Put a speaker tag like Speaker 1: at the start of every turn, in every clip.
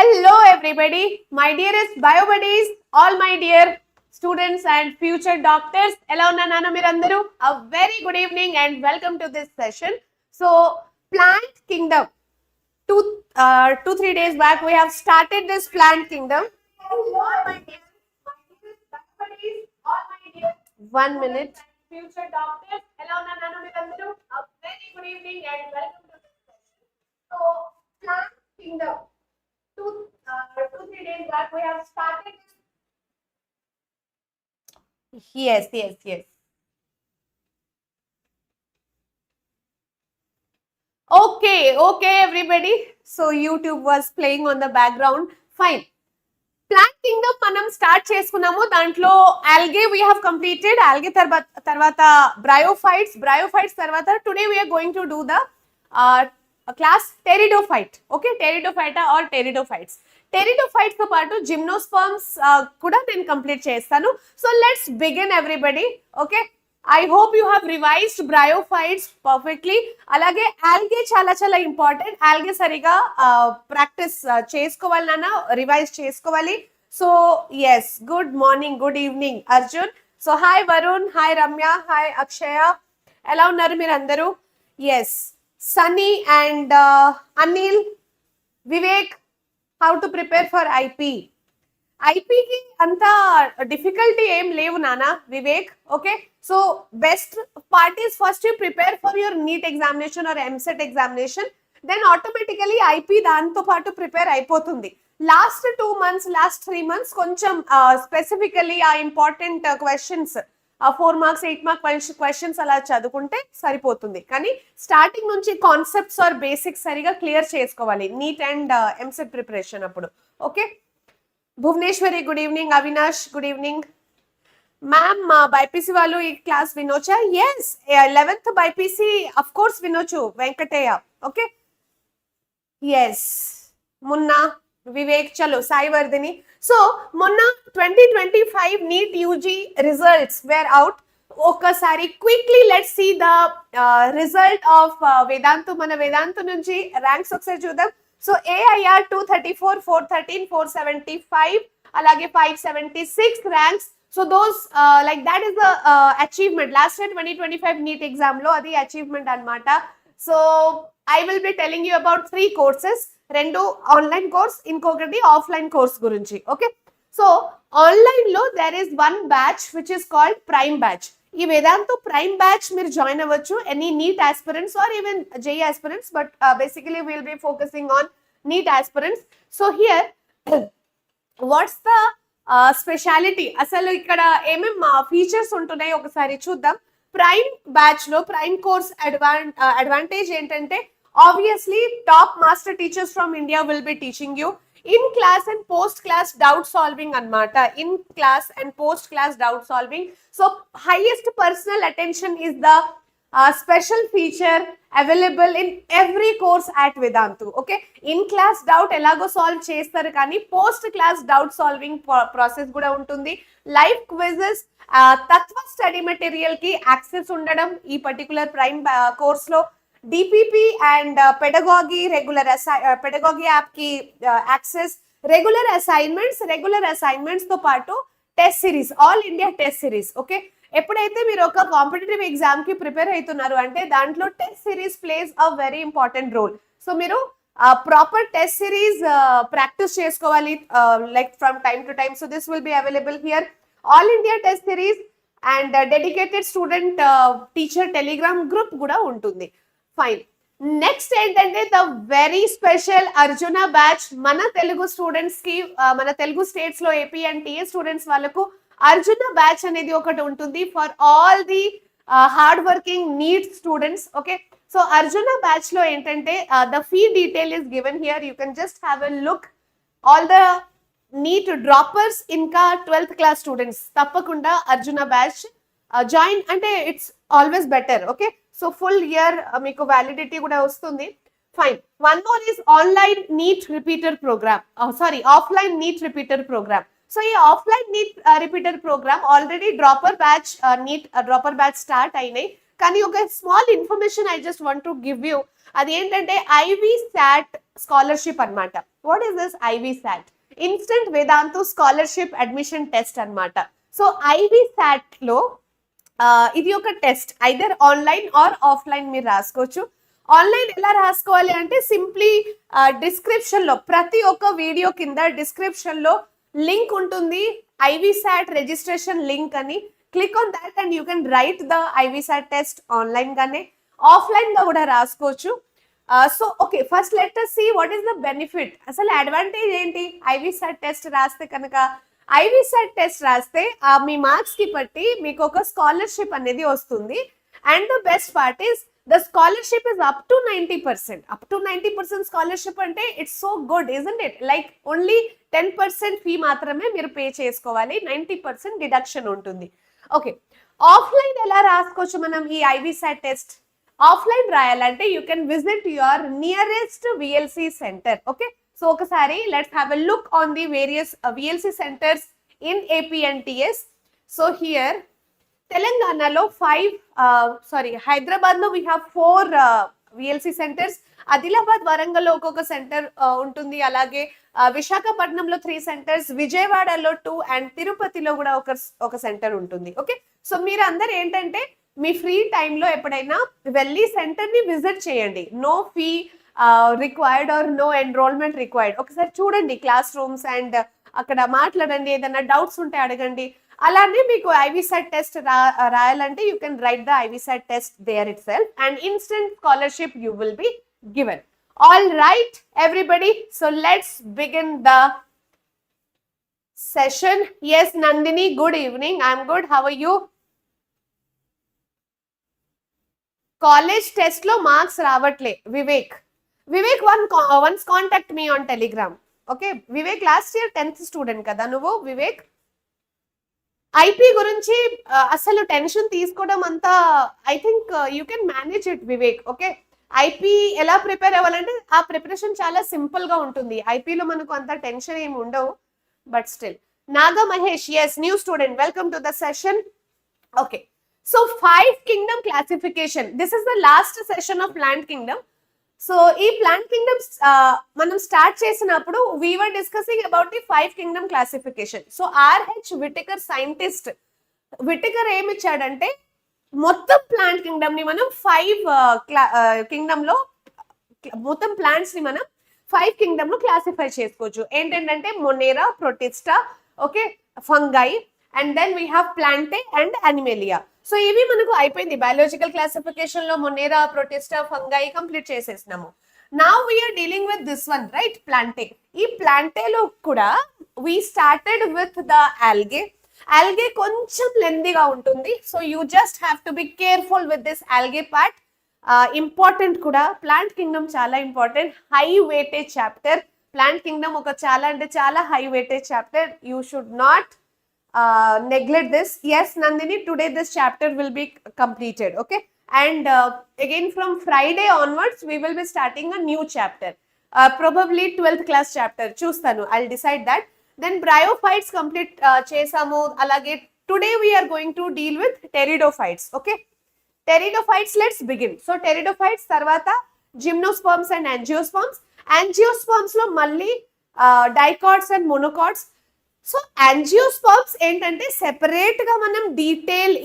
Speaker 1: Hello everybody, my dearest bio buddies, all my dear students and future doctors. Hello Nana Mirandaru. A very good evening and welcome to this session. So, plant kingdom. 3 days back we have started this plant kingdom. Hello my dearest bio buddies, all my dear 1 minute. Future doctors. Hello Nana Mirandaru. A very good evening and welcome to this session. So, plant kingdom. 3 days back we have started. Yes. Okay, everybody. So YouTube was playing on the background. Fine. Plant kingdom మనం start చేసుకున్నాము. దాంట్లో algae we have completed. Algae తర్వాత bryophytes తర్వాత today we are going to do the class Pteridophyte. Okay, Pteridophyte or Pteridophytes. Pteridophytes తో పాటు Gymnosperms కూడా నేను complete చేస్తాను. So let's begin everybody. Okay. I hope you have revised bryophytes perfectly. అలాగే algae చాలా important. algae సరిగా practice చేసుకోవాలి నాన్న, రివైజ్ చేసుకోవాలి. So yes, good morning, good evening Arjun. So hi Varun, hi Ramya, hi Akshaya. ఎలా ఉన్నారు మీరు అందరూ? yes, Sunny and Anil, Vivek, how to prepare for IP? ఐపీకి అంత డిఫికల్టీ ఏం లేవు నానా Vivek. Okay, so best part is first you prepare for your NEET examination or EAMCET examination, then automatically IP దాంతో పాటు ప్రిపేర్ అయిపోతుంది. లాస్ట్ 2 months, లాస్ట్ 3 months కొంచెం specifically ఆ important questions 4 marks 8 mark questions అలా చదువుకుంటే సరిపోతుంది. కానీ స్టార్టింగ్ నుంచి కాన్సెప్ట్స్ ఆర్ బేసిక్స్ సరిగా క్లియర్ చేసుకోవాలి నీట్ అండ్ ఎంసెట్ ప్రిపరేషన్ అప్పుడు. Okay, Bhuvaneshwari good evening, Avinash good evening. Ma'am BiPC వాళ్ళు ఈ క్లాస్ వినొచ్చా? Yes, 11th BiPC of course వినొచ్చు వెంకటయ్య. ఓకే, ఎస్, మొన్న వివేక్, చలో సాయి వర్ధిని. సో మొన్న 2025 NEET UG results were out. ఒకసారి quickly let's see the result of Vedantu. మన వేదాంతు నుంచి ర్యాంక్స్ ఒకసారి చూద్దాం. సో AIR 234, 413, 475, అలాగే 576 ranks. So those like that is the achievement. Last year 2025 NEET exam లో అది అచీవ్మెంట్ అన్నమాట. So I will be telling you about 3 courses. 2 online course, ఇంకొకటి offline course గురించి. ఓకే, సో ఆన్లైన్ లో there is 1 batch which is called prime batch. ఈ వేదాంతో prime batch మీరు join అవ్వచ్చు, any NEET aspirants or even JEE aspirants, but basically will be focusing on NEET aspirants. So here what's the speciality, అసలు ఇక్కడ ఏమేం features ఉంటున్నాయి ఒకసారి చూద్దాం. ప్రైమ్ బ్యాచ్ లో ప్రైమ్ కోర్స్ అడ్వాంటేజ్ ఏంటంటే obviously top master teachers from India will be teaching you in class and post class doubt solving anmata. In class and post class doubt solving. So highest personal attention is the special feature available in every course at Vedantu. Okay, in class doubt elago solve chestaru kani post class doubt solving process kuda untundi. Live quizzes, tatva study material ki access undadam ee particular prime course lo. DPP and pedagogy pedagogy app ki access, regular assignments తో పాటు test series, all India test series. Okay, ఎప్పుడైతే మీరు ఒక competitive exam కి prepare అవుతున్నారు అంటే దాంట్లో test series plays a very important role. So మీరు ప్రాపర్ టెస్ట్ సిరీస్ ప్రాక్టీస్ చేసుకోవాలి like from time to time. So this will be available here. All India test series and dedicated student teacher Telegram group కూడా ఉంటుంది. Fine, next ఏంటంటే the very special Arjuna batch. మన Telugu students కి, మన Telugu states లో AP and TA students వాళ్ళకు Arjuna batch అనేది ఒకటి ఉంటుంది for all the hard working NEET students. Okay, so Arjuna batch లో ఏంటంటే the fee detail is given here. You can just have a look. All the NEET droppers ఇంకా 12th class students తప్పకుండా Arjuna batch join అంటే it's always better. Okay, so full year మీకు validity కూడా వస్తుంది. Fine, one more is online NEET repeater programme, offline NEET repeater programme. So ఈ offline NEET repeater programme already dropper batch start అయినాయి. కానీ ఒక small information I just want to give you. అది ఏంటంటే IV SAT scholarship అన్నమాట. What is this IV SAT? Instant Vedantu scholarship admission test అన్నమాట. So IV SAT లో ఇది ఒక test, either online or offline మీరు రాసుకోవచ్చు. ఆన్లైన్ ఎలా రాసుకోవాలి అంటే సింప్లీ డిస్క్రిప్షన్ లో, ప్రతి ఒక్క వీడియో కింద డిస్క్రిప్షన్ లో లింక్ ఉంటుంది, ఐవిసాట్ రిజిస్ట్రేషన్ లింక్ అని. Click on that and you can write the IVSAT test online గానే, ఆఫ్లైన్ గా కూడా రాసుకోవచ్చు. So okay, first let us see what is the benefit. అసలు అడ్వాంటేజ్ ఏంటి ఐవిసాట్ టెస్ట్ రాస్తే కనుక? ఐవిసాట్ టెస్ట్ రాస్తే మీ మార్క్స్ కి బట్టి మీకు ఒక స్కాలర్షిప్ అనేది వస్తుంది. And the best part is the scholarship is up to 90%. Up to 90% scholarship అంటే it's so good, isn't it? Like only 10% fee మాత్రమే మీరు పే చేసుకోవాలి, 90% డిడక్షన్ ఉంటుంది. ఓకే, ఆఫ్లైన్ ఎలా రాసుకోవచ్చు మనం ఈ ఐవిసాట్ టెస్ట్? ఆఫ్లైన్ రాయాలంటే you can visit your nearest VLC centre. Okay, so ఒకసారి let's have a look on the various VLC centres in AP and TS. So here తెలంగాణలో హైదరాబాద్ లో we have 4 VLC centres. Adilabad, Warangal లో ఒక్కొక్క centre ఉంటుంది. అలాగే విశాఖపట్నంలో 3 centres, విజయవాడలో 2 అండ్ తిరుపతిలో కూడా ఒక సెంటర్ ఉంటుంది. ఓకే, సో మీరు అందరు ఏంటంటే మీ ఫ్రీ టైంలో ఎప్పుడైనా వెళ్ళి సెంటర్ ని విజిట్ చేయండి. No fee required or no enrolment required. ఒకసారి చూడండి క్లాస్ రూమ్స్ అండ్ అక్కడ మాట్లాడండి, ఏదైనా డౌట్స్ ఉంటే అడగండి. అలానే మీకు ఐవిసాట్ టెస్ట్ రాయాలంటే you can write the IVSAT test there itself and instant scholarship you will be given. All right everybody, so let's begin the session. Yes, Nandini, good evening. I'm good. How are you? College test లో marks రావట్లే. Vivek once contact me on Telegram. Okay, Vivek last year 10th student కదా నువ్వు? Vivek, IP గురించి అసలు tension తీసుకోవడం అంతా, I think you can manage it Vivek. Okay, IP ఎలా prepare అవ్వాలంటే ఆ ప్రిపరేషన్ చాలా సింపుల్ గా ఉంటుంది. ఐపీలో మనకు అంత టెన్షన్ ఏమి ఉండవు, but still. Naga Mahesh, yes, new student, welcome to the session. Okay, so 5 kingdom classification, this is the last session of plant kingdom. So ఈ ప్లాంట్ కింగ్డమ్స్ మనం స్టార్ట్ చేసినప్పుడు we were discussing about the 5 kingdom classification. So RH Whittaker scientist Whittaker ఏమి ఇచ్చాడంటే మొత్తం plant Kingdom ని మనం 5 Kingdom లో, మొత్తం ప్లాంట్స్ ని మనం 5 కింగ్డమ్ లో క్లాసిఫై చేసుకోవచ్చు. ఏంటంటే Monera, Protista, okay, Fungi, and then we have Plantae and Animalia. So ఇవి మనకు అయిపోయింది బయాలజికల్ క్లాసిఫికేషన్ లో. మొనేరా, ప్రొటిస్టా, ఫంగై కంప్లీట్ చేసేసినాము. Now we are dealing with this one, right, Plantae. ఈ ప్లాంటేలో కూడా we started with the algae. Algae కొంచెం లెందీగా ఉంటుంది, so you just have to be careful with this algae part. Important కూడా, plant kingdom చాలా important, high weightage chapter. Plant kingdom ఒక చాలా అంటే చాలా high weightage chapter. You should not neglect this. Yes, Nandini, today this chapter will be completed. Okay, and again from Friday onwards we will be starting a new chapter, probably 12th class chapter. Chustanu, I'll decide that. Then Bryophytes complete chesamu. Alage today we are going to deal with Pteridophytes. Okay, Pteridophytes, let's begin. So Pteridophytes tarvata Gymnosperms and Angiosperms. Angiosperms lo malli dicots and monocots. So angiosperms ఏంటంటే separate గా మనం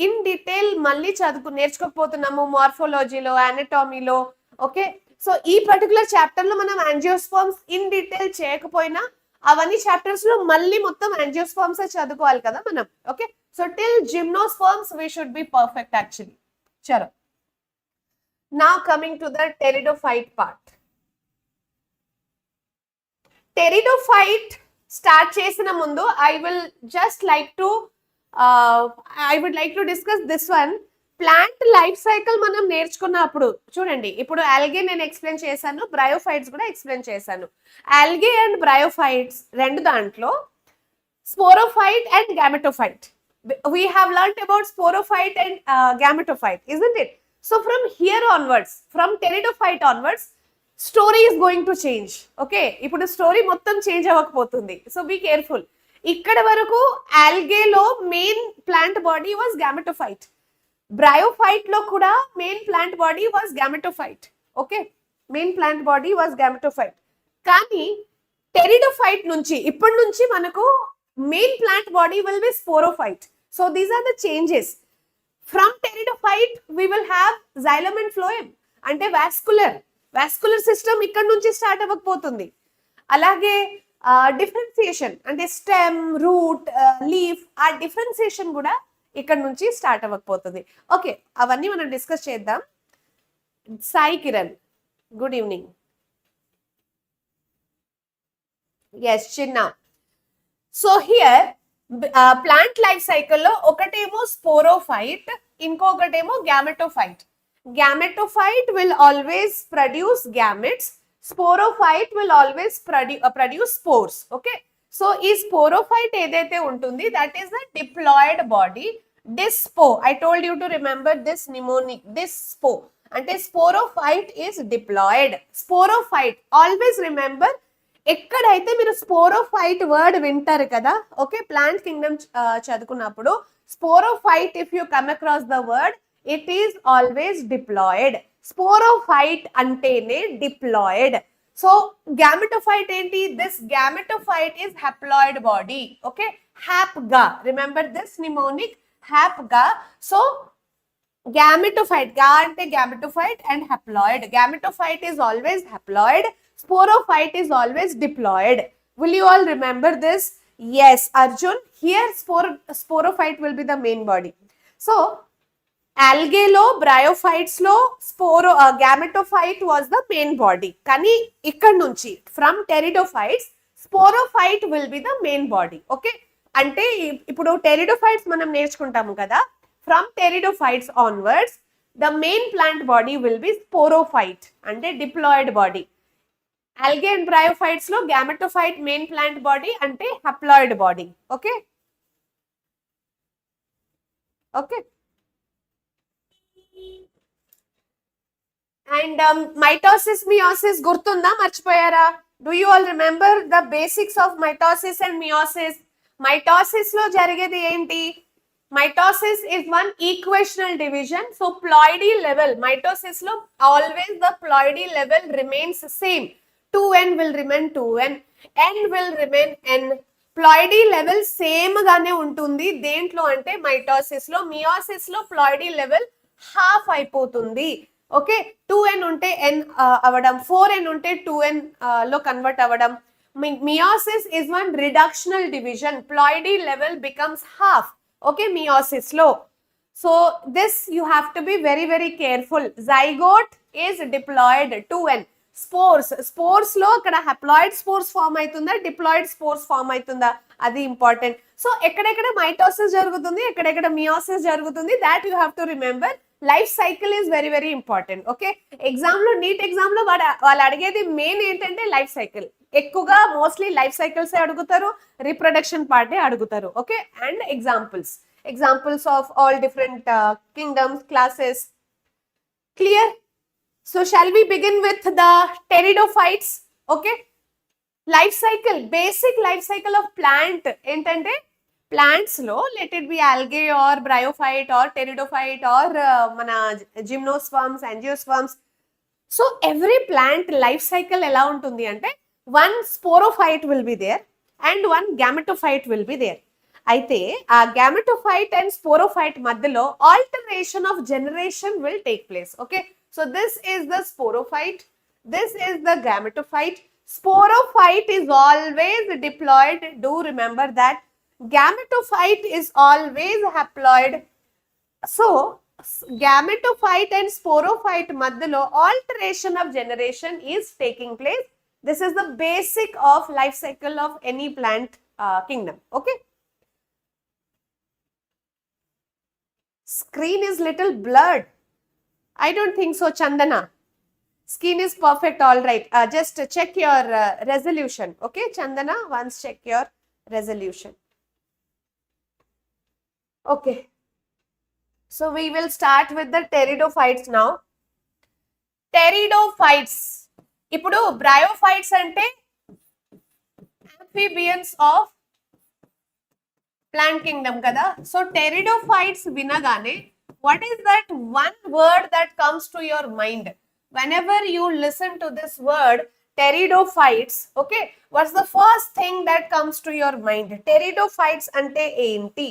Speaker 1: in detail మళ్ళీ నేర్చుకోకపోతున్నాము మార్ఫాలజీలో, అనటమీలో. Okay, so ఈ particular chapter లో మనం angiosperms in detail చేయకపోయినా అవన్నీ chapters లో మళ్ళీ మొత్తం యాంజియోస్పర్మ్స్ చదువుకోవాలి కదా మనం. Okay, so till gymnosperms we should be perfect actually. చలో, now coming to the pteridophyte part. Pteridophyte start చేసిన ముందు I would like to discuss this one. Plant life cycle మనం నేర్చుకున్నప్పుడు చూడండి, ఇప్పుడు ఆల్గే నేను ఎక్స్ప్లెయిన్ చేశాను, బ్రయోఫైట్స్ కూడా ఎక్స్ప్లెయిన్ చేశాను. ఆల్గే అండ్ బ్రయోఫైట్స్ రెండు దాంట్లో sporophyte and gametophyte. We have learnt about sporophyte and gametophyte, isn't it? So from here onwards, from pteridophyte onwards, story is going to change. Okay, ఇప్పుడు story మొత్తం change అవ్వకపోతుంది, so be careful. ఇక్కడ వరకు ఆల్గేలో main plant body was gametophyte, bryophyte లో కూడా main plant body was gametophyte. Okay, main plant body was gametophyte. కానీ pteridophyte నుంచి ఇప్పటి నుంచి మనకు main plant body will be sporophyte. So these are the changes. From pteridophyte we will have xylem and phloem, అంటే vascular system ఇక్కడ నుంచి start అవ్వకపోతుంది. అలాగే differentiation అంటే స్టెమ్, రూట్, లీఫ్, ఆ డిఫరెన్సియేషన్ కూడా ఇక్కడ నుంచి స్టార్ట్ అవ్వకపోతుంది. ఓకే, అవన్నీ మనం డిస్కస్ చేద్దాం. Sai Kiran, good evening. Yes చిన్న. సో హియర్ ప్లాంట్ లైఫ్ సైకిల్లో ఒకటేమో స్పోరోఫైట్, ఇంకొకటేమో gametophyte. Gametophyte will always produce gametes. Sporophyte will always produce spores. Okay. So, is sporophyte edaithe untundi, that is the diploid body. This spore, I told you to remember this mnemonic, this spore. Ante sporophyte is diploid. Sporophyte, always remember, ekkadaithe మీరు sporophyte word vintaru kada. Okay, plant kingdom chadukunnappudu sporophyte, if you come across the word, it is always diploid. Sporophyte antene diploid. So gametophyte enti, this gametophyte is haploid body. Okay, hapga, remember this mnemonic, hapga. So gametophyte, ga ante gametophyte and haploid. Gametophyte is always haploid, sporophyte is always diploid. Will you all remember this? Yes, Arjun, here sporophyte will be the main body. So algae bryophytes lo gametophyte was the main body. Kani ikkad nunchi from pteridophytes sporophyte will be the main body. Okay, ante ipudu pteridophytes manam nerchukuntamu kada. From pteridophytes onwards the main plant body will be sporophyte, ante diploid body. Algae and bryophytes lo gametophyte main plant body, ante haploid body. Okay, okay. And mitosis, meiosis gurtunda marchipoyara? Do you all remember the basics of mitosis and meiosis? Mitosis lo jarigedi enti? Mitosis is one equational division. So ploidy level, mitosis lo always the ploidy level remains same. 2n will remain 2n, n will remain n. Ploidy level same gaane untundi dentlo ante mitosis lo. Meiosis lo ploidy level half అయిపోతుంది. Okay, 2n ఉంటే n అవ్వడం, 4n ఉంటే 2n లో convert అవ్వడం. Meiosis is one reductional division. Ploidy level becomes half. Okay, meiosis లో. So this you have to be very very careful. Zygote is diploid 2n. Spores లో అక్కడ haploid spores form అవుతుందా, diploid spores form అవుతుందా, అది important. So ఎక్కడెక్కడ mitosis జరుగుతుంది, ఎక్కడెక్కడ meiosis జరుగుతుంది, that you have to remember. Life cycle is very very important. Okay, exam లో నీట్ ఎగ్జామ్ లో వాళ్ళు అడిగేది మెయిన్ ఏంటంటే లైఫ్ సైకిల్. ఎక్కువగా మోస్ట్లీ లైఫ్ సైకిల్స్ అడుగుతారు, రీప్రొడక్షన్ పార్టే అడుగుతారు. Okay, and examples of all different kingdoms, classes. Clear? So shall we begin with the pteridophytes? Okay, life cycle, basic life cycle of plant entante plants lo, let it be algae or bryophyte or pteridophyte or mana gymnosperms, angiosperms. So every plant life cycle ela untundi ante one sporophyte will be there and one gametophyte will be there. Aithe aa gametophyte and sporophyte madhyalo alternation of generation will take place. Okay, so this is the sporophyte, this is the gametophyte. Sporophyte is always diploid. Do remember that. Gametophyte is always haploid. So gametophyte and sporophyte madhyalo alteration of generation is taking place. This is the basic of life cycle of any plant kingdom. Okay, screen is little blurred. I don't think so, Chandana. Screen is perfect, all right. Just check your resolution. Okay, Chandana, once check your resolution. Okay. So we will start with the pteridophytes now. Pteridophytes. Ipudu bryophytes ante amphibians of plant kingdom kada. So pteridophytes vinagane, what is that one word that comes to your mind? whenever you listen to this word pteridophytes, okay, what's the first thing that comes to your mind? Pteridophytes ante enti?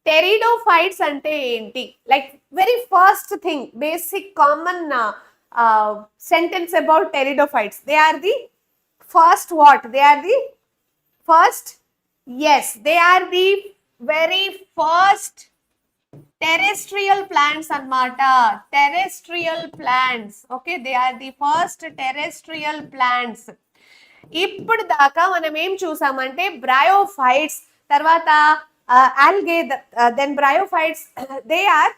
Speaker 1: Pteridophytes ante enti? Like very first thing, basic common sentence about pteridophytes. They are the first what? They are the first, yes, they are the very first terrestrial plants అన్నమాట. Terrestrial plants, okay, they are the first terrestrial plants. ఇప్పుడు దాకా మనం ఏం చూసామంటే bryophytes, తర్వాత algae, then bryophytes, they are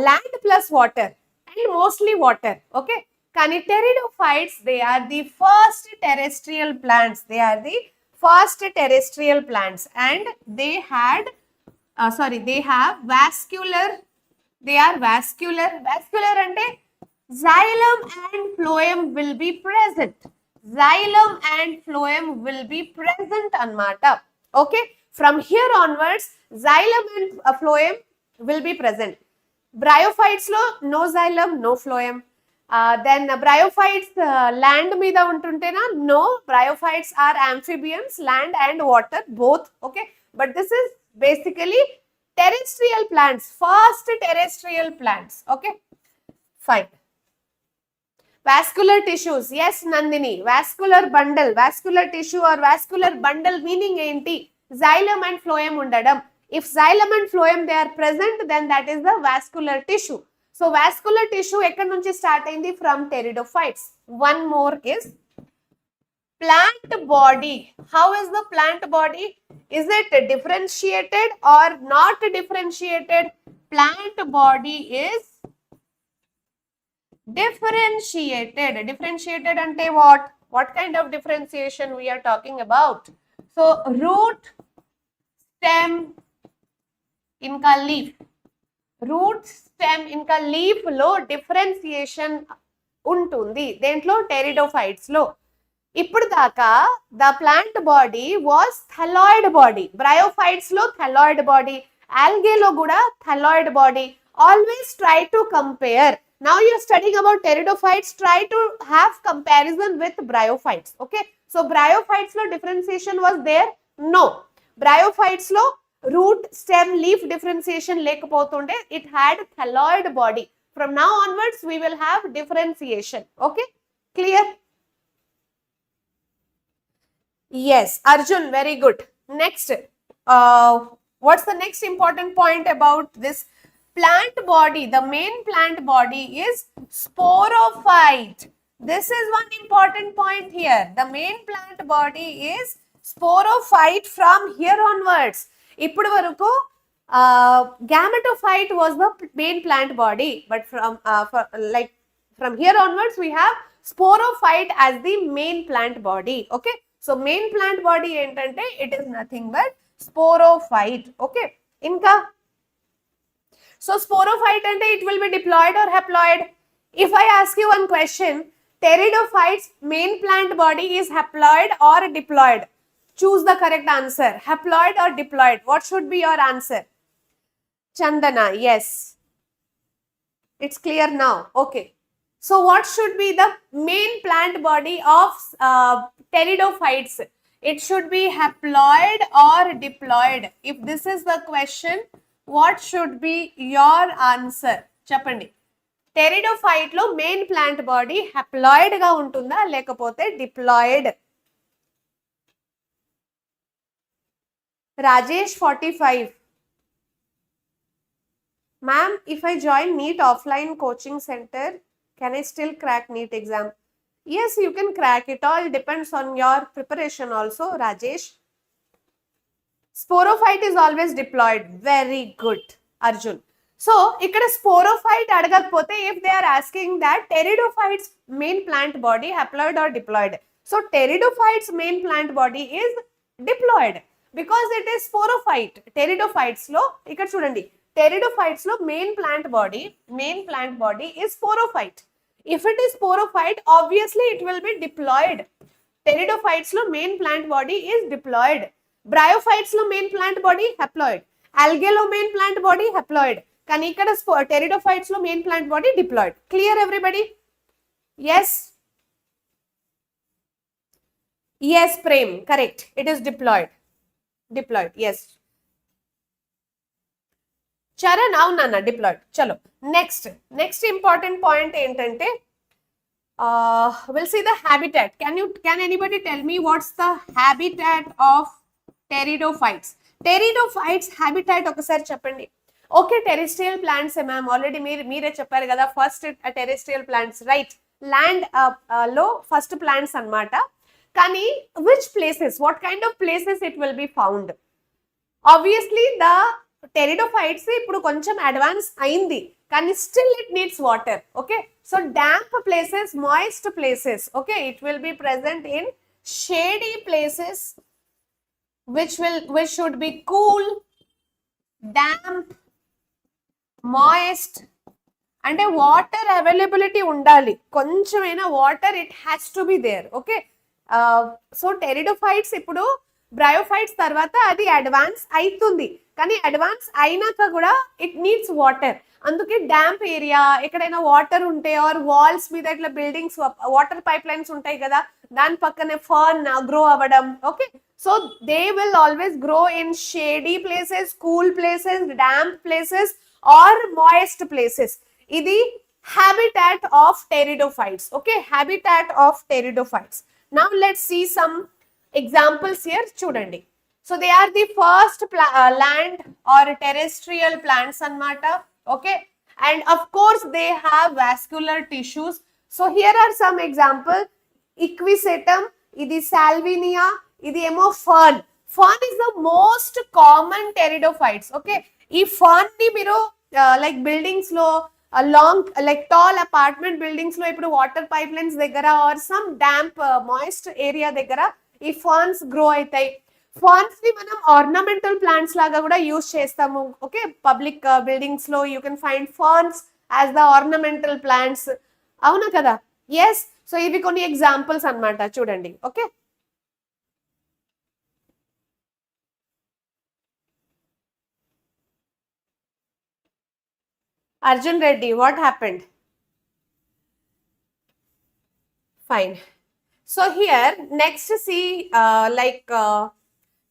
Speaker 1: land plus water and mostly water, okay. కానీ pteridophytes, they are the first terrestrial plants. They are the first terrestrial plants and they had they have vascular, they are vascular. Vascular ante xylem and phloem will be present. Xylem and phloem will be present anmata, okay. From here onwards xylem and phloem will be present. Bryophytes lo no xylem, no phloem. Then bryophytes land మీద ఉంటుంటేనా? No, bryophytes are amphibians, land and water both, okay. But this is basically terrestrial plants, first terrestrial plants, okay. Fine. Vascular tissues, yes Nandini, vascular bundle, vascular tissue or vascular bundle meaning enti? Xylem and phloem undadam. If xylem and phloem they are present, then that is the vascular tissue. So vascular tissue ekkadi nunchi start ayindi? From pteridophytes. One more is plant body. How is the plant body? Is it differentiated or not differentiated? Plant body is differentiated. Differentiated ante what? What kind of differentiation we are talking about? So root, stem, ఇంకా leaf, root stem ఇంకా leaf లో differentiation ఉంటుంది దేంట్లో? Pteridophytes లో. ఇప్పుడు దాకా the plant body was thalloid body, bryophytes లో thalloid body, ఆల్గేలో కూడా thalloid body. Always try to compare. Now you are studying about pteridophytes, try to have comparison with bryophytes, okay. So bryophytes lo differentiation was there? No. Bryophytes lo root, stem, leaf differentiation lekapotунడే, it had thyloid body. From now onwards we will have differentiation, okay. Clear? Yes Arjun, very good. Next, what's the next important point about this plant body? The main plant body is sporophyte. This is one important point here. The main plant body is sporophyte from here onwards. ఇప్పుడు వరకు gametophyte was the main plant body, but from here onwards we have sporophyte as the main plant body, okay. So main plant body ఏంటంటే it is nothing but sporophyte, okay. ఇంకా so sporophyte ante it will be diploid or haploid? If I ask you one question, pteridophytes main plant body is haploid or diploid? Choose the correct answer. Haploid or diploid? What should be your answer? Chandana, yes. It's clear now. Okay. So what should be the main plant body of pteridophytes? It should be haploid or diploid. If this is the question, what should be your answer? Chappandi. Pteridophyte lo main plant body haploid ga untunda lekapothe diploid? Rajesh 45. Ma'am, if I join NEET offline coaching center, can I still crack NEET exam? Yes, you can crack. It all depends on your preparation also, Rajesh. Sporophyte is always diploid. Very good, Arjun. So, ikkada sporophyte adagakapothe, if they are asking that pteridophytes main plant body haploid or diploid. So, pteridophytes main plant body is diploid. Because it is sporophyte. Pteridophytes lo ikkada chudandi, pteridophytes lo main plant body is sporophyte. If it is sporophyte, obviously it will be diploid. Pteridophytes lo main plant body is diploid. Bryophytes lo main plant body haploid. Algae lo main plant body haploid. కానీ ఇక్కడ pteridophytes లో main plant body diploid. Clear everybody? Yes yes Prem, correct, it is diploid. Diploid, yes. Charan, అవునన్నా diploid. చలో next important point ఏంటంటే we'll see the habitat. Can anybody tell me what's the habitat of pteridophytes? Pteridophytes habitat ఒకసారి చెప్పండి. Okay, terrestrial plants ma'am, already మీరే చెప్పారు కదా, first terrestrial plants, right, land లో first plants అన్నమాట. కానీ which places, what kind of places it will be found? Obviously the pteridophytes ఇప్పుడు కొంచెం అడ్వాన్స్ అయింది, కానీ still it needs water. Okay, so damp places, moist places, okay, it will be present in shady places which should be cool, damp, moist, అంటే water availability ఉండాలి, కొంచెమైనా water it has to be there. Okay, so pteridophytes ఇప్పుడు bryophytes తర్వాత అది advance అవుతుంది, కానీ advance అయినాక కూడా ఇట్ నీడ్స్ వాటర్. అందుకే డ్యాంప్ ఏరియా, ఎక్కడైనా వాటర్ ఉంటే ఆర్ వాల్స్ మీద ఇట్లా బిల్డింగ్స్, వాటర్ పైప్ లైన్స్ ఉంటాయి కదా, దాని పక్కనే ఫర్న్ గ్రో అవ్వడం. Okay, so they will always grow in shady places, cool places, damp places or moist places. ఇది habitat of pteridophytes. Okay, habitat of pteridophytes. Now let's see some examples here. Chudandi. So they are the first land or terrestrial plants anamata. Okay, and of course they have vascular tissues. So here are some examples. Equisetum, idi salvinia, idi emo fern. Fern is the most common pteridophytes. Okay, ee fern ni miru like buildings lo, long like tall apartment buildings లో ఇప్పుడు water pipe lines దగ్గర or some damp moist area దగ్గర ఈ ferns grow అవుతాయి. Ferns ని మనం ornamental plants లాగా కూడా యూజ్ చేస్తాము. ఓకే, పబ్లిక్ బిల్డింగ్స్ లో you can find ferns as the ornamental plants. అవునా కదా? ఎస్. సో ఇవి కొన్ని ఎగ్జాంపుల్స్ అన్నమాట, చూడండి. Okay, Arjun Reddy, what happened? Fine. So here, next see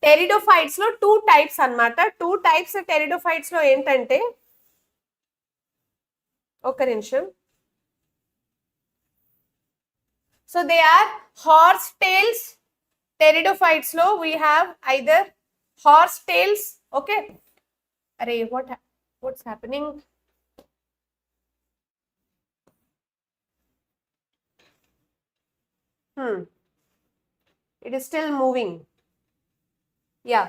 Speaker 1: pteridophytes lo two types anamata. Two types of pteridophytes lo entante, oka nimisham. So they are horsetails. Pteridophytes lo we have either horsetails. Okay. Arey, what's happening? It is still moving. Yeah.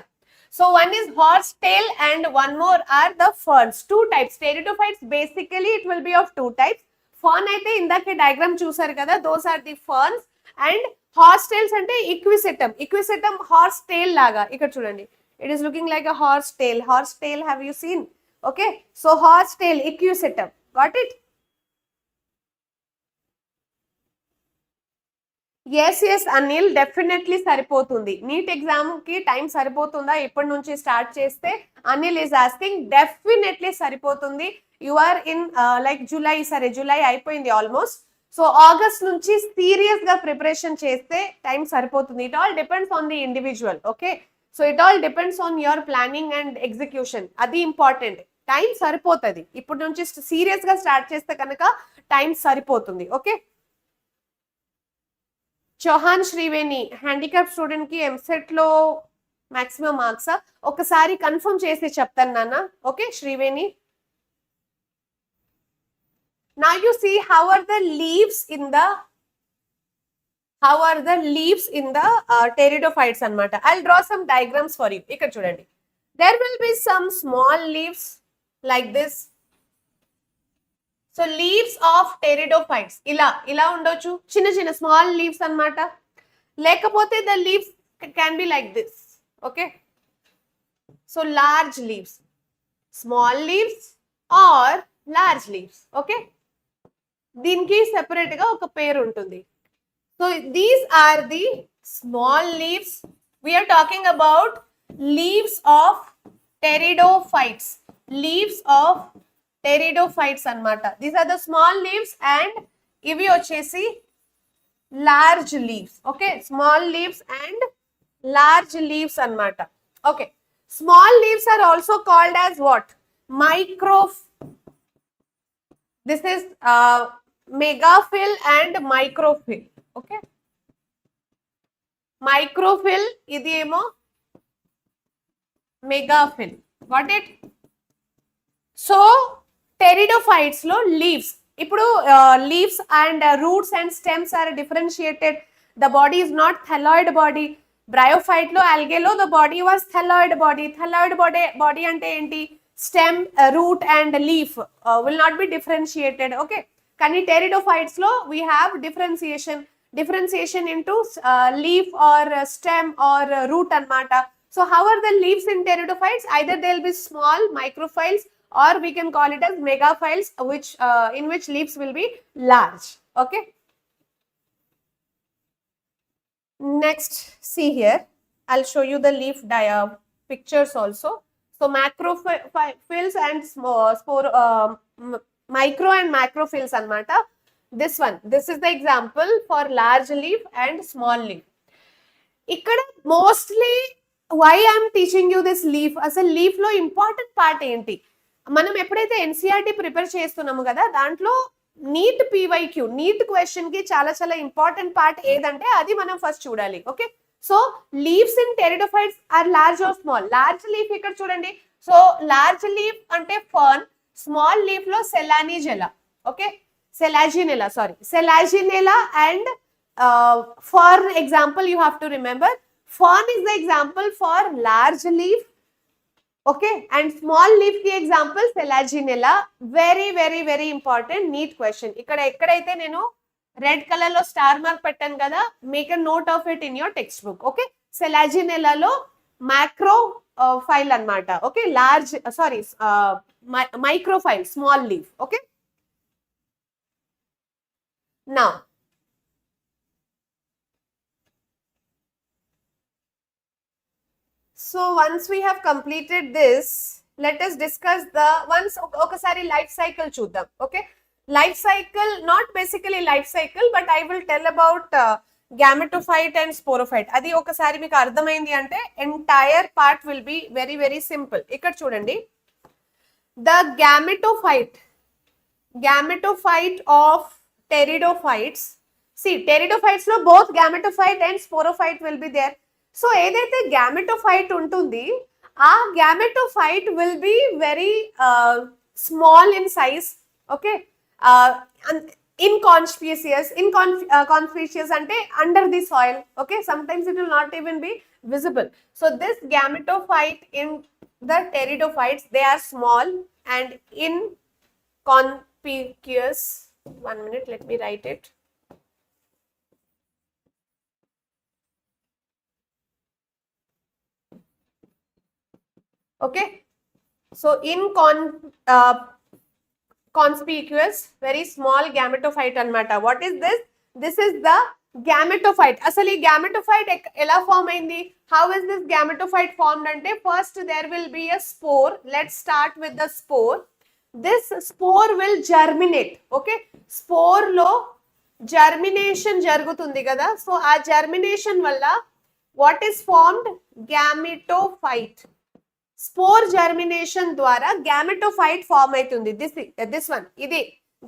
Speaker 1: So one is horsetail and one more are the ferns. Two types. Pteridophytes basically it will be of two types. Fern aithe indake diagram chusaru kada, those are the ferns, and horsetails ante equisetum. Equisetum horsetail laga ikkada chudandi. It is looking like a horsetail. Horsetail, have you seen? Okay, so horsetail, equisetum. Got it? Yes yes Anil, definitely సరిపోతుంది. NEET exam కి time సరిపోతుందా ఇప్పటి నుంచి start చేస్తే? Anil is asking. Definitely సరిపోతుంది. You are in like July, సరే July అయిపోయింది almost. So August నుంచి సీరియస్ గా ప్రిపరేషన్ చేస్తే టైం సరిపోతుంది. It all depends on the individual. Okay, so it all depends on your planning and execution. అది important. Time సరిపోతుంది. ఇప్పటి నుంచి సీరియస్ గా స్టార్ట్ చేస్తే కనుక టైం సరిపోతుంది. Okay, Chauhan Sreeveni, handicap student కి ఎంసెట్ లో మాక్సిమం మార్క్స్ ఒకసారి కన్ఫర్మ్ చేసి చెప్తాను నాన్న. Okay Sriveni. Now you see how are the leaves in the pteridophytes అన్నమాట. I'll draw some diagrams for you. ఇక్కడ చూడండి. There will be some small leaves like this. So leaves of pteridophytes ఇలా ఉండొచ్చు, చిన్న చిన్న స్మాల్ లీవ్స్ అన్నమాట. లేకపోతే the leaves can be like this. Okay, so large leaves, small leaves or large leaves. Okay, దీనికి separate గా ఒక పేరు ఉంటుంది. So these are the small leaves. We are talking about leaves of pteridophytes. Leaves of Pteridophytes అన్నమాట. These are the small leaves and ఇవి వచ్చేసి large leaves. Okay, small leaves and large leaves అన్నమాట. Okay, small leaves are also called as what? Micro. This is megaphyll and microphyll. Okay, microphyll ఇది ఏమో megaphyll. Got it? So pteridophytes లో leaves, ఇప్పుడు leaves and roots and stems are differentiated. The body is not thalloid body. Bryophyte లో ఆల్గేలో the body was thalloid body. Thalloid body అంటే ఏంటి? Stem, root and leaf will not be differentiated. Okay, కానీ pteridophytes లో we have differentiation into leaf or stem or root అన్నమాట. So how are the leaves in pteridophytes? Either they'll be small microphyles or we can call it as megaphyles, which in which leaves will be large. Okay, next see here, I'll show you the leaf pictures also. So macrophylls and spore micro and macrophylls అన్నమాట. This is the example for large leaf and small leaf. ఇక్కడ mostly why I'm teaching you this leaf, అసలు leaf లో important part ఏంటి? మనం ఎప్పుడైతే NCERT prepare చేస్తున్నాము కదా, దాంట్లో నీట్ పీవైక్యూ, నీట్ క్వశ్చన్ కి చాలా చాలా ఇంపార్టెంట్ పార్ట్ ఏదంటే అది మనం ఫస్ట్ చూడాలి. Okay, so leaves in pteridophytes are large or small? Large leaf ఇక్కడ చూడండి. సో లార్జ్ లీఫ్ అంటే ఫర్న్, స్మాల్ లీఫ్ లో Selaginella. Okay, Selaginella and for example you have to remember fern is the example for large leaf. Okay, and small leaf ki example Selaginella. Very important NEET question. ikkada ekkadaithe nenu red color lo star mark pettanu kada, make a note of it in your textbook. Okay, Selaginella lo macro file annamata. Okay, large microphyll, small leaf. Okay, now so once we have completed this, let us discuss the okasari life cycle chuddam. Okay, life cycle, not basically life cycle, but I will tell about gametophyte and sporophyte. Adi okasari meeku ardhamaindi ante entire part will be very simple. Ikkada chudandi, the gametophyte of pteridophytes. See, pteridophytes lo both gametophyte and sporophyte will be there. So ఏదైతే gametophyte ఉంటుంది, ఆ gametophyte will be very small in size. Okay, inconspicuous అంటే under the soil. Okay, sometimes it will not even be visible. So this gametophyte in the pteridophytes, they are small and inconspicuous. 1 minute, let me write it. Okay, so inconspicuous, very small gametophyte annamata. What is this? This is the gametophyte. Asali gametophyte ela form aindi? How is this gametophyte formed ante, first there will be a spore. Let's start with the spore. This spore will germinate. Okay, spore lo germination jarugutundi kada. So aa germination valla what is formed? Gametophyte. Spore germination ద్వారా gametophyte form అవుతుంది. This one, ఇది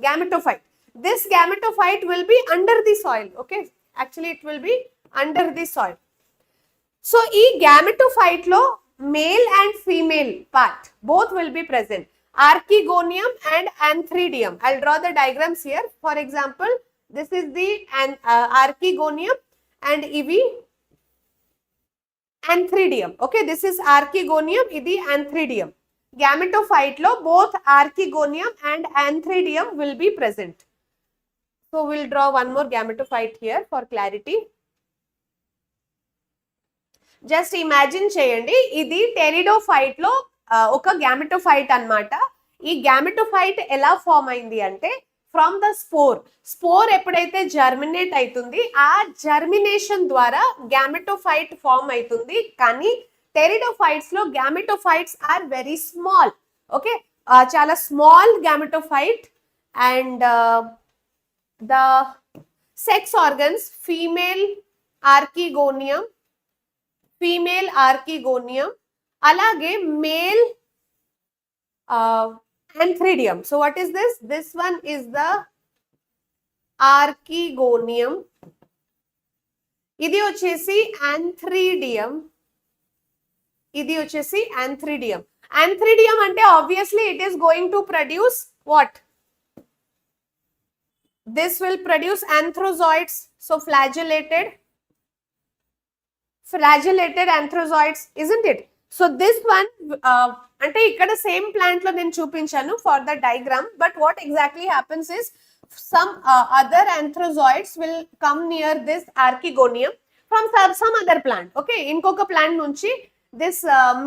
Speaker 1: gametophyte. This gametophyte will be under the soil. Okay, actually it will be under the soil. So ఈ gametophyte లో male and female part both will be present. Archegonium and antheridium. I'll draw the diagrams here. For example, this is the archegonium and ivi antheridium. Okay, this is archegonium, idi antheridium. Gametophyte lo both archegonium and antheridium will be present. So we'll draw one more gametophyte here for clarity. Just imagine cheyandi, idi pteridophyte lo oka gametophyte annamata. Ee gametophyte ela form aindi ante from the spore ఎప్పుడైతే germinate అవుతుంది, ఆ germination ద్వారా gametophyte form అవుతుంది. కానీ pteridophytes లో gametophytes are very small. Okay, చాలా small gametophyte and the sex organs female archegonium అలాగే male antheridium. So what is this? This one is the archegonium. ఇది వచ్చేసి antheridium. ఇది వచ్చేసి antheridium. Antheridium అంటే obviously it is going to produce what? This will produce anthrozoids. So flagellated anthrozoids, isn't it? So this one అంటే ఇక్కడ same plant లో నేను చూపించాను for the diagram, but what exactly happens is some other anthrozoids will come near this archegonium from some other plant. Okay, ఇంకొక plant నుంచి this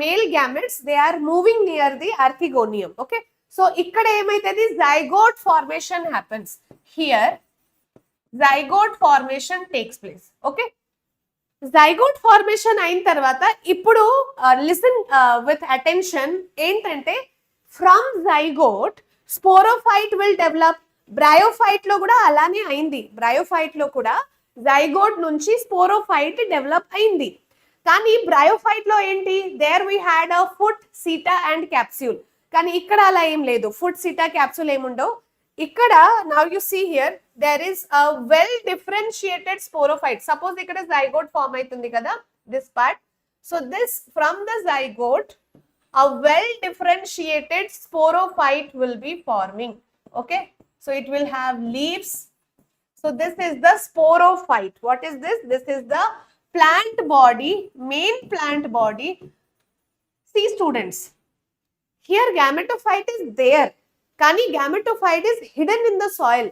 Speaker 1: male gametes, they are moving near the archegonium. Okay, so ikkada emaitadi zygote formation happens here. Zygote formation takes place. Okay, zygote formation ayin tarvata ippudu listen with attention entante from zygote sporophyte will develop. Bryophyte lo kuda alane ayindi. Bryophyte lo kuda zygote nunchi sporophyte develop ayindi. కానీ bryophyte లో ఏంటి, there we had a foot seta and capsule. కానీ ఇక్కడ అలా ఏం లేదు, foot సీటా capsule ఏముండవు. ఇక్కడ now you see here there is a well differentiated sporophyte. Suppose ఇక్కడ జైగోట్ ఫార్మ్ అవుతుంది కదా, this part. So this from the zygote a well differentiated sporophyte will be forming. Okay, so it will have leaves. So this is the sporophyte. What is this? This is the plant body, main plant body. See students, here gametophyte is there, kani gametophyte is hidden in the soil.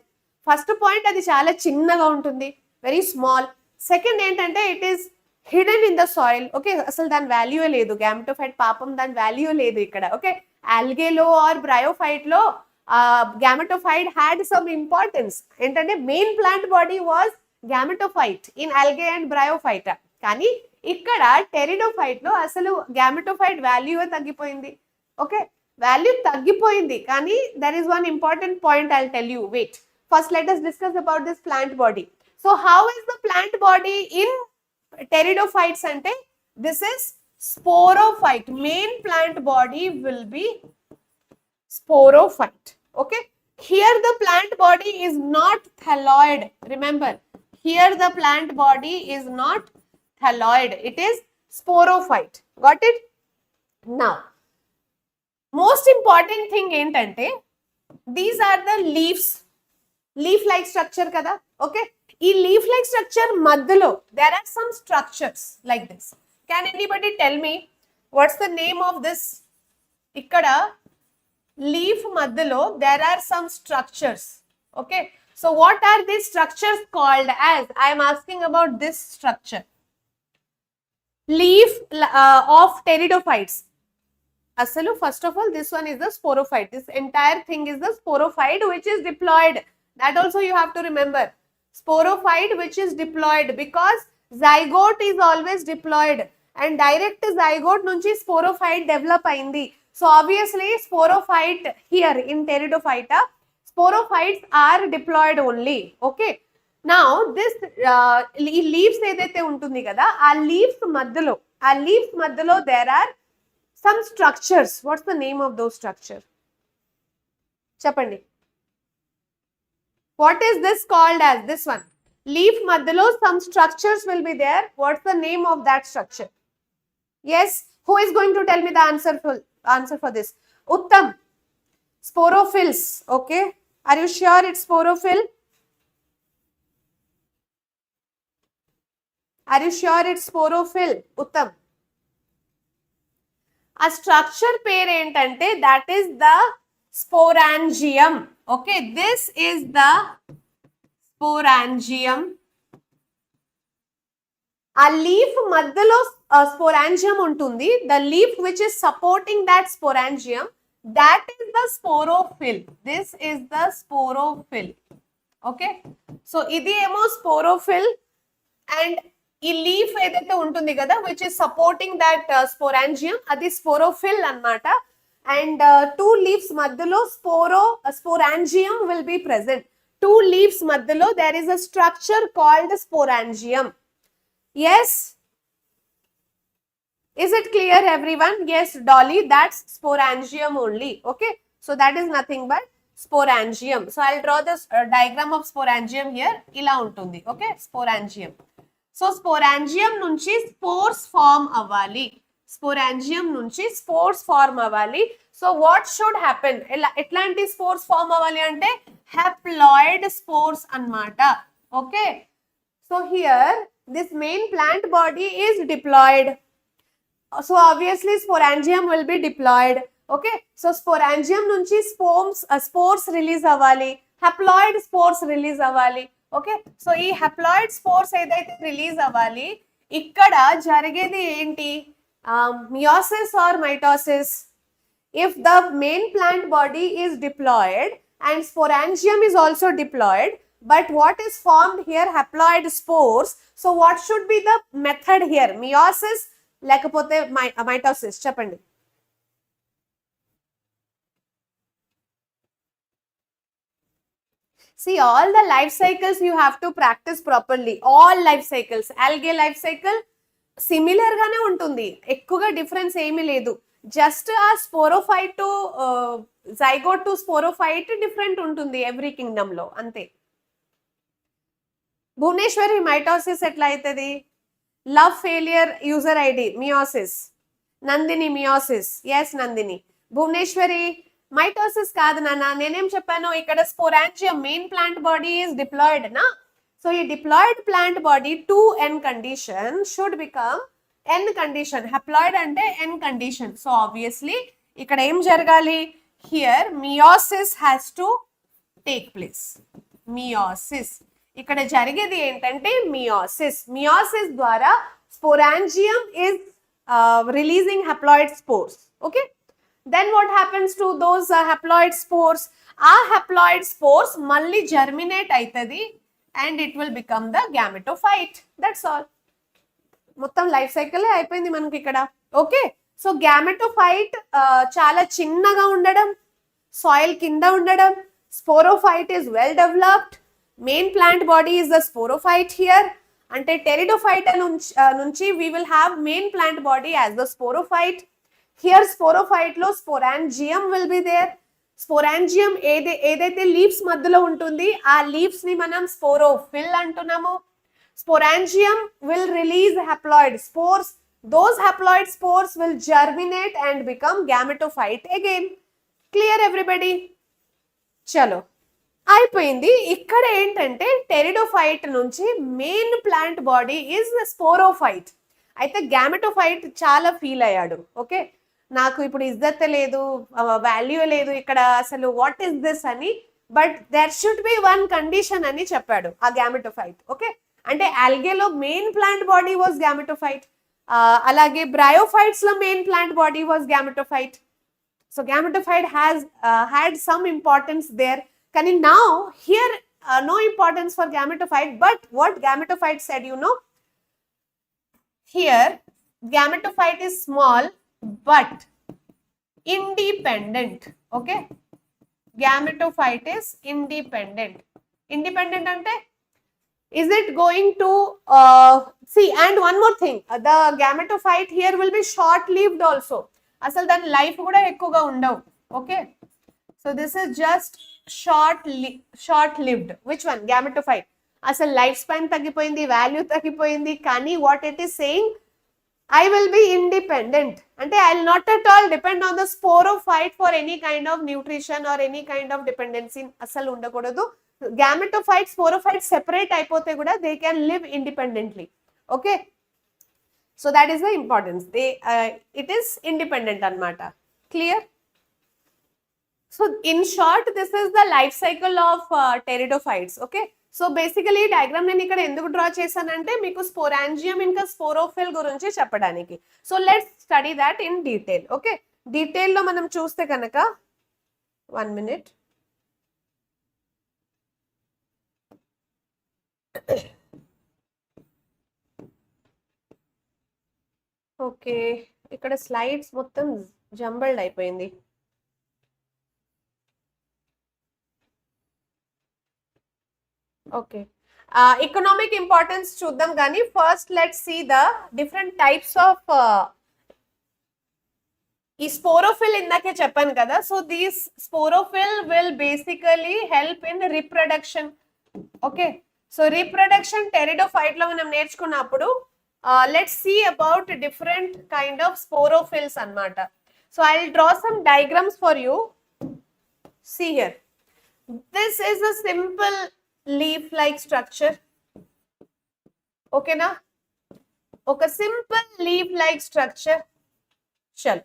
Speaker 1: First point, adi chala chinnaga untundi, very small. Second entante it is hidden in the soil. Okay, asal dan value ledu, gametophyte papam dan value ledu ikkada. Okay, algae lo or bryophyte lo gametophyte had some importance. Entante main plant body was gametophyte in algae and bryophyte. కానీ ఇక్కడ pteridophyte లో అసలు gametophyte value తగ్గిపోయింది. ఓకే, value తగ్గిపోయింది. కానీ there is one important point I will tell you. Wait, first let us discuss about this plant body. So how is the plant body in pteridophytes అంటే this is sporophyte. Main plant body will be sporophyte. Okay, here the plant body is not thalloid. Remember, here the plant body is not thalloid, it is sporophyte. Got it? Now most important thing entante these are the leaves, leaf like structure kada. Okay, ee leaf like structure madhyalo there are some structures like this. Can anybody tell me what's the name of this? Ikkada leaf madhyalo there are some structures. Okay, so what are these structures called as? I am asking about this structure. Leaf of pteridophytes. Asalu, first of all, this one is the sporophyte. This entire thing is the sporophyte which is diploid. That also you have to remember. Sporophyte which is diploid, because zygote is always diploid and direct zygote nunchi sporophyte develop ayindi. So obviously sporophyte here in Pteridophyta, sporophytes are diploid only. Okay, now this leaves ఏదైతే ఉంటుంది కదా, ఆ leaves మధ్యలో there are some structures. What's the name of those structure? చెప్పండి. What is this called as? This one, leaf మధ్యలో some structures will be there. What's the name of that structure? Yes, who is going to tell me the answer for this? Uttam, sporophylls. Okay, are you sure it's sporophyll? Are you sure it's sporophyll? Uttam. A structure pair entante that is the sporangium. Okay, this is the sporangium. A leaf మధ్యలో sporangium ఉంటుంది. The leaf which is supporting that sporangium, that is the sporophyll. This is the sporophyll. Okay, so ఇది ఏమో sporophyll and ఈ leaf ఏదైతే ఉంటుంది కదా which is supporting that sporangium, అది sporophyll అన్నమాట. and two leaves madhyalo sporangium will be present. Two leaves madhyalo there is a structure called sporangium. Yes, is it clear everyone? Yes, Dolly, that's sporangium only. Okay, so that is nothing but sporangium. So I'll draw this diagram of sporangium here. Ila untundi. Okay, sporangium. So sporangium nunchi spores form avali. Sporangium nunchi spores form avali. So what should happen? Etlanti spores form avali ante haploid spores anmata. Okay, so here this main plant body is diploid. So obviously sporangium will be diploid. Okay, so sporangium nunchi spores release avali, haploid spores release avali. Okay, so ee haploid spores edaithe release avali, ikkada jarigedi enti meiosis or mitosis. If the main plant body is diploid and sporangium is also diploid, but what is formed here? Haploid spores. So what should be the method here? Meiosis లేకపోతే mitosis? చెప్పండి. See, all the life cycles you have to practice properly. All life cycles. Algae life cycle similar గానే ఉంటుంది, ఎక్కువగా difference ఏమీ లేదు. Just ఆ sporophyte to zygote to sporophyte different ఉంటుంది every kingdom లో, అంతే. భువనేశ్వరి మైటోసిస్ ఎట్లా అవుతుంది? Love failure user ID meiosis. Nandini meiosis. Yes Nandini. Bhuvaneshwari mitosis కాదు నాన్న, నేనేం చెప్పాను ఇక్కడ? Sporangium main plant body is diploid నా. సో ఈ diploid plant body 2n condition should become n condition. Haploid అంటే n కండిషన్. సో ఆబ్వియస్లీ ఇక్కడ ఏం జరగాలి? Here meiosis has to take place. Meiosis ఇక్కడ జరిగేది ఏంటంటే మియోసిస్. మియోసిస్ ద్వారా sporangium is releasing haploid spores. Okay, then what happens to those haploid spores? ఆ haploid spores మళ్ళీ germinate అవుతుంది and it will become the gametophyte. That's all. మొత్తం life cycle అయిపోయింది మనకి ఇక్కడ. ఓకే, సో gametophyte చాలా చిన్నగా ఉండడం, సాయిల్ కింద ఉండడం. Sporophyte is well developed. Main plant body is the sporophyte here. అంటే టెరిడోఫైట్ నుంచి we will have main plant body as the sporophyte. Here sporophyte లో sporangium will be there. Sporangium ఏదైతే leaves మధ్యలో ఉంటుంది ఆ లీవ్స్ ని మనం స్పోరోఫిల్ అంటున్నాము. Sporangium will release haploid spores. Those haploid spores will germinate and become gametophyte again. Clear everybody? చలో అయిపోయింది. ఇక్కడ ఏంటంటే టెరిడోఫైట్ నుంచి main plant body is sporophyte. అయితే గామెటోఫైట్ చాలా ఫీల్ అయ్యాడు. ఓకే, నాకు ఇప్పుడు ఇజ్జత్ లేదు, వాల్యూ లేదు ఇక్కడ, అసలు వాట్ ఈస్ దిస్ అని. But there should be one condition అని చెప్పాడు ఆ గామెటోఫైట్. ఓకే, అంటే ఆల్గేలో main plant body was gametophyte, అలాగే బ్రయోఫైట్స్ లో main plant body was gametophyte. So gametophyte has had some importance there. కానీ now here no importance for gametophyte, but what gametophyte said, you know, here gametophyte is small but independent. Okay, gametophyte is independent. Independent ante is it going to see, and one more thing, the gametophyte here will be short lived also. Asal dan life kuda ekkuva undavu. Okay, so this is just short lived. Which one? Gametophyte. అసలు life span తగ్గిపోయింది, value తగ్గిపోయింది. కానీ what it is saying, I will be independent. అంటే I will not at all depend on the sporophyte for any kind of nutrition or any kind of dependency. అసలు ఉండకూడదు. Gametophyte, sporophyte separate అయిపోతే కూడా they can live independently. Okay, so that is the importance. It is independent అన్నమాట. Clear? So in short, this is the life cycle of pteridophytes. Okay, so basically diagram నేను ఇక్కడ ఎందుకు draw చేశానంటే మీకు స్పోరాంజియం ఇంకా sporophyll గురించి చెప్పడానికి. So let's study that in detail. Okay, detail లో మనం చూస్తే కనుక 1 minute. ఓకే, ఇక్కడ స్లైడ్స్ మొత్తం జంబల్డ్ అయిపోయింది. ఓకే, ఎకనామిక్ ఇంపార్టెన్స్ చూద్దాం కానీ first let's see the different types of ఈ స్పోరోఫిల్ ఇందాకే చెప్పాను కదా. So these sporophyll will basically help in reproduction. Okay, so reproduction pteridophyte లో మనం నేర్చుకున్నప్పుడు let's see about different kind of sporophylls అన్నమాట. So I will draw some diagrams for you. See here, this is a simple leaf like structure. Okay na, okay, simple leaf like structure. Chalo,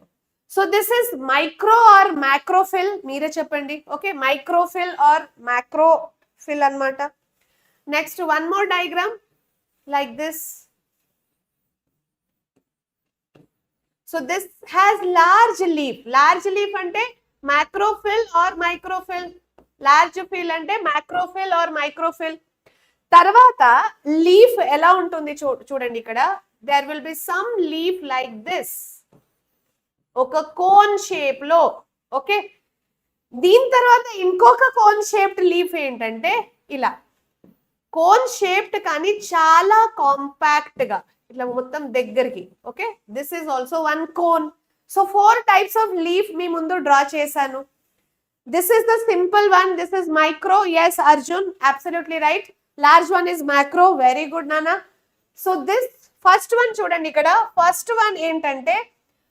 Speaker 1: so this is micro or macrophyll, meere cheppandi. Okay, microphyll or macrophyll anamata. Next one more diagram like this. So this has large leaf ante macrophyll or microphyll. Large fill ante macrophyll or microphyll. తర్వాత leaf ఎలా ఉంటుంది చూడండి ఇక్కడ. there will be some leaf like this, ఒక cone shape లో. Okay, దీని తర్వాత ఇంకొక కోన్ షేప్డ్ లీఫ్ ఏంటంటే ఇలా కోన్ షేప్డ్ కానీ చాలా కాంపాక్ట్ గా ఇట్లా మొత్తం దగ్గరికి. Okay, this is also one cone. So 4 types of leaf మీ ముందు డ్రా చేశాను. This is the simple one. This is micro. Yes, Arjun, absolutely right. Large one is macro. Very good, Nana. So this first one చూడండి ఇక్కడ. First one ఏంటంటే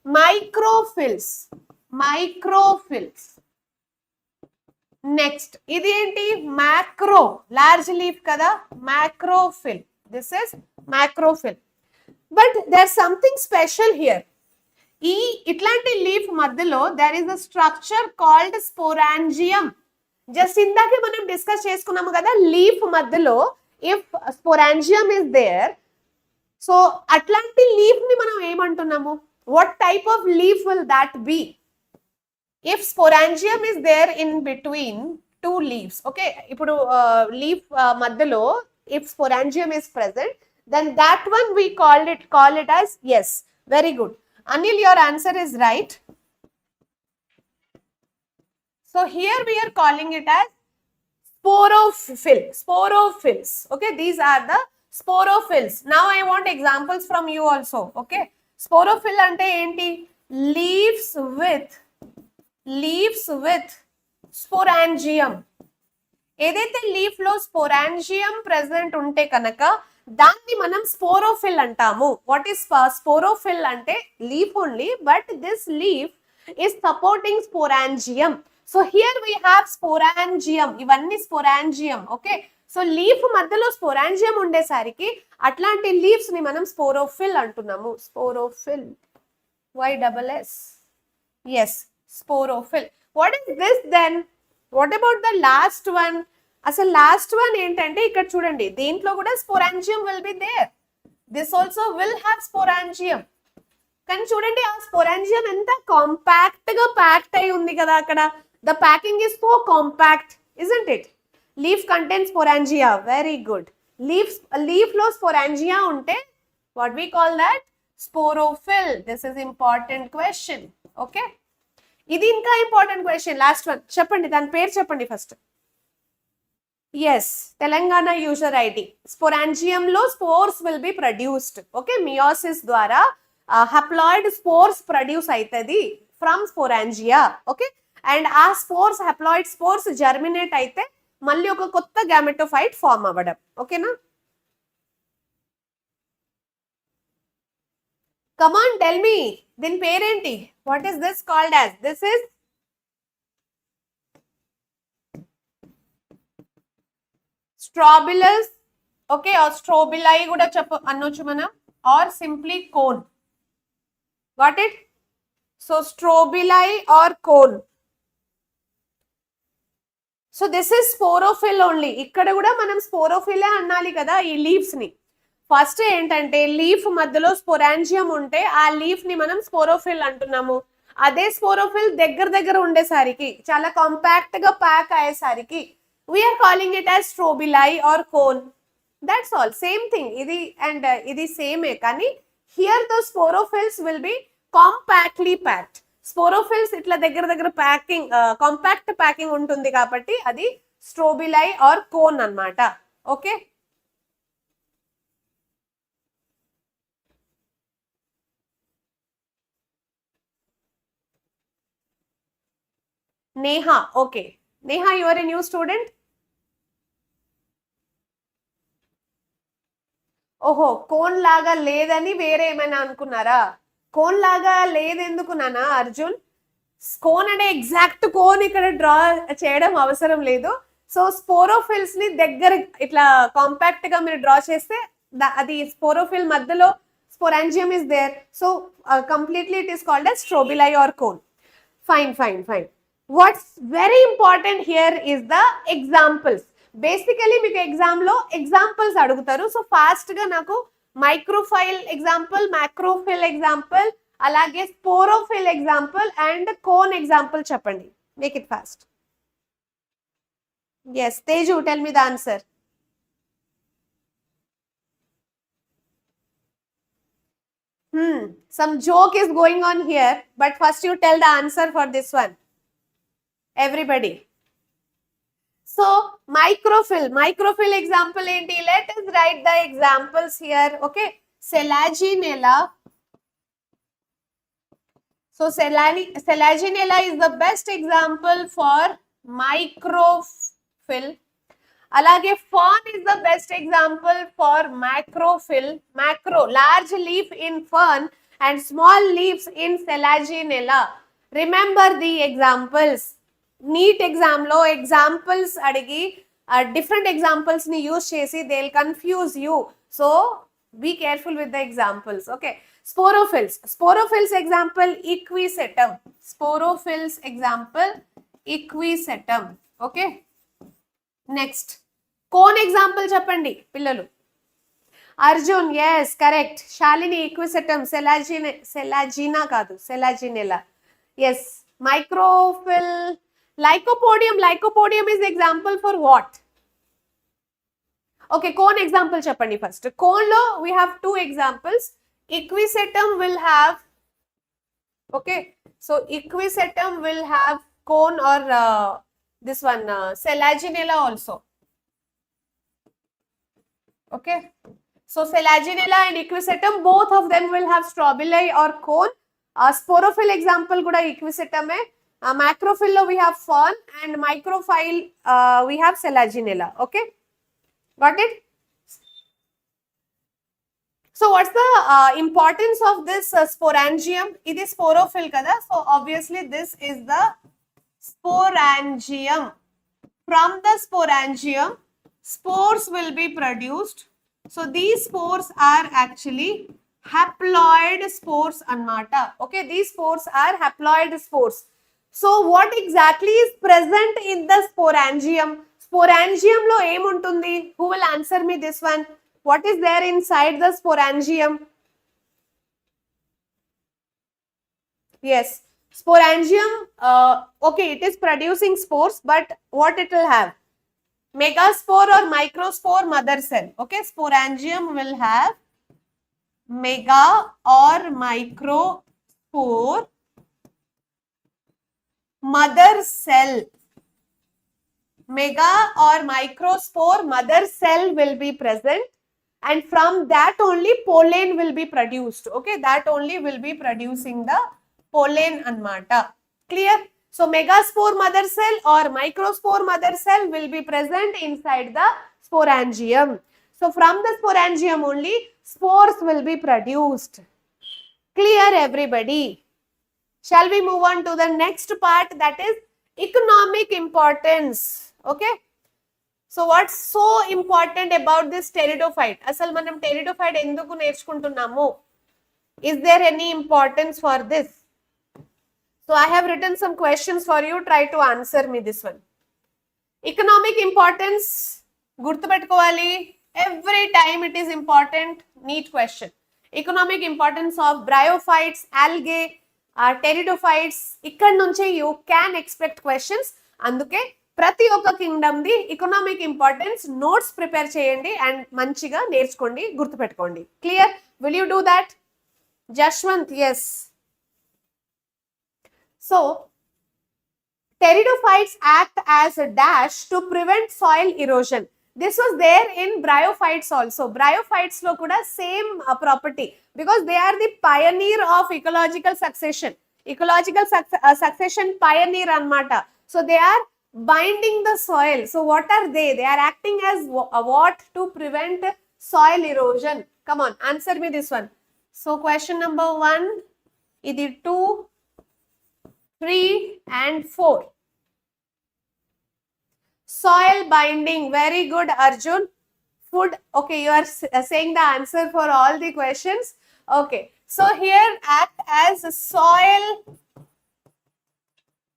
Speaker 1: microphylls. Microphylls. Next, ఇది ఏంటి? macro. Large leaf కదా, macrophyll. This is macrophyll. But there's something special here. ఈ ఇట్లాంటి leaf మధ్యలో there is a structure called sporangium. Just ఇందాకే మనం డిస్కస్ చేసుకున్నాము కదా, లీఫ్ మధ్యలో if sporangium is there, so అట్లాంటి లీఫ్ ని మనం ఏమంటున్నాము? what type of leaf will that be? if sporangium is there in between two leaves. okay, ఇప్పుడు leaf మధ్యలో if sporangium is present, then that one we call it as, yes, very good. Anil, your answer is right. So here we are calling it as sporophyll. Sporophylls. Okay, these are the sporophylls. Now I want examples from you also. Okay, sporophyll ante enti? Leaves with sporangium. ఏదైతే leaf లో స్పోరాంజియం present ఉంటే కనుక దాన్ని మనం స్పోరోఫిల్ అంటాము. What is స్పోరోఫిల్ అంటే leaf only, but this leaf is supporting sporangium. So here we have sporangium. ఇవన్నీ sporangium. okay, so leaf మధ్యలో sporangium ఉండేసరికి అట్లాంటి లీవ్స్ ని మనం స్పోరోఫిల్ అంటున్నాము. స్పోరోఫిల్, YSS. yes, sporophyll. what is this then? what about the last one? అసలు last one ఏంటంటే ఇక్కడ చూడండి, దీంట్లో కూడా sporangium will be there. This also will have sporangium. కానీ చూడండి ఆ స్పోరాంజియం ఎంత కాంపాక్ట్ గా ప్యాక్డ్ అయి ఉంది కదా అక్కడ. The packing is so compact, isn't it? Leaf contains sporangia. Very good. Leaf లో స్పోరాంజియా ఉంటే what we call that? Sporophyll. This is important question. Okay, ఇది ఇంకా ఇంపార్టెంట్ క్వశ్చన్. లాస్ట్ వన్ చెప్పండి, దాని పేరు చెప్పండి first. yes, Telangana user ID. Sporangium లో spores will be produced. Okay, meiosis ద్వారా హప్లాయిడ్ స్పోర్స్ ప్రొడ్యూస్ అవుతుంది ఫ్రమ్ స్పోరాంజియా. ఓకే, అండ్ ఆ స్పోర్స్, హప్లాయిడ్ స్పోర్స్ జర్మినేట్ అయితే మళ్ళీ ఒక కొత్త గ్యామెటోఫైట్ ఫామ్ అవ్వడం. ఓకేనా? కమాన్ టెల్ మీ, దీని పేరేంటి? What is this called as? This is strobilus. Okay, or strobili కూడా అనొచ్చు మనం, or simply cone. Got it? So strobili or cone. So this is sporophyll only. ఇక్కడ కూడా మనం స్పోరోఫిలే అనాలి కదా ఈ లీవ్స్ ని. ఫస్ట్ ఏంటంటే లీఫ్ మధ్యలో స్పోరాంజియం ఉంటే ఆ లీఫ్ ని మనం స్పోరోఫిల్ అంటున్నాము. అదే స్పోరోఫిల్ దగ్గర ఉండేసరికి, చాలా కాంపాక్ట్ గా ప్యాక్ అయ్యేసరికి we are calling it as strobili or cone. That's all, same thing. ఇది and ఇది same ఏ, కానీ here the sporophylls will be compactly packed. Sporophylls ఇట్లా దగ్గర ప్యాకింగ్, కాంపాక్ట్ ప్యాకింగ్ ఉంటుంది కాబట్టి అది strobili or cone అన్నమాట. Okay. Neha, okay. Neha, you are a new student. ఓహో, కోన్ లాగా లేదని వేరే ఏమైనా అనుకున్నారా? కోన్ లాగా లేదెందుకు నానా అర్జున్? కోన్ అంటే ఎగ్జాక్ట్ కోన్ ఇక్కడ డ్రా చేయడం అవసరం లేదు. సో స్పోరోఫిల్స్ ని దగ్గర ఇట్లా కాంపాక్ట్ గా మీరు డ్రా చేస్తే అది స్పోరోఫిల్ మధ్యలో sporangium is there. So completely it is called as strobili or cone. Fine, fine, fine. What's very important here is the examples. Basically మీకు ఎగ్జామ్ లో ఎగ్జాంపుల్స్ అడుగుతారు. సో ఫాస్ట్ గా నాకు మైక్రోఫైల్ ఎగ్జాంపుల్, మ్యాక్రోఫిల్ ఎగ్జాంపుల్, అలాగే sporophyll example and cone example చెప్పండి. Make it fast. Yes Teju, tell me the answer. Some joke is going on here, but first you tell the answer for this one. Everybody. So microfill example enti? Let us write the examples here. Okay, Selaginella. So Selaginella is the best example for microfill. Alage fern is the best example for macrofill. Macro, large leaf in fern and small leaves in Selaginella. Remember the examples. NEET exam lo examples adigi different examples ni use chesi they'll confuse you. So be careful with the examples. Okay, Sporophills example Equisetum. Sporophills example Equisetum. Okay, next cone example చెప్పండి పిల్లలు. Arjun, yes, correct. Shalini, Equisetum. Selagina కాదు, Selaginella. Yes. Microfill, Lycopodium is example for what? Okay, cone example చెప్పండి first. Cone లో we have two examples. Equisetum will have, okay, so Equisetum will have cone or this one Selaginella also. Okay, so Selaginella and Equisetum, both of them will have strobili or cone. Sporophil example kuda Equisetum hai. Macrofill lo we have fern and microphile we have Selaginella. Okay, got it? So what's the importance of this sporangium? It is sporophyll kada, so obviously this is the sporangium. From the sporangium, spores will be produced. So these spores are actually haploid spores anmata. Okay, these spores are haploid spores. So what exactly is present in the sporangium? Sporangium lo em untundi? Who will answer me this one? What is there inside the sporangium? Yes, sporangium, okay, it is producing spores, but what it will have? Megaspore or microspore mother cell. Okay, sporangium will have mega or microspore mother cell. Mega or microspore mother cell will be present, and from that only pollen will be produced. Okay, that only will be producing the pollen anmata. Clear? So megaspore mother cell or microspore mother cell will be present inside the sporangium. So from the sporangium only spores will be produced. Clear, everybody? Shall we move on to the next part, that is economic importance? Okay, so what's so important about this pteridophyte? Asal manam pteridophyte enduku nerchukuntunnamu? Is there any importance for this? So I have written some questions for you. Try to answer me this one. Economic importance, gurtupetukovali. Every time it is important. NEET question. Economic importance of bryophytes, algae, pteridophytes. Ikkad nunche you can expect questions. Anduke ప్రతి ఒక్క kingdom the economic importance notes prepare చేయండి and మంచిగా నేర్చుకోండి, గుర్తుపెట్టుకోండి. Clear? Will you do that? Jaswanth, yes. So pteridophytes act as a dash to prevent soil erosion. This was there in bryophytes also. Bryophytes lo kuda same property, because they are the pioneer of ecological succession. Succession pioneer anmata. So they are binding the soil. So what are they? They are acting as what to prevent soil erosion. Come on, answer me this one. So question number 1, idi 2, 3 and 4. Soil binding, very good, Arjun. Food, okay, you are saying the answer for all the questions. Okay, so here act as soil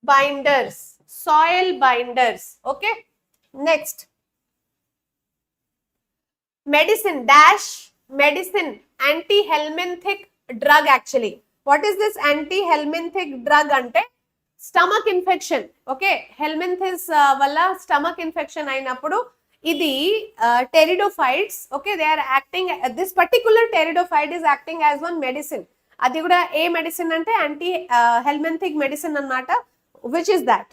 Speaker 1: binders. Okay, next, medicine dash medicine, anti-helminthic drug. Actually, what is this anti-helminthic drug ante? Stomach infection. Okay, helminths valla stomach infection అయినప్పుడు ఇది pteridophytes. Okay, they are acting, this particular pteridophyte is acting as one medicine. అది కూడా ఏ medicine అంటే anti helminthic medicine అన్నమాట. Which is that?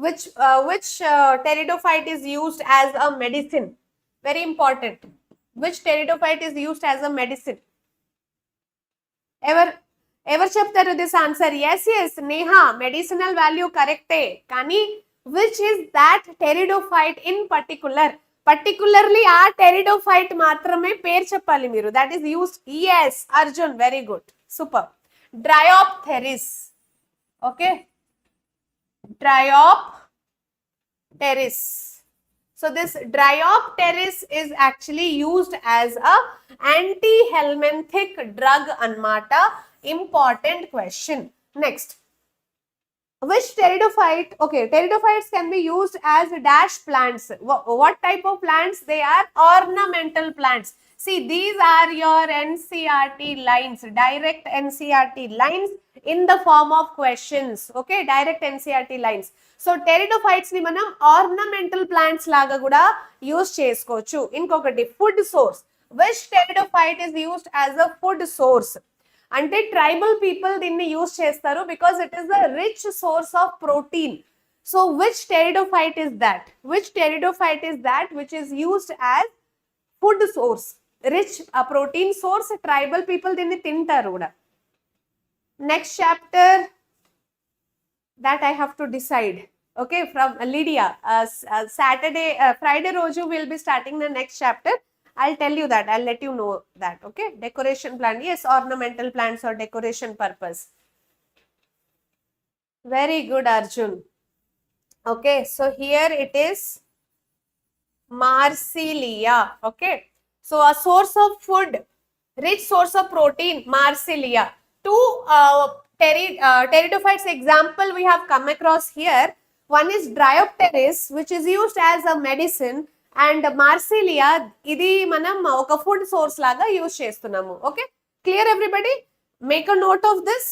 Speaker 1: Which pteridophyte is used as a medicine? Very important. Which pteridophyte is used as a medicine? Ever చెప్తారు this answer? yes Neha, medicinal value correcte, కానీ which is that pteridophyte in particularly ఆ pteridophyte మాత్రమే పేరు చెప్పాలి మీరు. that is used. yes Arjun, very good, super. Dryopteris. Okay, Dryopteris. So this Dryopteris is actually used as a anti-helminthic drug anmata. Important question. Next, which pteridophyte? Okay, pteridophytes can be used as dash plants. What type of plants? They are ornamental plants. See, these are your NCERT lines, direct NCERT lines in the form of questions. Okay, direct NCERT lines. So pteridophytes ni manam ornamental plants laga kuda use chesukochu. Inkokati, food source. Which pteridophyte is used as a food source? అంటే tribal people దీన్ని use చేస్తారు because it is a rich source of protein. So which pteridophyte is that? Which pteridophyte is that which is used as food source? Rich protein source, tribal people దీన్ని తింటారు కూడా. Next chapter that I have to decide. Okay, from Lydia, Friday roju will be starting the next chapter. I'll tell you that. I'll let you know that. Okay, decoration plant. Yes, ornamental plants or decoration purpose. Very good, Arjun. Okay, so here it is Marsilia. Okay, so a source of food, rich source of protein, Marsilia. Two pteridophytes example we have come across here. One is Dryopteris, which is used as a medicine, and Marsilia, ఇది మనం ఒక food source లాగా use చేస్తున్నాము. Okay, clear everybody? Make a note of this.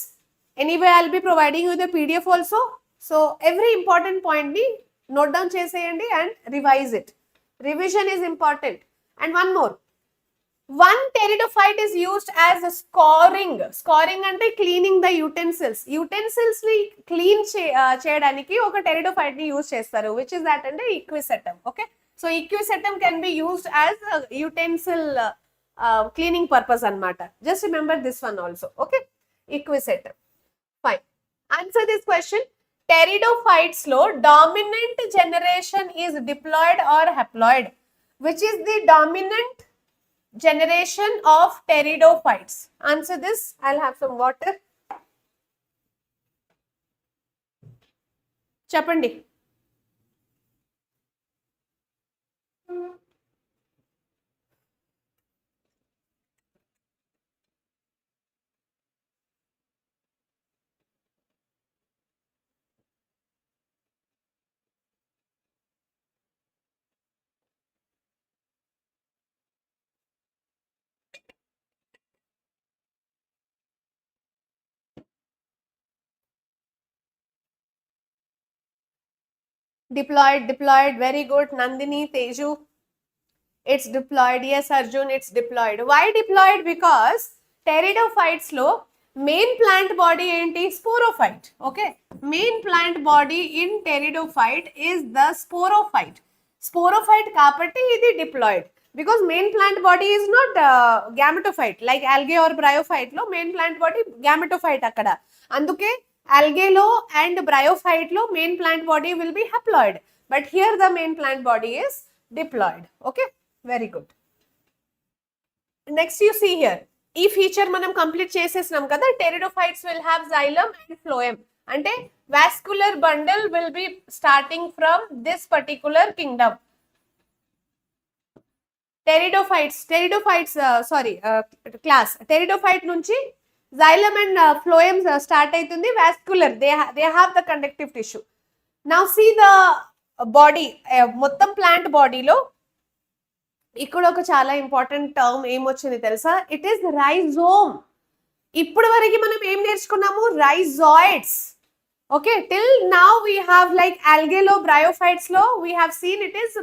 Speaker 1: Anyway I will be providing you the PDF also. So every important point ని note down చేసేయండి and revise it. Revision is important. And one more, one pteridophyte is used as a scoring అంటే cleaning the utensils ని clean చేయడానికి ఒక pteridophyte ని use చేస్తారు. Which is that అంటే Equisetum. Okay, so Equisetum can be used as a utensil cleaning purpose anmata. Just remember this one also. Okay, Equisetum. Fine. Answer this question. Pteridophytes lo dominant generation is diploid or haploid? Which is the dominant generation of pteridophytes? Answer this. I'll have some water. Chapandi. Diploid, very good. Nandini, Teju, it's diploid. Yes, Arjun, it's diploid. Why diploid? Because pteridophytes lo main plant body enti sporophyte. Okay, main plant body in pteridophyte is the sporophyte. Sporophyte కాబట్టి ఇది diploid. Because main plant body is not gametophyte like algae or bryophyte లో main plant body gametophyte అక్కడ. అందుకే algae లో and bryophyte లో main plant body will be haploid. But here the main plant body is diploid. Okay, very good. Next you see here. ఈ feature మనం complete చేసేసినాం కదా. Pteridophytes will have xylem and phloem. అంటే vascular bundle will be starting from this particular kingdom. Pteridophytes class. Pteridophyte నుంచి xylem and phloem start అవుతుంది. Vascular, they have the conductive tissue. Now see the body, మొత్తం plant బాడీలో ఇక్కడ ఒక చాలా important term ఏమొచ్చింది తెలుసా? It is rhizome. ఇప్పుడు వరకు మనం ఏం నేర్చుకున్నాము? Rhizoids. Okay, till now we have like ఆల్గేలో బ్రయోఫైట్స్ లో we have seen it is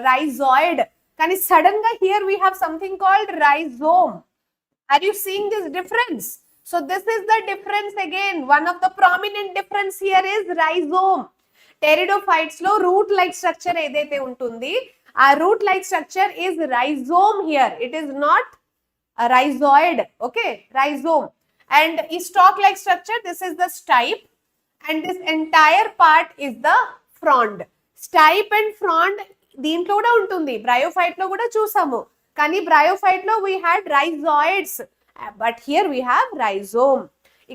Speaker 1: rhizoid. కానీ సడన్ గా here we have something called rhizome. Are you seeing this difference? So this is the difference again. One of the prominent difference here is rhizome. Pteridophytes లో root like structure ఏదైతే ఉంటుంది, ఆ root like structure is rhizome here. It is not a rhizoid. Okay, rhizome. And is stalk like structure, this is the stipe, and this entire part is the frond. Stipe and frond దీంట్లో కూడా ఉంటుంది. Bryophyte లో కూడా చూసాము, కానీ bryophyte లో we had rhizoids, but here we have rhizome.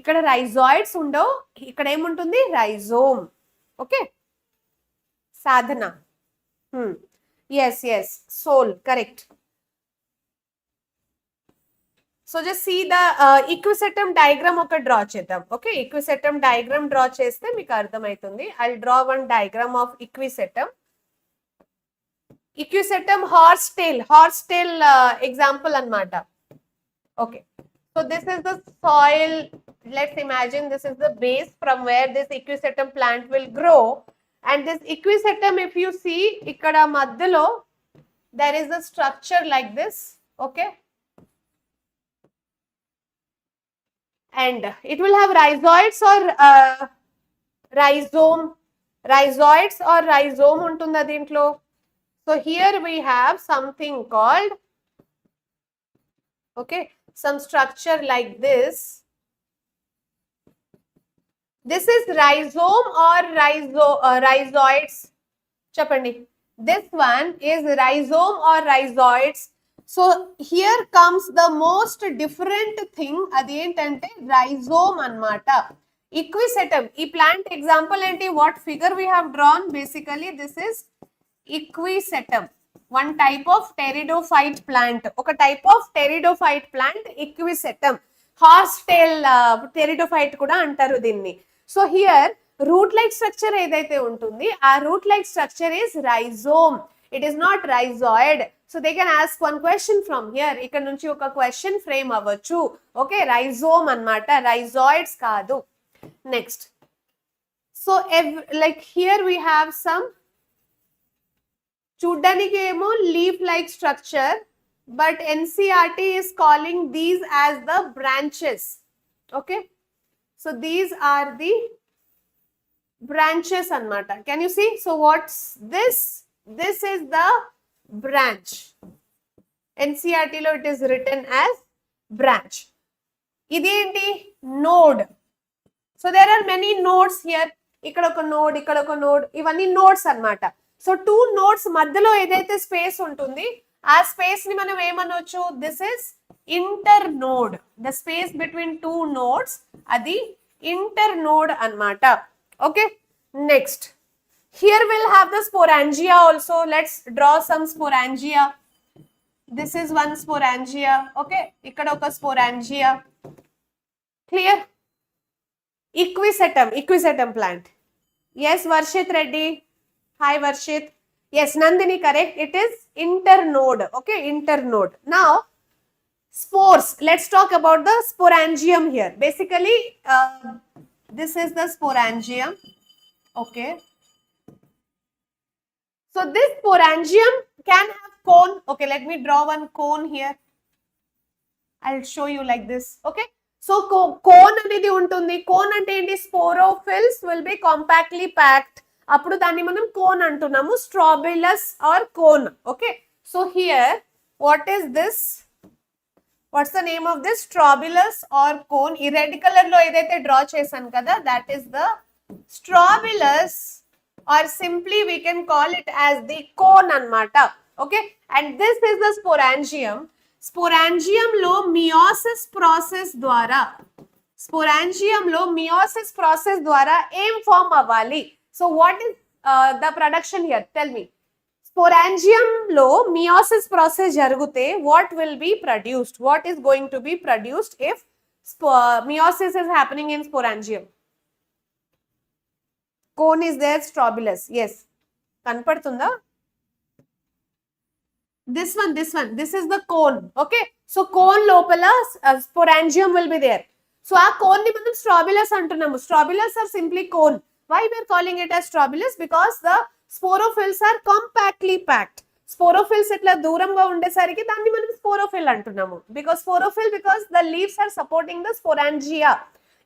Speaker 1: ఇక్కడ rhizoids ఉండవు, ఇక్కడ ఏముంటుంది? rhizome. Okay, Sadhana. Yes, soul, correct. So just see the equisetum diagram oka draw chedam. Okay, equisetum diagram draw cheste meeku ardhamaitundi. I'll draw one diagram of equisetum. Equisetum horsetail example anamata. Okay, so this is the soil. Let's imagine this is the base from where this equisetum plant will grow. And this equisetum, if you see, ikkada maddhalo there is a structure like this. Okay, and it will have rhizoids or rhizome. Rhizoids or rhizome untunda dintlo. So here we have something called, okay, some structure like this. This is rhizome or rhizoids. Chapandi. This one is rhizome or rhizoids. So here comes the most different thing. Adi entante rhizome anamata. Equisetum. E plant example enti, what figure we have drawn? Basically this is Equisetum. One type of pteridophyte plant. Oka type of pteridophyte plant, Equisetum. Horsetail pteridophyte kuda antaru dinni. So here root like structure edaithe untundi, aa root like structure is rhizome. It is not rhizoid. So they can ask one question from here. Ikkada nunchi oka question frame avvachu. Okay, rhizome anamata, rhizoids kaadu. Next, so like here we have some చూడ్డానికి ఏమో leaf like structure, but NCERT is calling these as the branches. Okay, so these are the branches anamata. Can you see? So what's this? This is the branch. NCERT lo it is written as branch. Idi enti? Node. So there are many nodes here. Ikkada oka node, ikkada oka node. Ivanni nodes anamata. So two nodes మధ్యలో ఏదైతే space ఉంటుంది, ఆ space ని మనం ఏమనొచ్చు? This is internode. The space between two nodes, అది internode అన్నమాట. Okay, next here will have the sporangia also. Let's draw some sporangia. This is one sporangia. Okay, ఇక్కడ ఒక sporangia. Clear? Equisetum plant. Yes, Varshit Reddy. Hi Varshit. Yes, Nandini, correct. It is internode. Okay, internode. Now, spores. Let's talk about the sporangium here. Basically, this is the sporangium. Okay. So this sporangium can have cone. Okay, let me draw one cone here. I'll show you like this. Okay. So cone anedi untundi. Cone ante enti? Sporophylls will be compactly packed. అప్పుడు దాన్ని మనం cone అంటున్నాము, strobilus or cone. Okay, so here what is this, what's the name of this, strobilus or cone. ఈ red colour లో ఏదైతే draw చేశాను కదా, that is the strobilus, or simply we can call it as the cone అన్నమాట. Okay, and this is the sporangium. Sporangium లో meiosis process ద్వారా, స్పోరాంజియం లో meiosis process ద్వారా ఏం ఫామ్ అవ్వాలి? So what is the production here, tell me. Sporangium లో meiosis process జరిగితే what will be produced, what is going to be produced if meiosis is happening in sporangium? Cone is there, strobilus, yes, కనపడుతుందా? this one, this is the cone. Okay, so cone లోపల sporangium will be there. So ఆ cone ని మనం strobilus అంటున్నాము. Strobilus are simply cone. Why we are calling it as strobilus? Because the sporophylls are compactly packed. Sporophylls ఇట్లా దూరంగా ఉండేసరికి దాన్ని మనం స్పోరోఫిల్ అంటున్నాము. Because sporophyll, because the leaves are supporting the sporangia.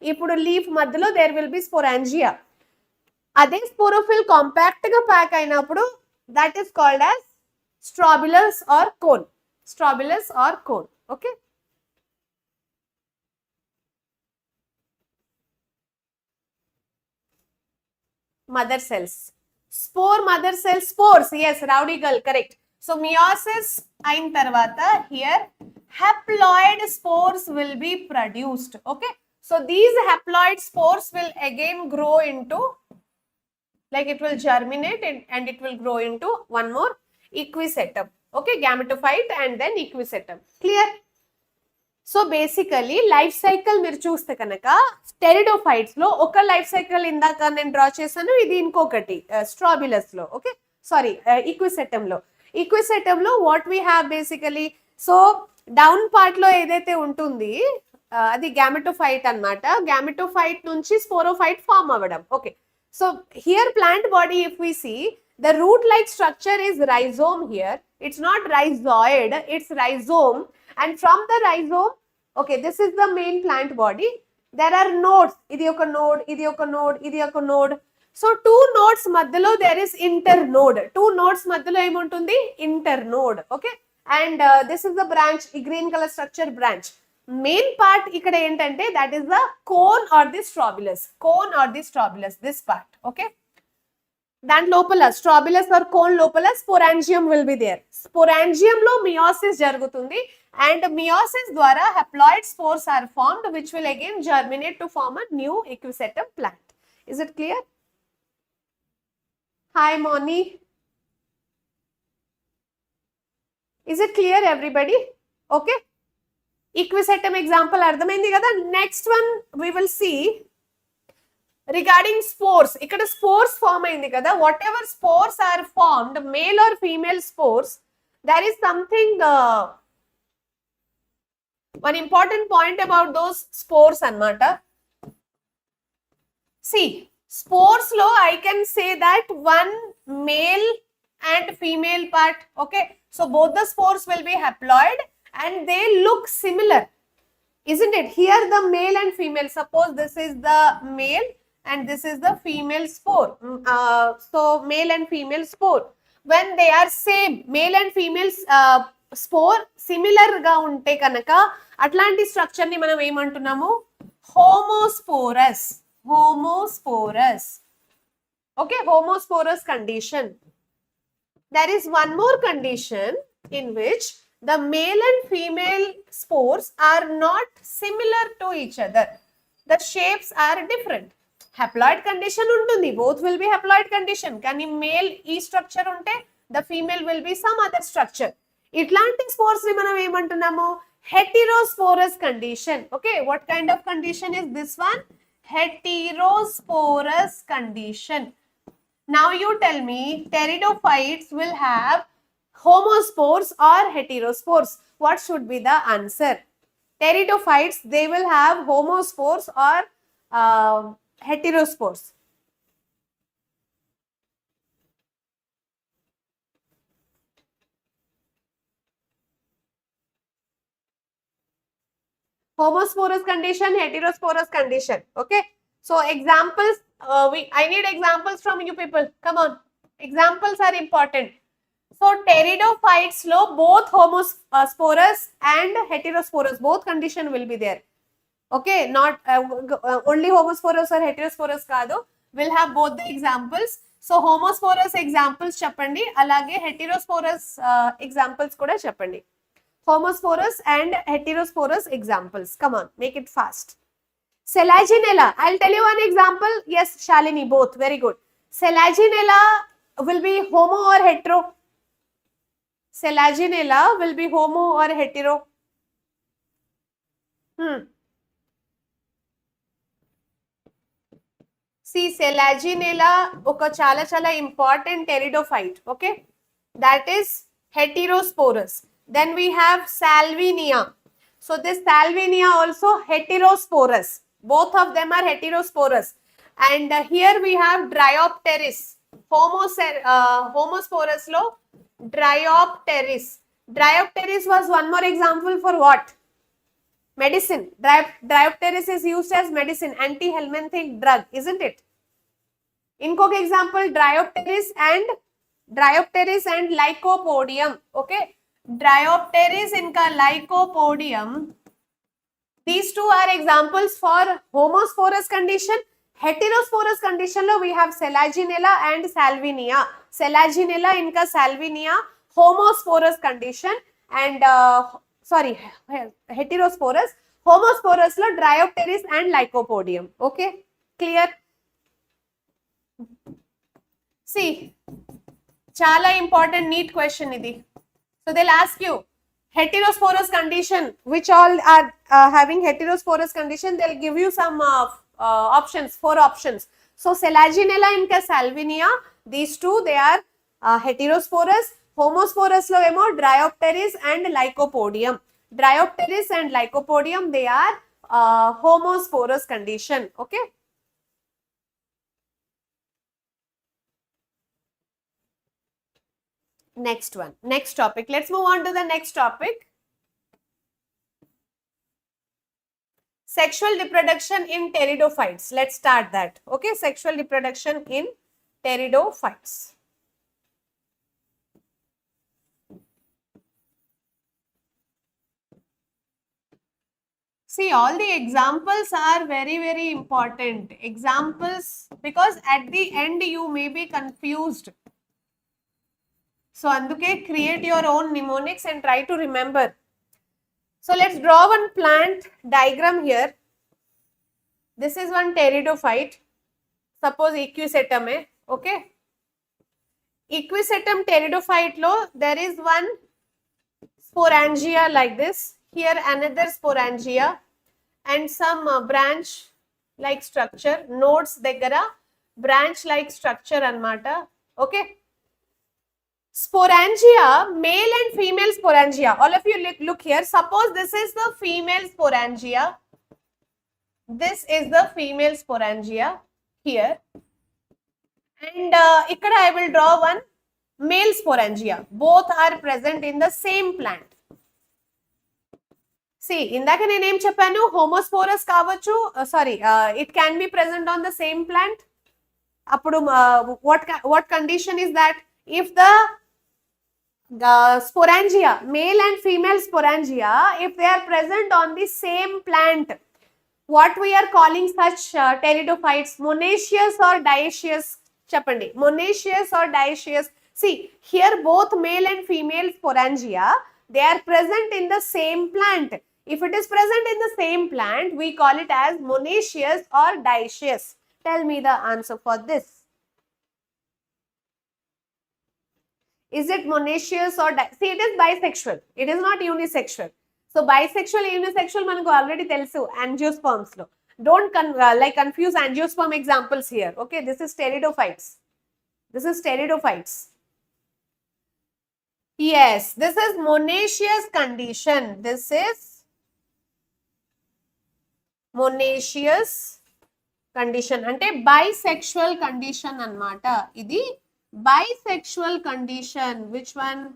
Speaker 1: ఇప్పుడు లీఫ్ మధ్యలో దేర్ విల్ బి స్పోరాంజియా. అదే sporophyll compact గా ప్యాక్ అయినప్పుడు that is called as strobilus or cone. Strobilus or cone. Okay, mother cells. Spore mother cell, spores, yes, rowdy girl, correct. So meiosis అయిన తర్వాత here haploid spores will be produced. Okay, so these haploid spores will again grow into, like it will germinate and it will grow into one more equisetum. Okay, gametophyte and then equisetum. Clear? So basically life cycle మీరు చూస్తే కనుక pteridophytes లో ఒక life cycle ఇందాక నేను draw చేశాను, ఇది ఇంకొకటి స్ట్రాబిలస్ లో. ఓకే, సారీ, ఈక్విసెటమ్ లో. ఈక్విసెటమ్ లో what we have basically, so down part లో ఏదైతే ఉంటుంది అది గ్యామెటోఫైట్ అన్నమాట. గ్యామెటోఫైట్ నుంచి స్పోరోఫైట్ ఫామ్ అవ్వడం. Okay, so here plant body if we see, the root like structure is rhizome here. It's not rhizoid, it's rhizome. And from the rhizome, okay, this is the main plant body. There are nodes. Idi oka node, idi oka node, idi oka node. So two nodes madhyalo there is internode. Two nodes madhyalo em untundi, internode. Okay, and this is the branch, ఈ green color structure branch. Main part ikkada entante, that is the cone or the strobilus. Cone or the strobilus, this part. Okay, దాని లోపల స్ట్రాబిలస్ or cone లోపల sporangium will be there. Sporangium లో meiosis జరుగుతుంది and meiosis ద్వారా haploid spores are formed which will again germinate to form a new Equisetum plant. Is it clear? Hi Moni, is it clear everybody? Okay, Equisetum example అర్థమైంది కదా. Next one we will see regarding spores. ఇక్కడ spores form అయింది కదా, whatever spores are formed, male or female spores, there is something one important point about those spores అన్నమాట. సి spores లో I can say that one male and female part. Okay, so both the spores will be haploid and they look similar, isn't it? Here the male and female, suppose this is the male and this is the female spore. So male and female spore, when they are same, male and female spore similar ga unte kanaka atlanti structure ni manam em antunnamo, homosporous. Homosporous. Okay, homosporous condition. There is one more condition in which the male and female spores are not similar to each other. The shapes are different. Haploid condition untundi, both will be haploid condition. Kani male e structure unte, the female will be some other structure. Itlanti spores ni manam em antunnamo, heterosporous condition. Okay, what kind of condition is this one? Heterosporous condition. Now you tell me, pteridophytes will have homospores or heterospores? What should be the answer? Pteridophytes, they will have homospores or heterospores. Homosporous condition, heterosporous condition. Okay, So examples, I need examples from you people. Come on, examples are important. So pteridophytes lo both homosporous and heterosporous, both condition will be there. Okay, not only homosporous or heterosporous kaado, will have both the examples. So homosporous examples cheppandi, alage heterosporous examples kuda cheppandi. Homosporous and heterosporous examples. Come on, make it fast. Selaginella. I'll tell you one example. Yes, Shalini, both. Very good. Selaginella will be homo or hetero? Selaginella will be homo or hetero? See, Selaginella oka chala important pteridophyte. Okay, that is heterosporous. Then we have Salvinia. So this Salvinia also heterosporous. Both of them are heterosporous. And here we have Dryopteris. Homosporous lo Dryopteris. Dryopteris was one more example for what? Medicine. Dryopteris is used as medicine, anti-helminthic drug, isn't it? Inkok example, Dryopteris and Lycopodium. Okay, Dryopteris inka Lycopodium. These two are examples for homosporous condition. Heterosporous condition lo we have Selaginella and Salvinia. Selaginella inka Salvinia, homosporous condition, and heterosporous. Homosporous lo Dryopteris and Lycopodium. Okay, clear? See, chala important NEET question idi. So they'll ask you heterosporous condition, which all are having heterosporous condition. They'll give you some options, 4 options. So Selaginella inka Salvinia, these two they are heterosporous. Homosporous lo emo Dryopteris and Lycopodium. Dryopteris and Lycopodium, they are homosporous condition. Okay. Next one, next topic. Let's move on to the next topic. Sexual reproduction in pteridophytes. Let's start that. Okay, sexual reproduction in pteridophytes. See, all the examples are very, very important. Examples, because at the end you may be confused. So, anduke create your own mnemonics and try to remember. So, let's draw one plant diagram here. This is one pteridophyte. Suppose Equisetum hai. Okay. Equisetum pteridophyte lo, there is one sporangia like this. Here another sporangia and some branch like structure. Nodes deggara branch like structure anmata. Okay. Sporangia, male and female sporangia. All of you look here. Suppose this is the female sporangia. This is the female sporangia here. And ikkada I will draw one male sporangia. Both are present in the same plant. See, indaka nenu em cheppanu, homosporous kavachu. It can be present on the same plant. Appudu what condition is that? If the sporangia, male and female sporangia, if they are present on the same plant, what we are calling such pteridophytes, monoecious or dioecious? Cheppandi, monoecious or dioecious? See, here both male and female sporangia, they are present in the same plant. If it is present in the same plant, we call it as monoecious or dioecious. Tell me the answer for this. Is it monoecious or see, it is bisexual. It is not unisexual. So bisexual, unisexual manaku already telusu angiosperms lo. Don't confuse angiosperm examples here. Okay, this is pteridophytes. This is pteridophytes. Yes, this is monoecious condition. This is monoecious condition. Ante bisexual condition anmata. Idi bisexual condition. Which one?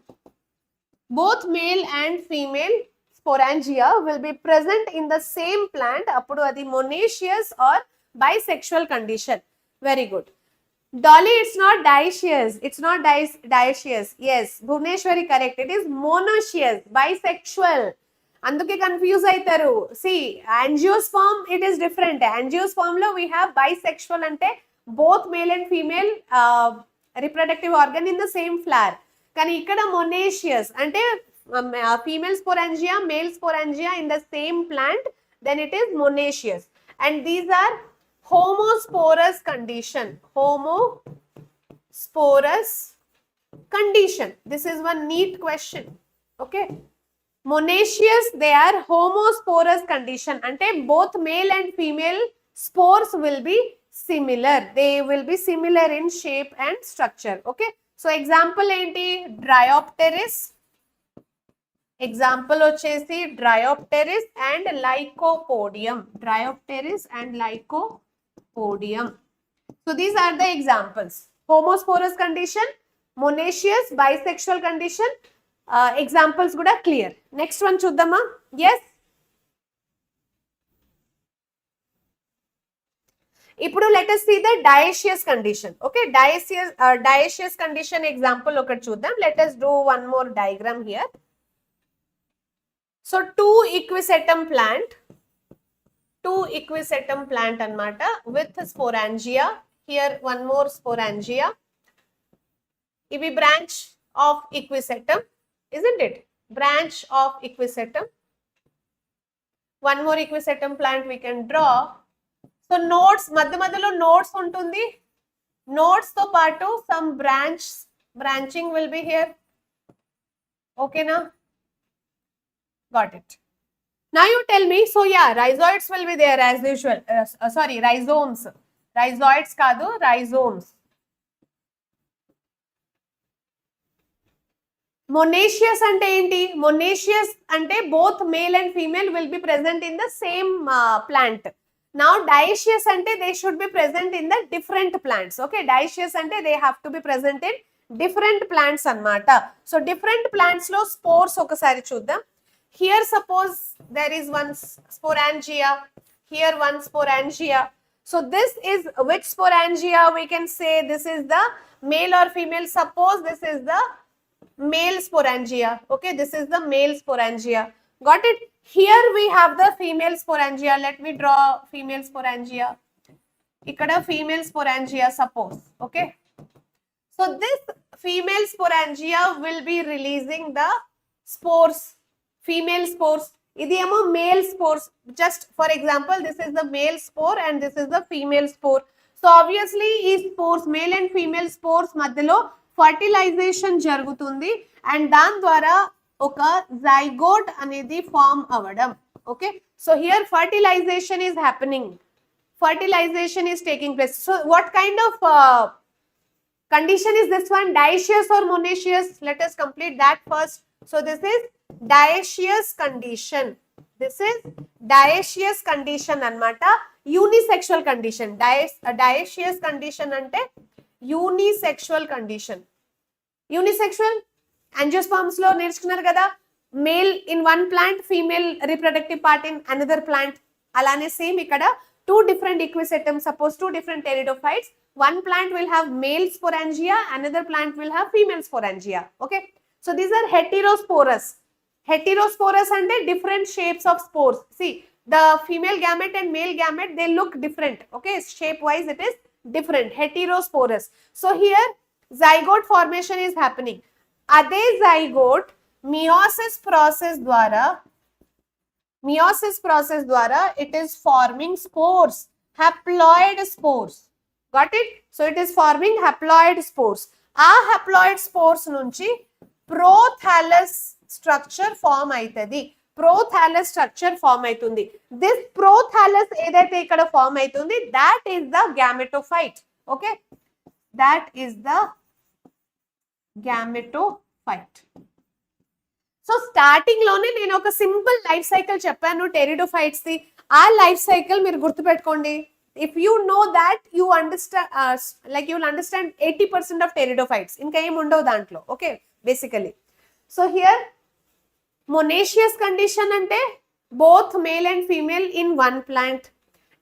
Speaker 1: Both male and female sporangia will be present in the same plant. Appudu adi monoecious or Bisexual condition. Very good. Dolly, it's not dioecious. It's not dioecious. Yes, Bhuvneshwari correct. It is monoecious, bisexual. అందుకే confuse అవుతారు. See angiosperm it is different. Angiosperm లో we have bisexual అంటే both male and female reproductive organ in the same flower. కానీ ఇక్కడ monoecious అంటే female sporangia, male sporangia in the same plant, then it is monoecious. And these are homosporous condition. Homosporous condition. This is one NEET question. Okay. Monoecious, they are homosporous condition. Ante both male and female spores will be similar. They will be similar in shape and structure. Okay. So example enti Dryopteris. Example వచ్చేసి Dryopteris and Lycopodium. Dryopteris and Lycopodium. So these are the examples. Homosporous condition, monoecious, bisexual condition. Examples kuda clear. Next one chuddama. Yes. ఇప్పుడు let us see the dioecious condition. Okay, dioecious condition example ఒకటి చూద్దాం. Let us do one more diagram here. So two Equisetum plant anamata with sporangia. Here one more sporangia. Ivi branch of Equisetum, isn't it? Branch of Equisetum. One more Equisetum plant we can draw. So nodes, madhyalo nodes untundi. Nodes to paatu some branching will be here. Okay na? Got it. Now you tell me, so yeah, rhizoids will be there as usual. Sorry, rhizomes. Rhizoids kaadu, rhizomes. Monoecious ante enti? Monoecious ante both male and female will be present in the same plant. Now dioecious ante they should be present in the different plants. Okay, dioecious ante they have to be present in different plants anamata. So different plants lo spores okasari chuddam. Here suppose there is one sporangia, here one sporangia. So this is which sporangia? We can say this is the male or female. Suppose this is the male sporangia. Okay, this is the male sporangia. Got it? Here we have the female sporangia. Let me draw female sporangia. Ikkada female sporangia suppose. Okay. So this female sporangia will be releasing the spores. Female spores. Idi emo male spores. Just for example, this is the male spore and this is the female spore. So obviously ee spores, male and female spores madhyalo fertilization jarugutundi and dan dwara oka zygote anedi form avadam. Okay. So here fertilization is happening. Fertilization is taking place. So what kind of condition is this one? Dioecious or monoecious? Let us complete that first. So this is dioecious condition. This is dioecious condition anamata. Unisexual condition. Dioecious condition ante unisexual condition. Unisexual angiosperms lo నేర్చుకున్నారు కదా, male in one plant, female reproductive part in another plant. alane same ikkada two different Equisetum, suppose two different Pteridophytes. One plant will have male sporangia, another plant will have female sporangia. Okay, so these are heterosporous. Heterosporous ante different shapes of spores. See, the female gamete and male gamete, they look different. Okay, shape wise it is different. Heterosporous. So here zygote formation is happening. Ade zygote meiosis process dwara it is forming spores, haploid spores. Got it? So it is forming haploid spores. Aa haploid spores nunchi prothallus structure form aitadi. Prothallus structure form aitundi. This prothallus edaithe ikkada form aitundi, that is the gametophyte. Okay, that is the gametophyte. So starting lone nenu oka simple life cycle cheppanu Pteridophytes di. Aa life cycle meer gurtu pettukondi. If you know that, you understand like you will understand 80% of Pteridophytes. Inka em undavu dantlo. Okay, basically. So here monoecious condition ante both male and female in one plant.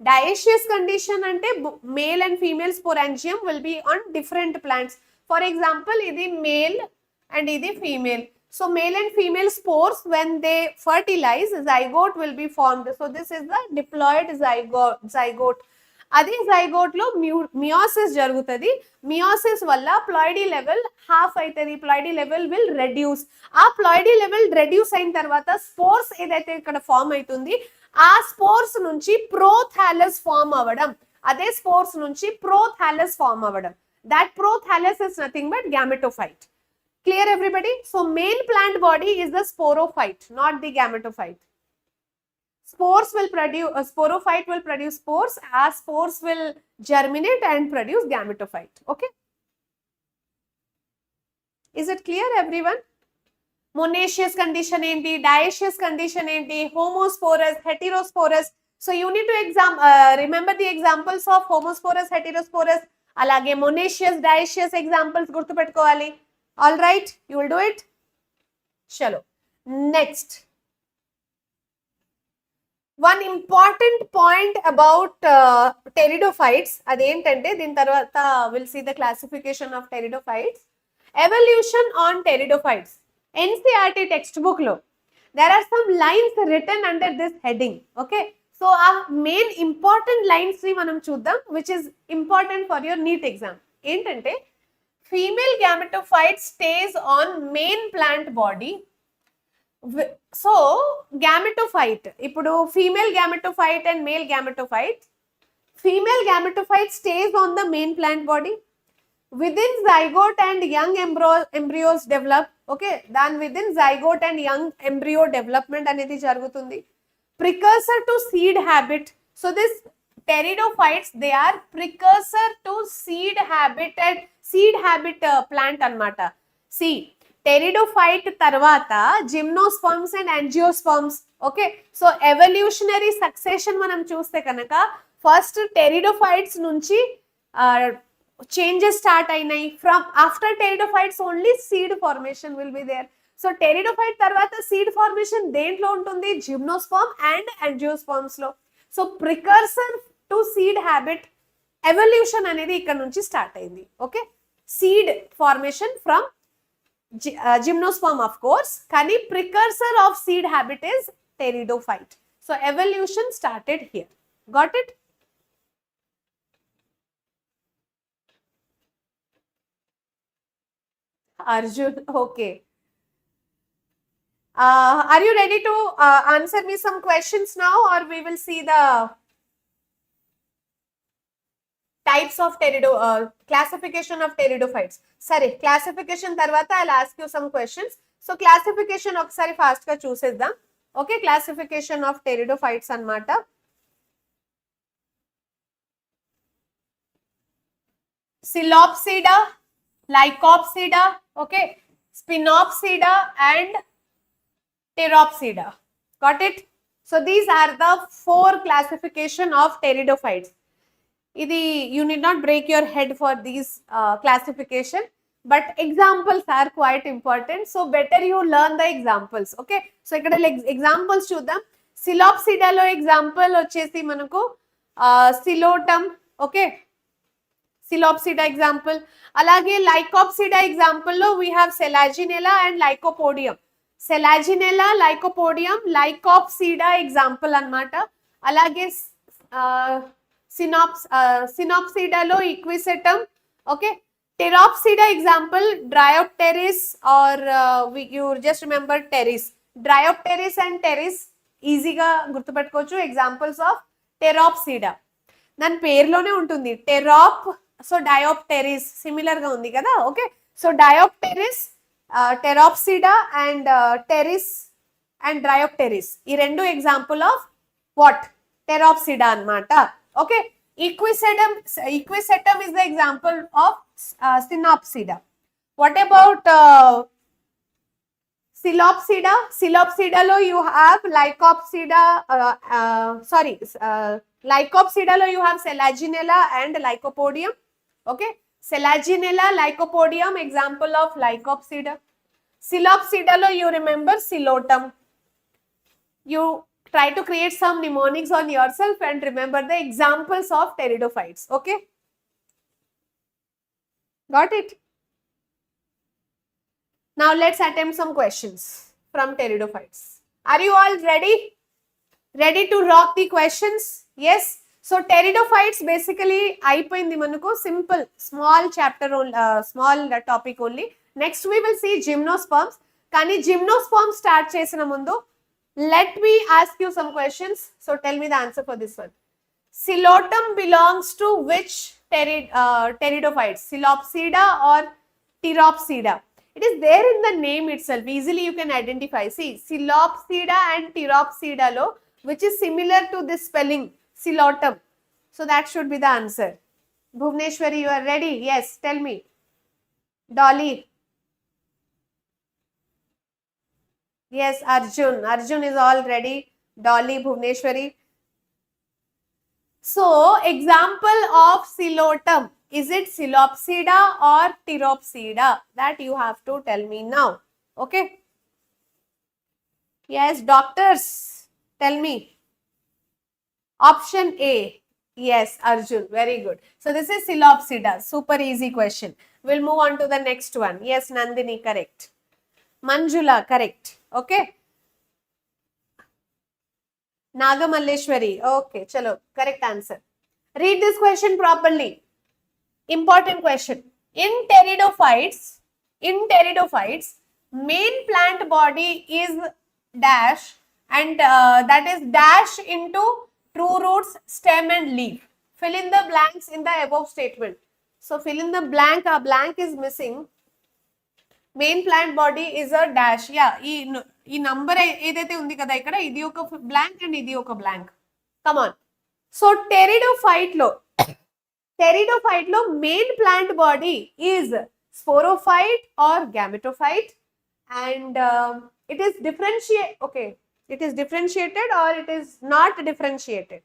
Speaker 1: Dioecious condition ante male and female sporangium will be on different plants. For example, ఇది male and ఇది female. So male and female spores, when they fertilize, zygote will be formed. So this is the diploid zygote. అదే zygote లో meiosis జరుగుతుంది. Meiosis వల్ల ploidy level half అవుతుంది. Ploidy level will reduce. ఆ ploidy level reduce అయిన తర్వాత spores ఏదైతే ఇక్కడ ఫామ్ అవుతుంది, ఆ స్పోర్స్ నుంచి ప్రోథాలస్ ఫామ్ అవ్వడం. అదే స్పోర్స్ నుంచి ప్రోథాలస్ ఫామ్ అవ్వడం. That prothallus is nothing but gametophyte. Clear everybody? So male plant body is the sporophyte, not the gametophyte. Spores will produce, sporophyte will produce spores, as spores will germinate and produce gametophyte. Okay? Is it clear everyone? Monoecious condition enti, dioecious condition enti, homosporous, heterosporous. So you need to remember the examples of homosporous, heterosporous, alage monoecious, dioecious examples gurtu pettukovali. All right, you will do it. Chalo. Next, one important point about pteridophytes, adentante din tarvata we'll see the classification of pteridophytes. Evolution on pteridophytes. NCERT textbook lo there are some lines written under this heading. Okay, so our main important lines ni manam chuddam, which is important for your NEET exam. Entante female gametophyte stays on main plant body. So gametophyte, ipudu female gametophyte and male gametophyte. Female gametophyte stays on the main plant body. Within zygote and young embryos develop. Okay, then within zygote and young embryo development anedi jarugutundi. Precursor to seed habit. So this pteridophytes, they are precursor to seed habit plant anamata. See, pteridophyte tarvata gymnosperms and angiosperms. Okay, so evolutionary succession manam chuste kanaka first pteridophytes nunchi changes start ayinai. From after pteridophytes only seed formation will be there. So pteridophyte tarvata seed formation dentlo untundi, gymnosperm and angiosperms lo. So precursor to seed habit evolution అనేది ఇక్కడ నుంచి start అయింది. Okay, seed formation from gymnosperm of course, కానీ precursor of seed habit is pteridophyte. So evolution started here. Got it? Arjun, okay. Are you ready to answer me some questions now, or we will see the types of classification of pteridophytes? Sorry, classification tarvata I'll ask you some questions. So classification okkasari fast ga chuseddam. Okay, classification of pteridophytes anamata. Coelopsida, Lycopsida, okay, Spinopsida and Pteropsida. Got it? So these are the 4 classification of pteridophytes. You need not break your head for these classification, but examples are quite important. So better you learn the examples. Okay, so ikkada examples chuddam. Coelopsida lo example vachesi manaku Coelotum. Okay, Coelopsida example. Alage Lycopsida example lo we have Selaginella and Lycopodium. Selaginella, Lycopodium, Lycopsida example anamata. Alage Synopsida lo Equisetum. Okay, Pteropsida example Dryopteris, or you just remember Pteris. Dryopteris and Pteris easy ga gurtupettukochu examples of Pteropsida. Dan పేరులోనే ఉంటుంది Pterop, so Diopteris similar ga undi kada. Okay, so Diopteris, Pteropsida and Pteris and Dryopteris, ee rendu example of what? Pteropsida anamata. Okay, Equisetum is the example of Synopsida. What about Coelopsida? Coelopsida lo you have Lycopsida, Lycopsida lo you have Selaginella and Lycopodium. Okay, Selaginella, Lycopodium example of Lycopsida. Coelopsida lo you remember Coelotum. You Try to create some mnemonics on yourself and remember the examples of pteridophytes. Okay? Got it? Now let's attempt some questions from pteridophytes. Are you all ready? Ready to rock the questions? Yes. So pteridophytes basically అయిపోయింది మనకు simple small chapter small topic only. Next we will see gymnosperms. కానీ gymnosperms start చేసిన ముందు let me ask you some questions. So tell me the answer for this one. Coelotum belongs to which pteridophytes? Coelopsida or Pteropsida? It is there in the name itself. Easily you can identify. See, Coelopsida and Pteropsida lo, which is similar to this spelling, Coelotum. So that should be the answer. Bhuvneshwari, you are ready? Yes, tell me. Dolly. Yes, Arjun. Arjun is all ready. Dolly, Bhuvneshwari. So, example of Coelotum. Is it Coelopsida or Pteropsida? That you have to tell me now. Okay? Yes, doctors, tell me. Option A. Yes, Arjun. Very good. So, this is Coelopsida. Super easy question. We'll move on to the next one. Yes, Nandini, correct. Manjula, correct. Okay? Nagamalleshwari. Okay, chalo. Correct answer. Read this question properly. Important question. In pteridophytes, main plant body is dash and that is dash into true roots, stem and leaf. Fill in the blanks in the above statement. So fill in the blank. A blank is missing. Main plant body is a dash. Yeah, ఈ number ఏదైతే ఉంది కదా ఇక్కడ ఇది ఒక blank and ఇది ఒక blank. Come on. So pteridophyte lo main plant body is sporophyte or gametophyte and it is differentiated or it is not differentiated.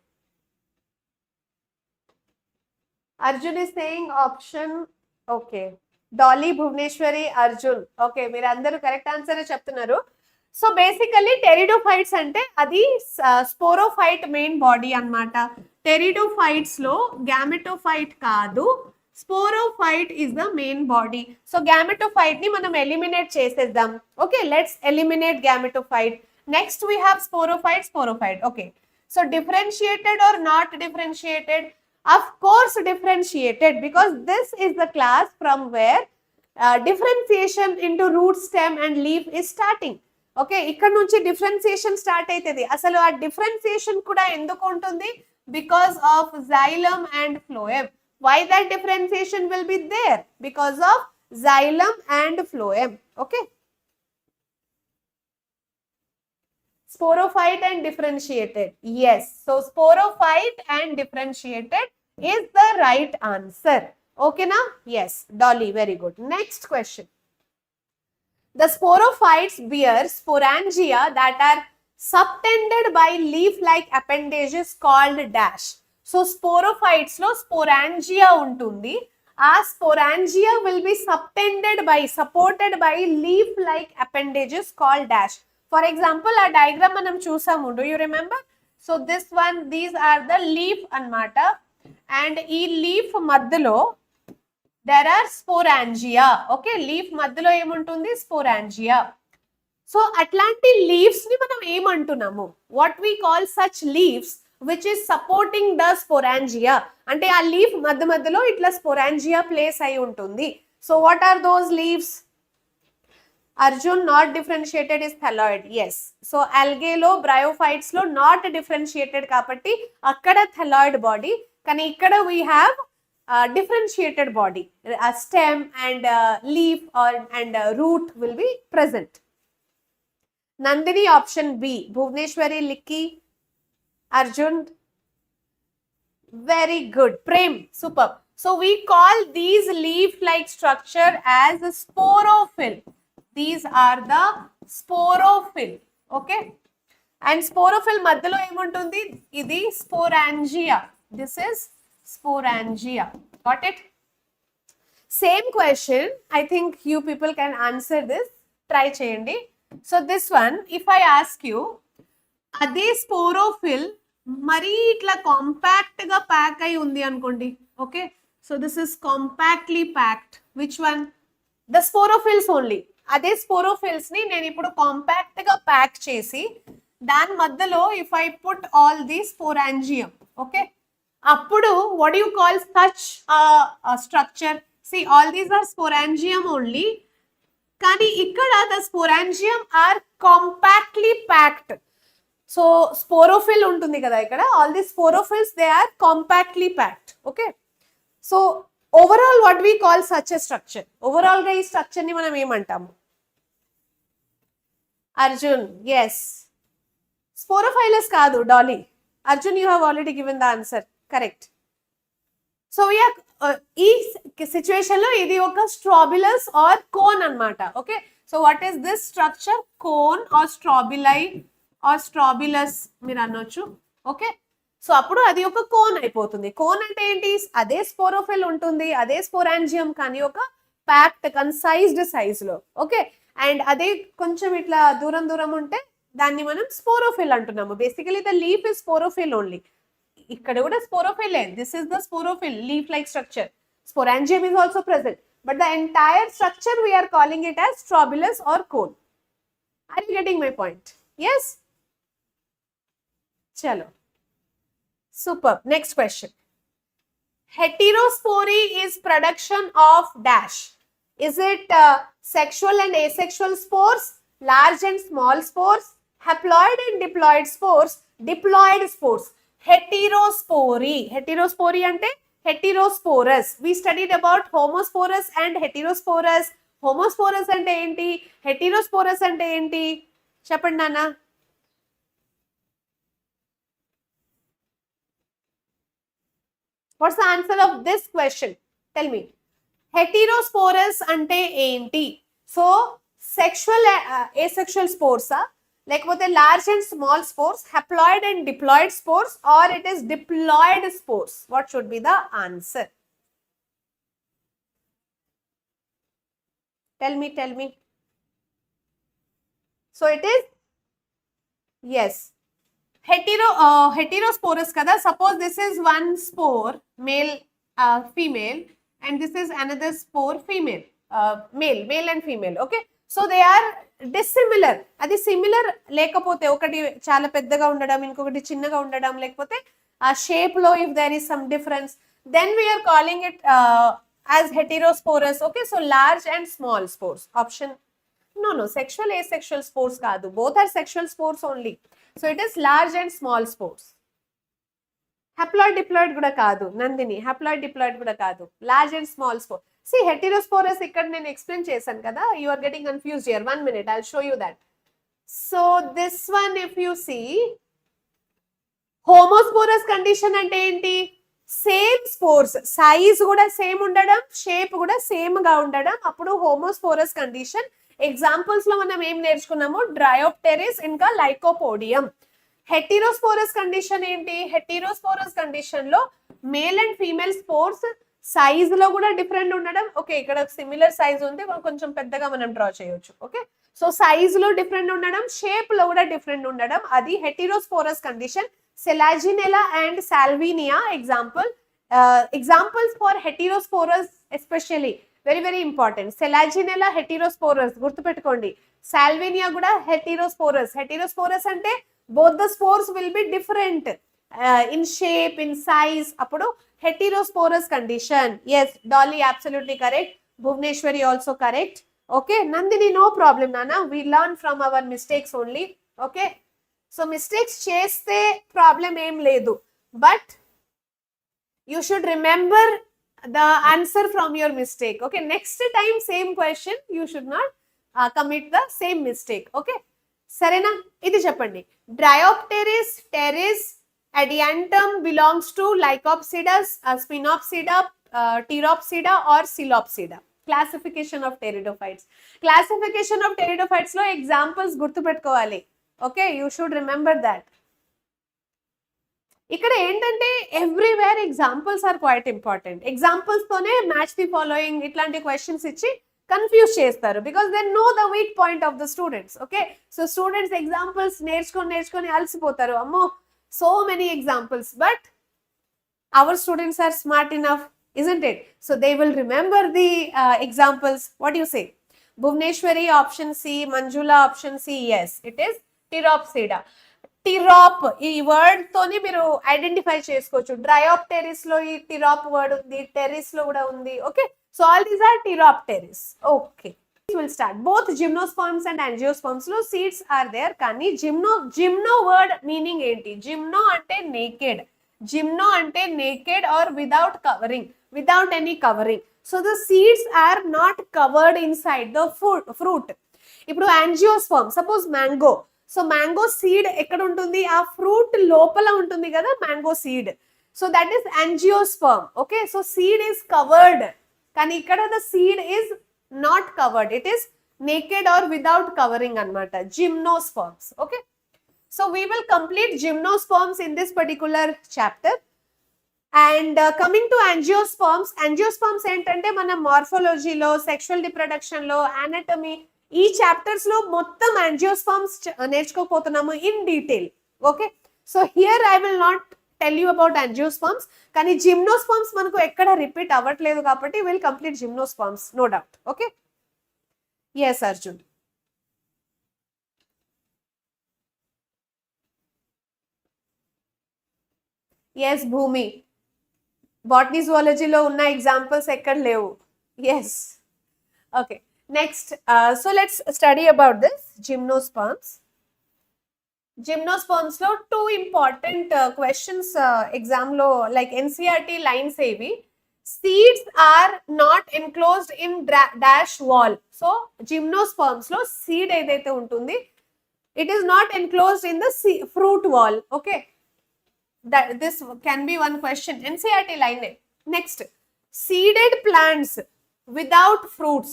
Speaker 1: Arjun is saying option. Okay. Dolly, Bhuvneshwari, Arjun. Okay, మీరు అందరూ correct answer చెప్తున్నారు. So basically pteridophytes అంటే అది sporophyte main body అన్నమాట. Pteridophytes లో gametophyte కాదు, sporophyte is the main body. So gametophyte ని మనం ఎలిమినేట్ చేసేద్దాం. Okay, let's eliminate gametophyte. Next we have sporophyte. Okay, so differentiated or not differentiated? Of course differentiated, because this is the class from where differentiation into root, stem and leaf is starting. Okay, ఇక్కడ నుంచి differentiation start అవుతుంది. అసలు ఆ differentiation కూడా ఎందుకు ఉంటుంది? Because of xylem and phloem. Why that differentiation will be there? Because of xylem and phloem. Okay. Sporophyte and differentiated. Yes. So sporophyte and differentiated is the right answer. Okay na? Yes. Dolly, very good. Next question. The sporophytes bear sporangia that are subtended by leaf-like appendages called dash. So sporophytes lo sporangia untundi. Our sporangia will be supported by leaf-like appendages called dash. For example, a diagram manam chusamu. Do you remember? So this one, these are the leaf anmata, and ee leaf maddalo there are sporangia. Okay, leaf maddalo em untundi? Sporangia. So atlanti leaves ni manam em antunamu? What we call such leaves which is supporting the sporangia. Ante aa leaf maddalo itla sporangia place ayi untundi. So what are those leaves? Arjun, not differentiated is thalloid. Yes. So algae lo, bryophytes lo not differentiated kabatti akkada thalloid body, kani ikkada we have differentiated body. A stem and leaf and root will be present. Nandini, option B. Bhuvneshwari, Likki, Arjun. Very good. Prem, superb. So we call these leaf-like structure as a sporophyll. These are the sporophyll. Okay. And sporophyll maddalo em untundi? Idi sporangia. This is sporangia. Got it? Same question. I think you people can answer this. Try cheyandi. So this one, if I ask you, అదే స్పోరోఫిల్ మరీ ఇట్లా compact గా pack అయి ఉంది అనుకోండి. Okay, so this is compactly packed. Which one? The sporophylls only. అదే sporophylls ని నేను ఇప్పుడు కాంపాక్ట్ గా ప్యాక్ చేసి దాని మధ్యలో if I put all the sporangium, okay, అప్పుడు what you call such structure? See all these are sporangium only, కానీ ఇక్కడ the sporangium are compactly packed. So sporophyll ఉంటుంది కదా ఇక్కడ, all the sporophylls they are compactly packed. Okay, so overall what we call such a structure? Overall గా ఈ structure ని మనం ఏమంటాము? అర్జున్, ఎస్, స్పోరోఫైలస్ కాదు Dolly. Arjun, you have already given the answer, correct. So ఈ సిచ్యువేషన్ లో ఇది ఒక స్ట్రాబిలస్ ఆర్ కోన్ అన్నమాట. Okay, so what is this structure? Cone or strobili or strobilus మీరు అనొచ్చు. ఓకే, సో అప్పుడు అది ఒక కోన్ అయిపోతుంది. కోన్ అంటే ఏంటి? అదే స్పోరోఫిల్ ఉంటుంది, అదే స్పోరాంజియం, కానీ ఒక ప్యాక్డ్ కన్సైజ్డ్ సైజ్ లో. ఓకే, అండ్ అదే కొంచెం ఇట్లా దూరం దూరం ఉంటే దాన్ని మనం స్పోరోఫిల్ అంటున్నాము. Basically the leaf is sporophyll only. ఇక్కడ కూడా sporophyll. This is the sporophyll leaf like structure. Sporangium is also present, but the entire structure we are calling it as strobilus or cone. Are you getting my point? Yes? Chalo. Superb. Next question. Heterospory is production of dash. Is it sexual and asexual spores, large and small spores, haploid and diploid spores, diploid spores? Heterospory. Heterospory ante heterosporous. We studied about homosporous and heterosporous. Homosporous ante enti? Heterosporous ante enti? Cheppandi nana. What's the answer of this question? Tell me. Heterosporous ante enti? So sexual asexual spores lekapothe large and small spores, haploid and diploid spores, or it is diploid spores? What should be the answer? Tell me. So it is, yes, heterosporous kada. Suppose this is one spore, male, female, and this is another spore, female, male and female. Okay, so they are dissimilar. అది similar లేకపోతే ఒకటి చాలా పెద్దగా ఉండడం, ఇంకొకటి చిన్నగా ఉండడం, లేకపోతే ఆ షేప్ లో if there is some difference, then we are calling it as heterosporous. Okay, so large and small spores. Option no, sexual asexual spores కాదు, both are sexual spores only. So it is large and small spores. Haploid diploid కూడా కాదు Nandini, haploid diploid కూడా కాదు, large and small spore. See, heterosporous ఇక్కడ నేను explain చేశాను కదా, you are getting confused here. 1 minute, I'll show you that. So this one, if you see, homosporous condition అంటే ఏంటి? సేమ్ స్పోర్స్, సైజ్ కూడా సేమ్ ఉండడం, షేప్ కూడా సేమ్ గా ఉండడం, అప్పుడు హోమోస్పోరస్ కండిషన్. ఎగ్జాంపుల్స్ లో మనం ఏం నేర్చుకున్నాము? డ్రయోప్టెరిస్ ఇంకా లైకోపోడియం. హెటెరోస్పోరస్ కండిషన్ ఏంటి? హెటెరోస్పోరస్ కండిషన్ లో male and female spores size లో కూడా డిఫరెంట్ ఉండడం. ఓకే, ఇక్కడ సిమిలర్ సైజ్ ఉంది, కొంచెం పెద్దగా మనం డ్రా చేయొచ్చు. ఓకే, సో సైజ్ లో డిఫరెంట్ ఉండడం, షేప్ లో కూడా డిఫరెంట్ ఉండడం, అది heterosporous condition. Selaginella and Salvinia example. Examples for heterosporous especially very very important. Selaginella heterosporous గుర్తుపెట్టుకోండి, సాల్వినియా కూడా హెటెరోస్పోరస్. హెటెరోస్పోరస్ అంటే both the spores will be different in shape, in size, appudu heterosporous condition. Yes, Dolly, absolutely correct. Bhuvneshwari also correct. Okay, Nandini, no problem nana, we learn from our mistakes only. Okay, so mistakes cheste problem em ledu, but you should remember the answer from your mistake. Okay, next time same question you should not commit the same mistake. Okay, sarena, idi cheppandi. Dryopteris teres adiantum belongs to Lycopsidas, Spinopsida, Pteropsida or Coelopsida. Classification of Pteridophytes. Classification of Pteridophytes lo examples gurtu pettukovali. Okay, you should remember that. ఇక్కడ ఏంటంటే everywhere examples are quite important. Examples తోనే match the following ఇట్లాంటి questions ఇచ్చి confuse చేస్తారు because they know the weak point of the students. Okay, so students examples నేర్చుకొని అలసిపోతారు. అమ్మో, so many examples, but our students are smart enough, isn't it? So they will remember the examples. What do you say? Bhuvneshwari option C, Manjula option C. Yes, it is Pteropsida. Pterop ఈ word తోని మీరు identify చేసుకోవచ్చు. డ్రయోప్టెరిస్ లో ఈ టిరాప్ word ఉంది, Pteris లో కూడా ఉంది. Okay, so all these are Dryopteris. Okay, will start. Both gymnosperms and angiosperms లో సీడ్స్ ఆర్ దేర్. కానీ జిమ్నో వర్డ్ మీనింగ్ ఏంటి? జిమ్నో అంటే naked. Gymno ante naked or without covering, without any covering. So the seeds are not covered inside the fruit. ఇప్పుడు angiosperm, suppose mango. So mango seed ఎక్కడ ఉంటుంది? ఆ fruit లోపల ఉంటుంది కదా mango seed. So that is angiosperm. Okay, so seed is covered. కానీ ఇక్కడ the seed is not covered. It is naked or without covering అన్నమాట. Gymnosperms. Okay. So we will complete gymnosperms in this particular chapter. And coming to angiosperms, angiosperms ఏంటంటే మన మార్ఫాలజీలో, sexual రిప్రొడక్షన్లో, anatomy ఈ చాప్టర్స్లో మొత్తం angiosperms నేర్చుకోపోతున్నాము in detail. Okay, so here I will not tell you about angiosperms. కానీ gymnosperms మనకు ఎక్కడ repeat అవ్వట్లేదు కాబట్టి will complete gymnosperms, no doubt. Okay, yes Arjun. Yes Bhoomi, botany జువాలజీలో ఉన్న ఎగ్జాంపుల్స్ ఎక్కడ లేవు. Yes, okay, next so let's study about this gymnosperms. Gymnosperms లో 2 ఇంపార్టెంట్ క్వశ్చన్స్ ఎగ్జామ్లో లైక్ ఎన్సీఆర్టీ లైన్స్ ఏవి? Seeds are not enclosed in dash wall. So gymnosperms లో seed ఏదైతే ఉంటుంది, it is not enclosed in the fruit wall. Okay, that this can be one question, NCERT line. Next, seeded plants without fruits,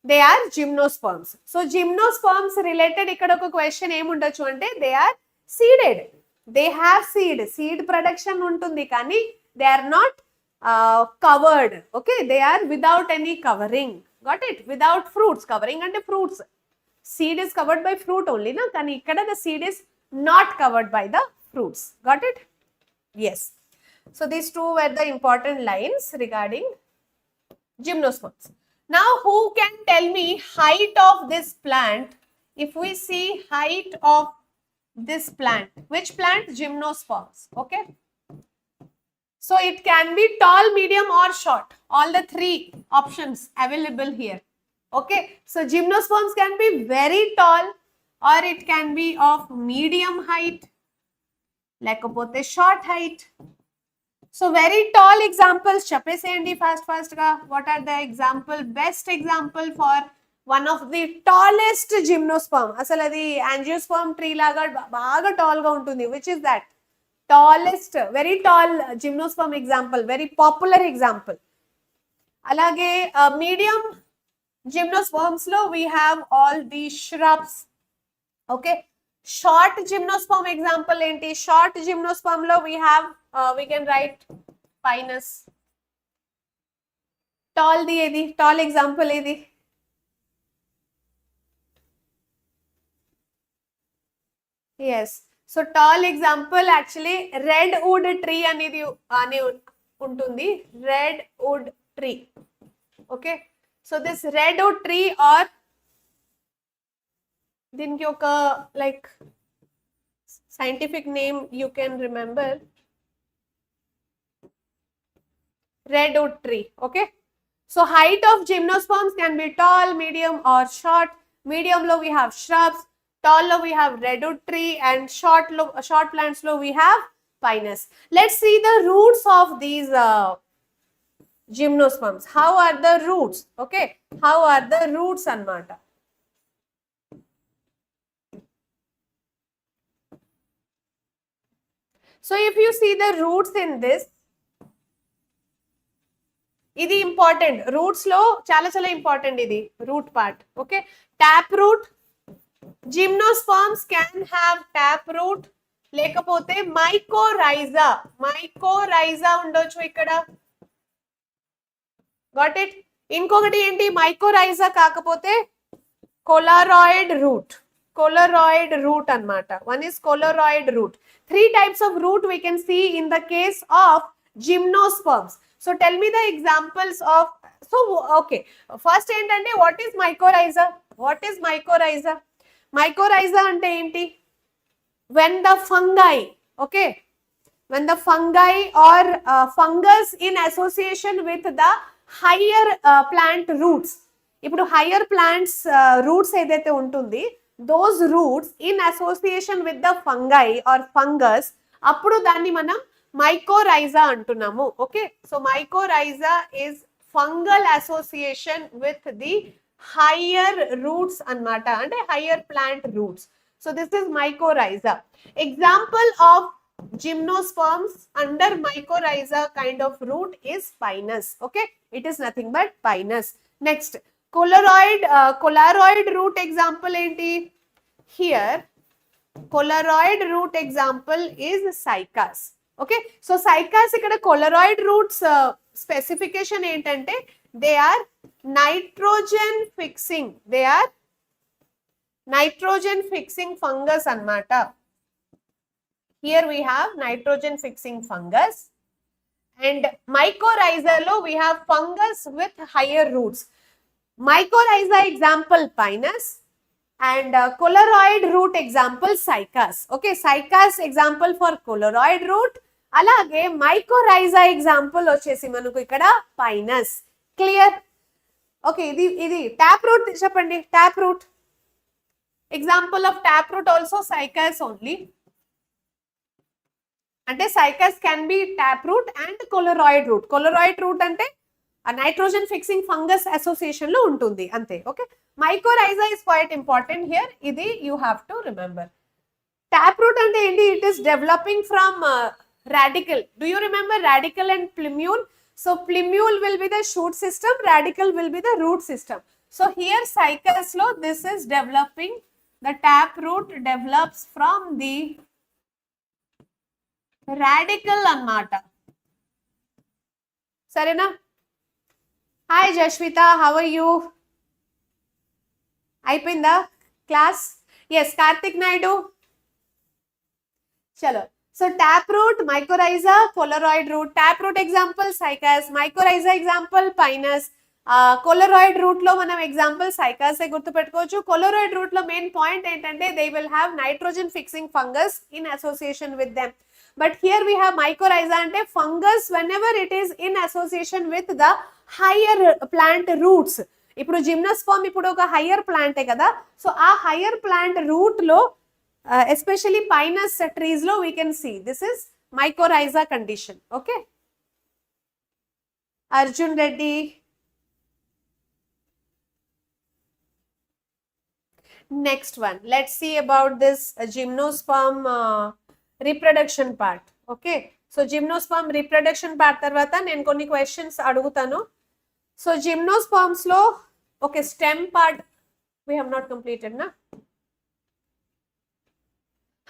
Speaker 1: they are gymnosperms. So gymnosperms related ikkada oka question em undachu ante they are seeded, they have seed production untundi kani they are not covered. Okay, they are without any covering. Got it? Without fruits. Covering ante fruits, seed is covered by fruit only na, kani ikkada the seed is not covered by the fruits. Got it? Yes. So these 2 were the important lines regarding gymnosperms. Now who can tell me height of this plant? If we see height of this plant, which plant? Gymnosperms. Okay, so it can be tall, medium or short. All the 3 options available here. Okay, so gymnosperms can be very tall or it can be of medium height, లేకపోతే short height. So very tall examples చెప్పేసేయండి fast గా. What are the example? Best example for one of the tallest gymnosperm, అసలు అది angiosperm tree లాగా బాగా tall గా ఉంటుంది. Which is that tallest, very tall gymnosperm example, very popular example. అలాగే medium gymnosperms లో we have all the shrubs. Okay, short gymnosperm example enti? Short gymnosperm lo we have we can write Pinus. Tall di edi? Tall example edi? Yes, so tall example actually redwood tree anedi ani untundi, redwood tree. Okay, so this redwood tree or దీనికి ఒక like scientific name you can remember, redwood tree. Okay, so height of gymnosperms can be tall, medium or short. Medium lo we have shrubs, tall lo we have redwood tree, and short plants lo we have Pinus. Let's see the roots of these gymnosperms. How are the roots? Okay, how are the roots anamata? So if you see the roots in this, ఇది important. Roots లో చాలా important ఇది root part. Okay, tap root. Gymnosperms can have tap root, లేకపోతే mycorrhiza ఉండొచ్చు ఇక్కడ. Got it? ఇంకొకటి ఏంటి, mycorrhiza కాకపోతే కొలారాయిడ్ రూట్. కొలారాయిడ్ రూట్ అన్నమాట. One is coralloid root. 3 types of root we can see in the case of gymnosperms. So tell me the examples of, so okay, first ఏంటంటే what is mycorrhiza? What is mycorrhiza? Mycorrhiza అంటే ఏంటి? When the fungi, okay, when the fungi or fungus in association with the higher plant roots. ఇప్పుడు higher plants roots ఏదైతే ఉంటుంది, those roots in association with the fungi or fungus, అప్పుడు దాన్ని మనం mycorrhiza అంటున్నాము. Okay, so mycorrhiza is fungal association with the higher roots అన్నమాట, అంటే higher plant roots. So this is mycorrhiza. Example of gymnosperms under mycorrhiza kind of root is pinus. Okay, it is nothing but pinus. Next, coralloid root example ఏంటి? Here coralloid root example is cycas. Okay, so cycas ఇక్కడ coralloid roots specification ఏంటంటే they are nitrogen fixing, they are nitrogen fixing fungus అన్నమాట. Here we have nitrogen fixing fungus, and mycorrhiza lo we have fungus with higher roots. Mycorrhiza example pinus and coloroid root example cycas. Okay, cycas example for coloroid root, alage mycorrhiza example vachesi manaku ikkada pinus. Clear? Okay, idi tap root cheppandi. Tap root example of tap root also cycas only. అంటే cycas can be tap root and coralloid root. Coralloid root అంటే nitrogen fixing fungus association లో ఉంటుంది అంతే. Okay, mycorrhiza is quite important here, ఇది you have to remember. Tap root అంటే ఏంటి? It is developing from radical. Do you remember radical and plumule? So plumule will be the shoot system, radical will be the root system. So here cycas లో this is developing, the tap route develops from the radical అన్నమాట. సరేనా? Hi Jashwitha, how are you? అయిపోయిందా class? Yes, Karthik Naidu. చలో, so tap root, mycorrhiza, coralloid root. Tap root example cycas, mycorrhiza example pinus. Coralloid root లో మనం example సైకాసే గుర్తుపెట్టుకోవచ్చు. Coralloid root లో main point ఏంటంటే they will have nitrogen fixing fungus in association with them. But here we have mycorrhiza ante fungus whenever it is in association with the higher plant roots. ఇప్పుడు జిమ్నోస్పర్మ్ ఇప్పుడు ఒక higher ప్లాంటే కదా, so ఆ higher plant root లో especially pinus trees లో we can see this is mycorrhiza condition. Okay, Arjun Reddy. Next one, let's see about this gymnosperm reproduction part. Okay, so gymnosperm reproduction part తర్వాత నేను కొన్ని క్వశ్చన్స్ అడుగుతాను. So gymnosperms లో okay, stem part we have not completed నా.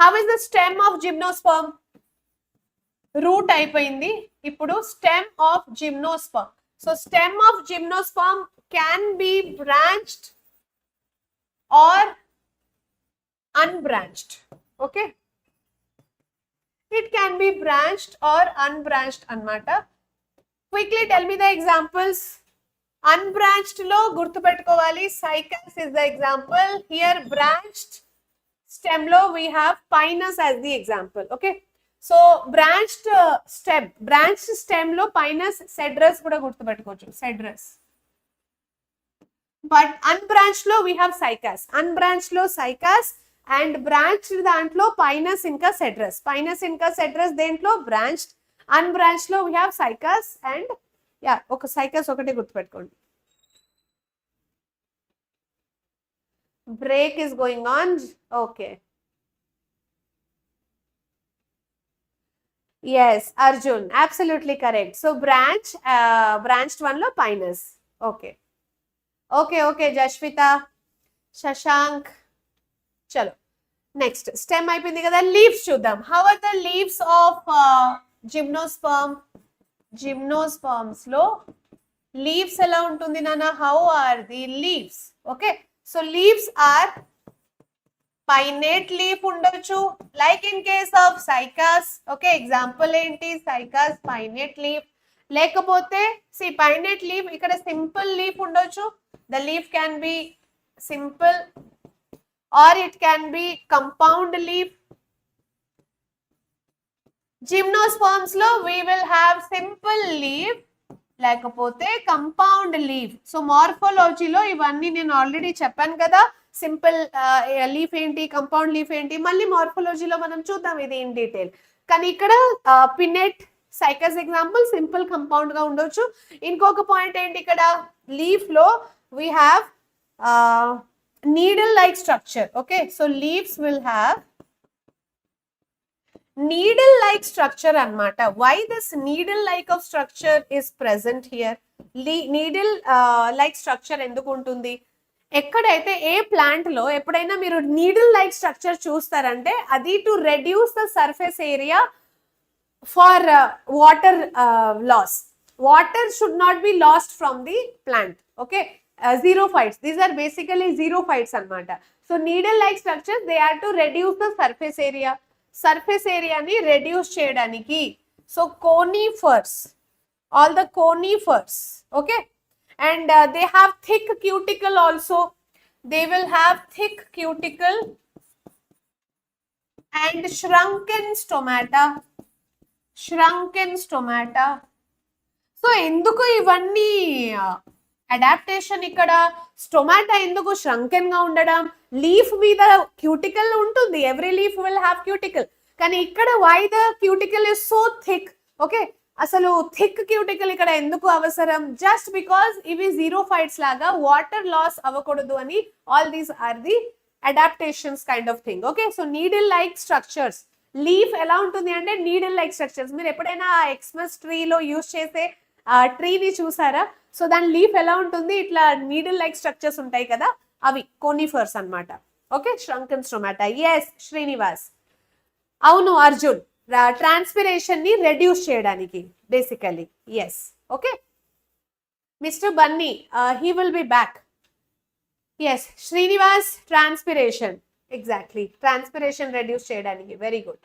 Speaker 1: How is the stem of gymnosperm? Root అయిపోయింది, ఇప్పుడు stem of gymnosperm. So stem of gymnosperm can B branched or unbranched. Okay, it can be branched or unbranched అన్నమాట. Quickly tell me the examples. Unbranched లో గుర్తుపెట్టుకోవాలి, cycas is the example. Here branched stem లో we have pinus as the example. Okay, so branched stem లో pinus, cedrus కూడా గుర్తుపెట్టుకోవచ్చు, cedrus. But unbranched లో we have cycas. Unbranched లో cycas and branched దాంట్లో pinus ఇంకా సెడ్రస్. పైనస్ ఇంకా cedrus దేంట్లో బ్రాంచ్డ్. అన్బ్రాంచ్డ్ లో we have cycas and yeah, ఒక సైకస్ ఒకటే గుర్తుపెట్టుకోండి. Break is going on. Okay, yes Arjun, absolutely correct. So branched one లో pinus. Okay okay okay Jashwitha, Shashank. చలో, నెక్స్ట్ స్టెమ్ అయిపోయింది కదా, లీవ్స్ చూద్దాం. How are the leaves of gymnosperm? Gymnosperms లో leaves ఎలా ఉంటుంది నాన్న? How are the leaves? Okay, so leaves are pinnate leaf ఉండొచ్చు, like in case of cycas. Okay, example ఏంటి? Cycas pinnate leaf. లేకపోతే pinnate leaf ఇక్కడ simple leaf ఉండొచ్చు. The leaf can be simple or it can be compound leaf. Gymnosperms lo we will have simple leaf లేకపోతే compound leaf. So morphology లో ఇవన్నీ నేను already చెప్పాను కదా, సింపుల్ లీఫ్ ఏంటి, కంపౌండ్ లీఫ్ ఏంటి, మళ్ళీ మార్ఫాలజీలో మనం చూద్దాం ఇది ఇన్ డీటెయిల్. కానీ ఇక్కడ పిన్నెట్ సైకస్ ఎగ్జాంపుల్ సింపుల్ కంపౌండ్ గా ఉండొచ్చు. ఇంకొక పాయింట్ ఏంటి, ఇక్కడ లీఫ్ లో we have needle like structure. Okay, so leaves will have needle like structure anamata. Why this needle like of structure is present here? Needle like structure enduku untundi? ఎక్కడైతే ఏ plant లో ఎప్పుడైనా మీరు needle like structure చూస్తారంటే అది to reduce the surface area for water loss. Water should not be lost from the plant. Okay, xerophytes, these are basically xerophytes anamata. So needle like structures, they are to reduce the surface area ni reduce cheyadaniki. So conifers, all the conifers, okay, and they have thick cuticle also. They will have thick cuticle and shrunken stomata. So enduku ivanni adaptation? ఇక్కడ stomata ఎందుకు shrunken గా ఉండడం? Leaf మీద cuticle ఉంటుంది, every leaf will have cuticle, కానీ ఇక్కడ why the cuticle is so thick? Okay, అసలు thick cuticle ఇక్కడ ఎందుకు అవసరం? జస్ట్ బికాస్ ఇవి జీరోఫైట్స్ లాగా వాటర్ లాస్ అవ్వకూడదు అని. All these are the adaptations kind of thing. Okay, so needle like structures. Leaf ఎలా ఉంటుంది అంటే నీడిల్ లైక్ స్ట్రక్చర్స్. మీరు ఎప్పుడైనా ఎక్స్మస్ ట్రీలో యూజ్ చేసే ట్రీని చూసారా? సో దాని లీఫ్ ఎలా ఉంటుంది? ఇట్లా నీడిల్ లైక్ స్ట్రక్చర్స్ ఉంటాయి కదా, అవి కోనిఫర్స్ అన్నమాట. Okay, shrunken stomata. Yes Srinivas, అవును అర్జున్, ట్రాన్స్పిరేషన్ ని రెడ్యూస్ చేయడానికి basically. Yes, okay. Mister Bunny, he will be back. Yes Srinivas, transpiration, exactly transpiration reduce చేయడానికి. Very good.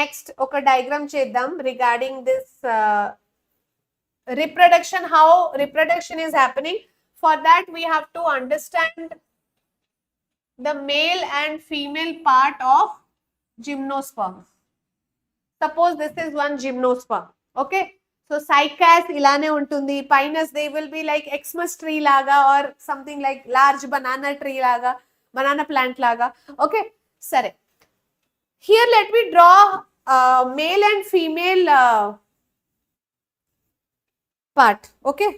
Speaker 1: నెక్స్ట్ ఒక డయాగ్రామ్ చేద్దాం regarding this reproduction, how reproduction is happening. For that we have to understand the male and female part of gymnosperm. Suppose this is one gymnosperm. Okay, so cycas ilane untundi, pinus they will be like xmas tree laga or something like large banana tree laga, banana plant laga. Okay, sare, here let me draw male and female part. Okay,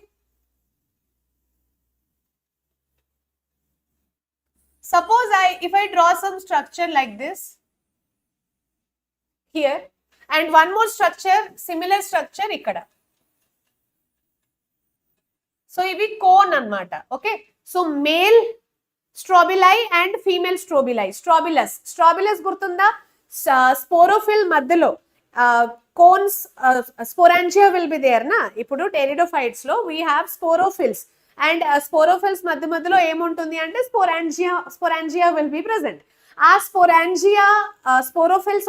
Speaker 1: suppose if I draw some structure like this here and one more structure, similar structure ikkada. So ivi cone anamata. Okay, so male strobili and female strobili. Strobilus gurtunda? Sporophyll madhyalo cones, sporangia will be there na. Ipudu pteridophytes lo we have sporophylls and sporophylls madhyalo em untundi ante sporangia will be present. ఆ స్పోరాంజియా స్పోరోఫిల్స్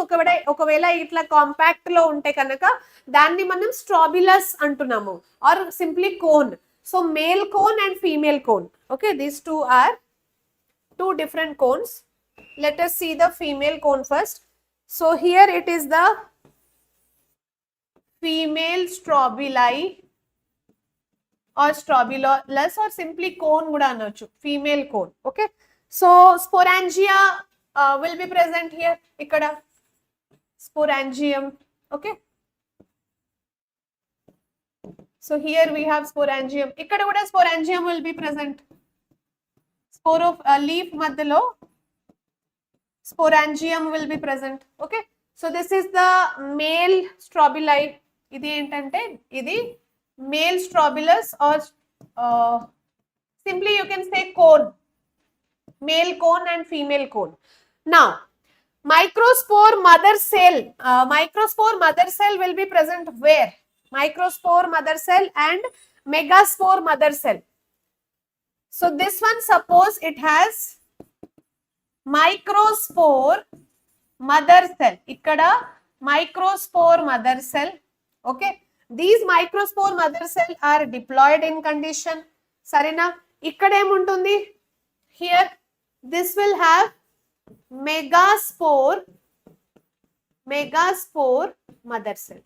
Speaker 1: ఒకవేళ ఇట్లా compact లో ఉంటే కనుక దాన్ని మనం strobilus అంటున్నాము or simply cone. So male cone and female cone. Okay, these two are two different cones. Let us see the female cone first. So here it is the female strobili or strobilus or simply cone kuda anochu, female cone. Okay, so sporangia will be present here, ikkada sporangium. Okay, so here we have sporangium, ikkada kuda sporangium will be present. Spore of leaf madhyalo sporangium will be present. Okay, so this is the male strobili. Idi entante idi male strobilus or simply you can say cone, male cone and female cone. Now microspore mother cell, microspore mother cell will be present where? Microspore mother cell and megaspore mother cell. So this one, suppose it has microspore mother cell. Ikkada microspore mother cell. Okay, these microspore mother cell are diploid in condition. Sarena, ikkada em untundi? Here this will have megaspore mother cell.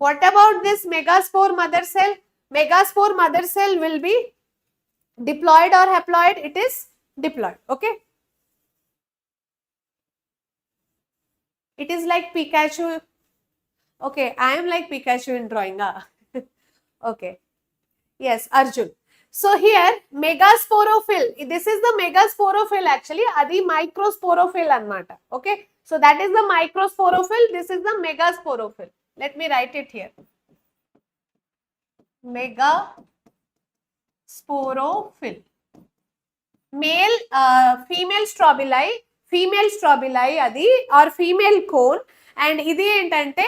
Speaker 1: What about this megaspore mother cell? Megaspore mother cell will be diploid or haploid? It is diploid. Okay, it is like Pikachu. Okay, I am like Pikachu in drawing. Okay, yes, Arjun. So here megasporophyll, this is the megasporophyll actually, adi microsporophyll anamata. Okay, so that is the microsporophyll, this is the megasporophyll. Let me write it here. Megasporophyll. Male, female strobili adi or female cone, and idi entante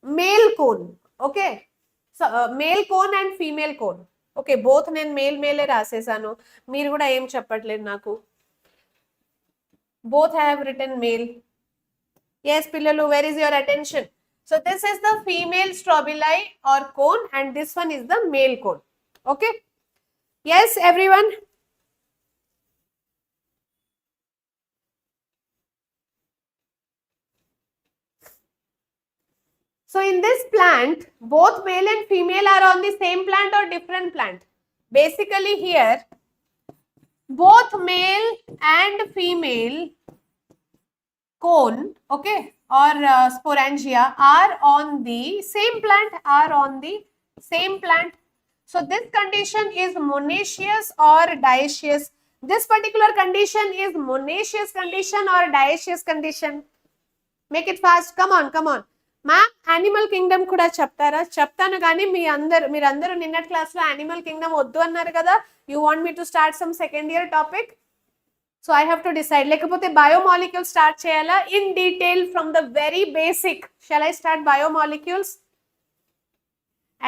Speaker 1: male cone. Okay, so male cone and female cone. Okay, both నేను male రాసేసాను, మీరు కూడా ఏం చెప్పట్లేదు నాకు. Both have written male. Yes, పిల్లలు, where is your attention? So this is the female strobili or cone and this one is the male cone. Okay, yes everyone. So in this plant, both male and female are on the same plant or different plant? Basically here, both male and female cone, okay, or sporangia are on the same plant, So this condition is monoecious or dioecious? This particular condition is monoecious condition or dioecious condition? Make it fast, come on. Ma'am animal Kingdom కూడా చెప్తారా? చెప్తాను, కానీ మీరందరూ నిన్నటి క్లాస్లో animal Kingdom వద్దు అన్నారు కదా. You want me to start some second year topic, so I have to decide. లేకపోతే బయోమాలిక్యూల్స్ స్టార్ట్ చేయాలా in detail from the very basic? Shall I start biomolecules?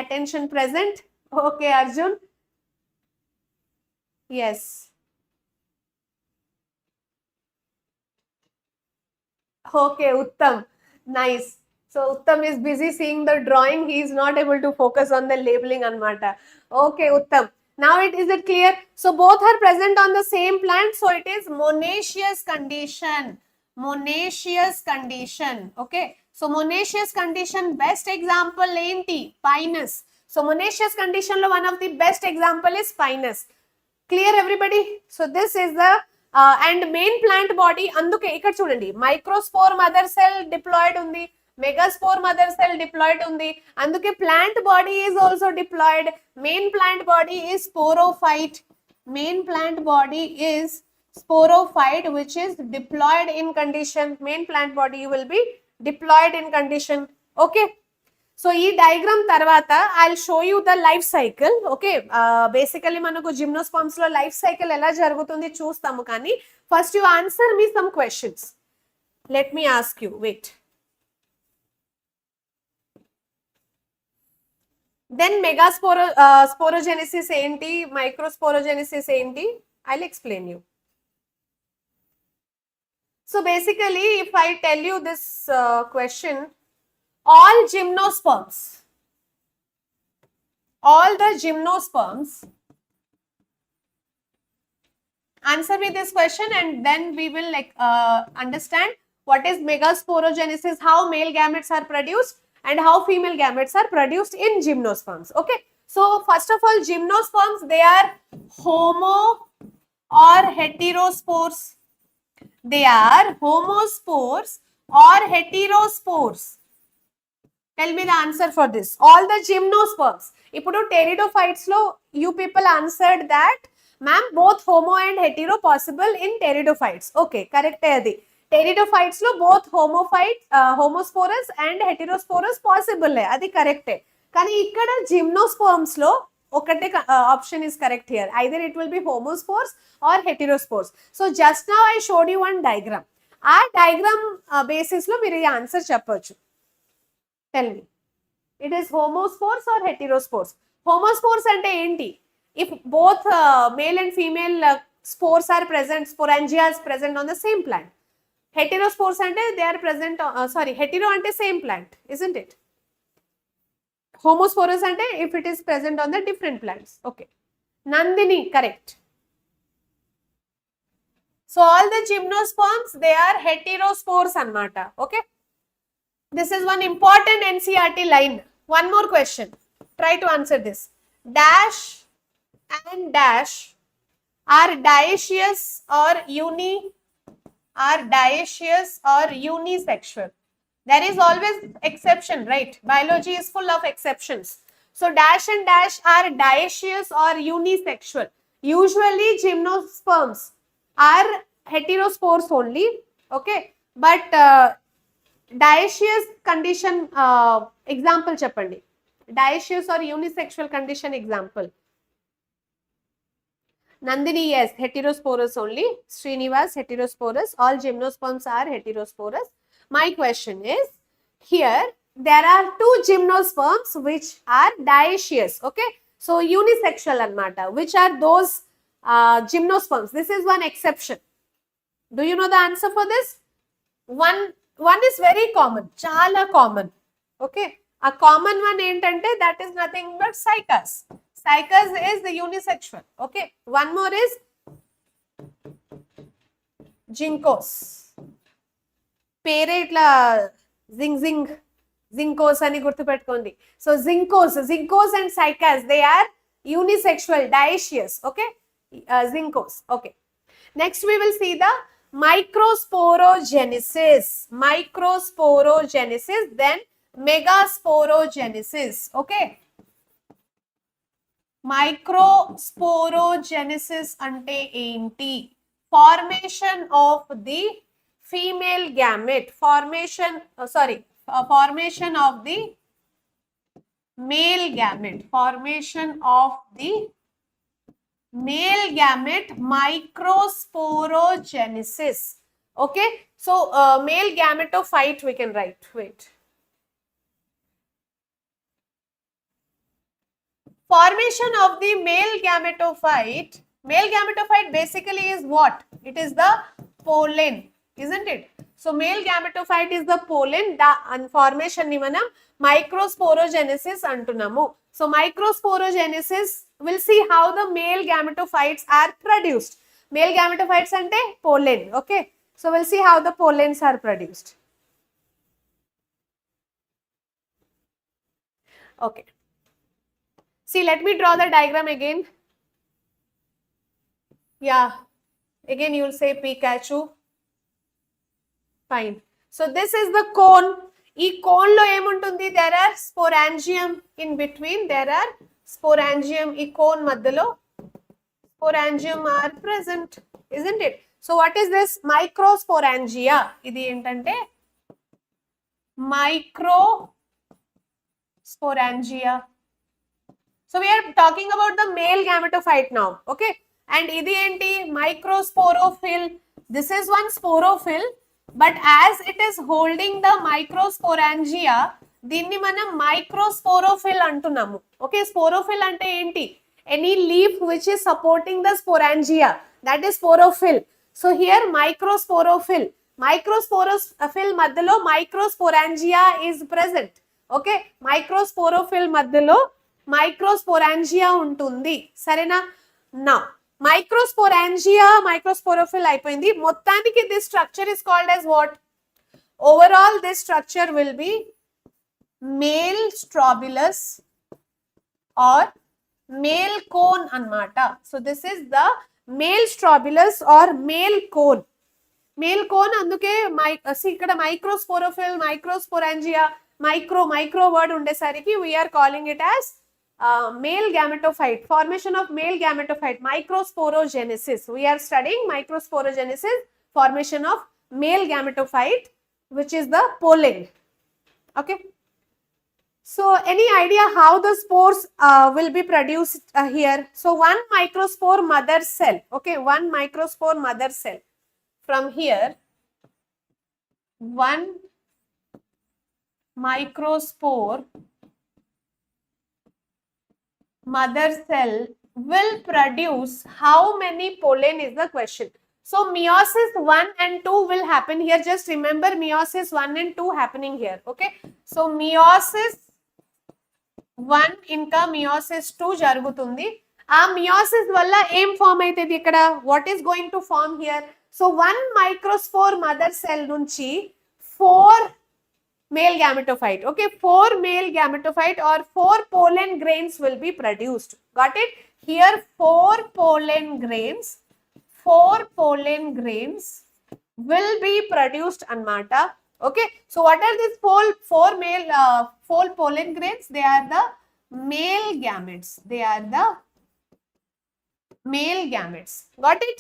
Speaker 1: Attention present. Okay Arjun, yes. Okay, Uttam, nice. So Uttam is busy seeing the drawing. He is not able to focus on the labeling anamata. Okay, Uttam. Now is it clear? So both are present on the same plant. So it is monoecious condition. Okay. So monoecious condition, best example enti? Pinus. So monoecious condition lo one of the best example is Pinus. Clear everybody? So this is the and main plant body. Anduke ikkada chudandi, microspore mother cell diploid undi, megaspore mother cell diploid undi. Anduke plant body is also diploid. Main plant body is sporophyte. Which is diploid in condition. Main plant body will be diploid in condition. Okay, so ఈ diagram తర్వాత I will show you the life cycle. Okay, basically మనకు gymnosperms లో life cycle ఎలా జరుగుతుంది చూస్తాము, కానీ first you answer me some questions. Let me ask you, wait. Then sporogenesis ఏంటి, microsporogenesis ఏంటి, I will explain you. So basically if I tell you this question, all the gymnosperms, answer me this question and then we will understand what is megasporogenesis, how male gametes are produced and how female gametes are produced in gymnosperms. Okay, so first of all, gymnosperms, they are homo or heterospores. They are homospores or heterospores. Tell me the answer for this. All the gymnosperms. Ipudu Pteridophytes lo you people answered that, ma'am, both homo and hetero possible in Pteridophytes. Okay, correct adi. Pteridophytes lo both homosporous and heterosporous possible adi correct. Kani ikkada gymnosperms lo okate option is correct here. Either it will be homospores or heterospores. So just now I showed you one diagram. Aa diagram basis lo meer ee answer cheppochu. Tell me. It is homospores or heterospores? Homospores ante enti? If both male and female spores are present, sporangia is present on the same plant. Heterospores ante they are present, hetero ante same plant, isn't it? Homosporous ante if it is present on the different plants. Okay. Nandini, correct. So all the gymnosperms, they are heterospores anmata. Okay. This is one important NCERT line. One more question. Try to answer this. Dash and dash are dioecious or unisexual. There is always exception, right? Biology is full of exceptions. So dash and dash are dioecious or unisexual. Usually gymnosperms are heterospores only. Okay. But dioecious condition example cheppandi. Dioecious or unisexual condition example. Nandini, yes, heterosporous only. Srinivas, heterosporous. All gymnosperms are heterosporous. My question is, here there are two gymnosperms which are dioecious. Okay, so unisexual anmata. Which are those gymnosperms? This is one exception. Do you know the answer for this? One is very common, chala common. Okay, a common one entante that is nothing but cycas. Cycas is the unisexual. Okay, one more is jinkos. Pere itla zinkos ani gurtu pettukondi. So zinkos and cycas, they are unisexual, dioecious. Okay, zinkos. Okay, next we will see the microsporogenesis, then megasporogenesis. Okay, microsporogenesis ante enti? Formation of the female gamete, formation of the male gamete, microsporogenesis. Okay, so male gametophyte we can write. Wait. Formation of the male gametophyte. Male gametophyte basically is what? It is the pollen, isn't it? So male gametophyte is the pollen. The formation ni manam microsporogenesis antunamu. So microsporogenesis, we'll see how the male gametophytes are produced. Male gametophytes ante pollen. Okay, so we'll see how the pollens are produced. Okay. See, let me draw the diagram again. Yeah, again you will say Pikachu. Fine. So this is the cone. Ee cone lo emuntundi? There are sporangium in between. There are sporangium. Ee cone madhyalo sporangium are present, isn't it? So what is this? Microsporangia. Idi entante microsporangia. So we are talking about the male gametophyte now. Okay, and idi enti? Microsporophyll. This is one sporophyll, but as it is holding the microsporangia, దీన్ని మనం microsporophyll అంటున్నాము. Okay, sporophyll అంటే ఏంటి? Any leaf which is supporting the sporangia, that is sporophyll. So here microsporophyll మధ్యలో microsporangia is present. Okay, microsporophyll మధ్యలో మైక్రోస్పోరాంజియా ఉంటుంది. సరేనా? నా మైక్రోస్పోరోఫిల్ అయిపోయింది. మొత్తానికి this structure is called as what? Overall this structure will be male strobilus or male cone అన్నమాట. So this is the male strobilus or male cone. Male cone అందుకే ఇక్కడ microsporophyll, microsporangia, micro word ఉండేసరికి we are calling it as male gametophyte. Formation of male gametophyte, microsporogenesis. We are studying microsporogenesis, formation of male gametophyte, which is the pollen. Okay, so any idea how the spores will be produced here? So one microspore mother cell. Okay, one microspore mother cell. From here, one microspore mother cell will produce how many pollen is the question. So meiosis 1 and 2 will happen here. Just remember meiosis 1 and 2 happening here. Okay. So meiosis 1 ఇంకా meiosis 2 జరుగుతుంది. ఆ meiosis వల్ల ఏం form అవుతుంది ఇక్కడ? What is going to form here? So 1 microspore mother cell నుంచి 4 male gametophyte. Okay, 4 male gametophyte or 4 pollen grains will be produced. Got it? Here 4 pollen grains will be produced anmata. Okay, so what are these four pollen grains? They are the male gametes. Got it?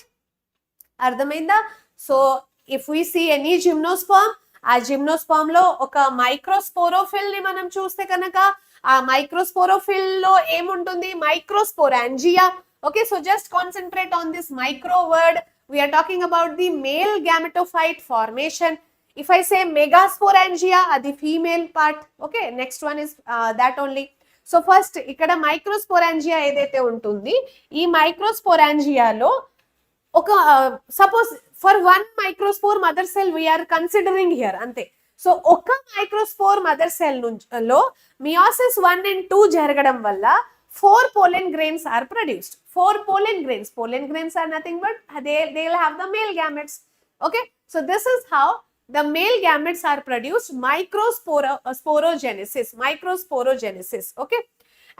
Speaker 1: అర్థమైందా? So if we see any gymnosperm, ఆ gymnosperm లో ఒక microsporophyll ని మనం చూస్తే కనుక ఆ microsporophyll లో ఏముంటుంది? Microsporangia. Okay, so just concentrate on this micro word. We are talking about the male gametophyte formation. If I say megasporangia, the female part. Okay, next one is that only. So first ఇక్కడ మైక్రోస్పోరాంజియా ఏదైతే ఉంటుంది, ఈ మైక్రోస్పోరాంజియాలో ఒక suppose for 1 microspore mother cell we are considering here అంతే. So ఒక microspore mother cell లో meiosis 1 and 2 జరగడం వల్ల 4 pollen grains are produced. 4 pollen grains. Pollen grains are nothing but they'll have the male gametes. Okay, so this is how the male gametes are produced. Microsporogenesis. Okay,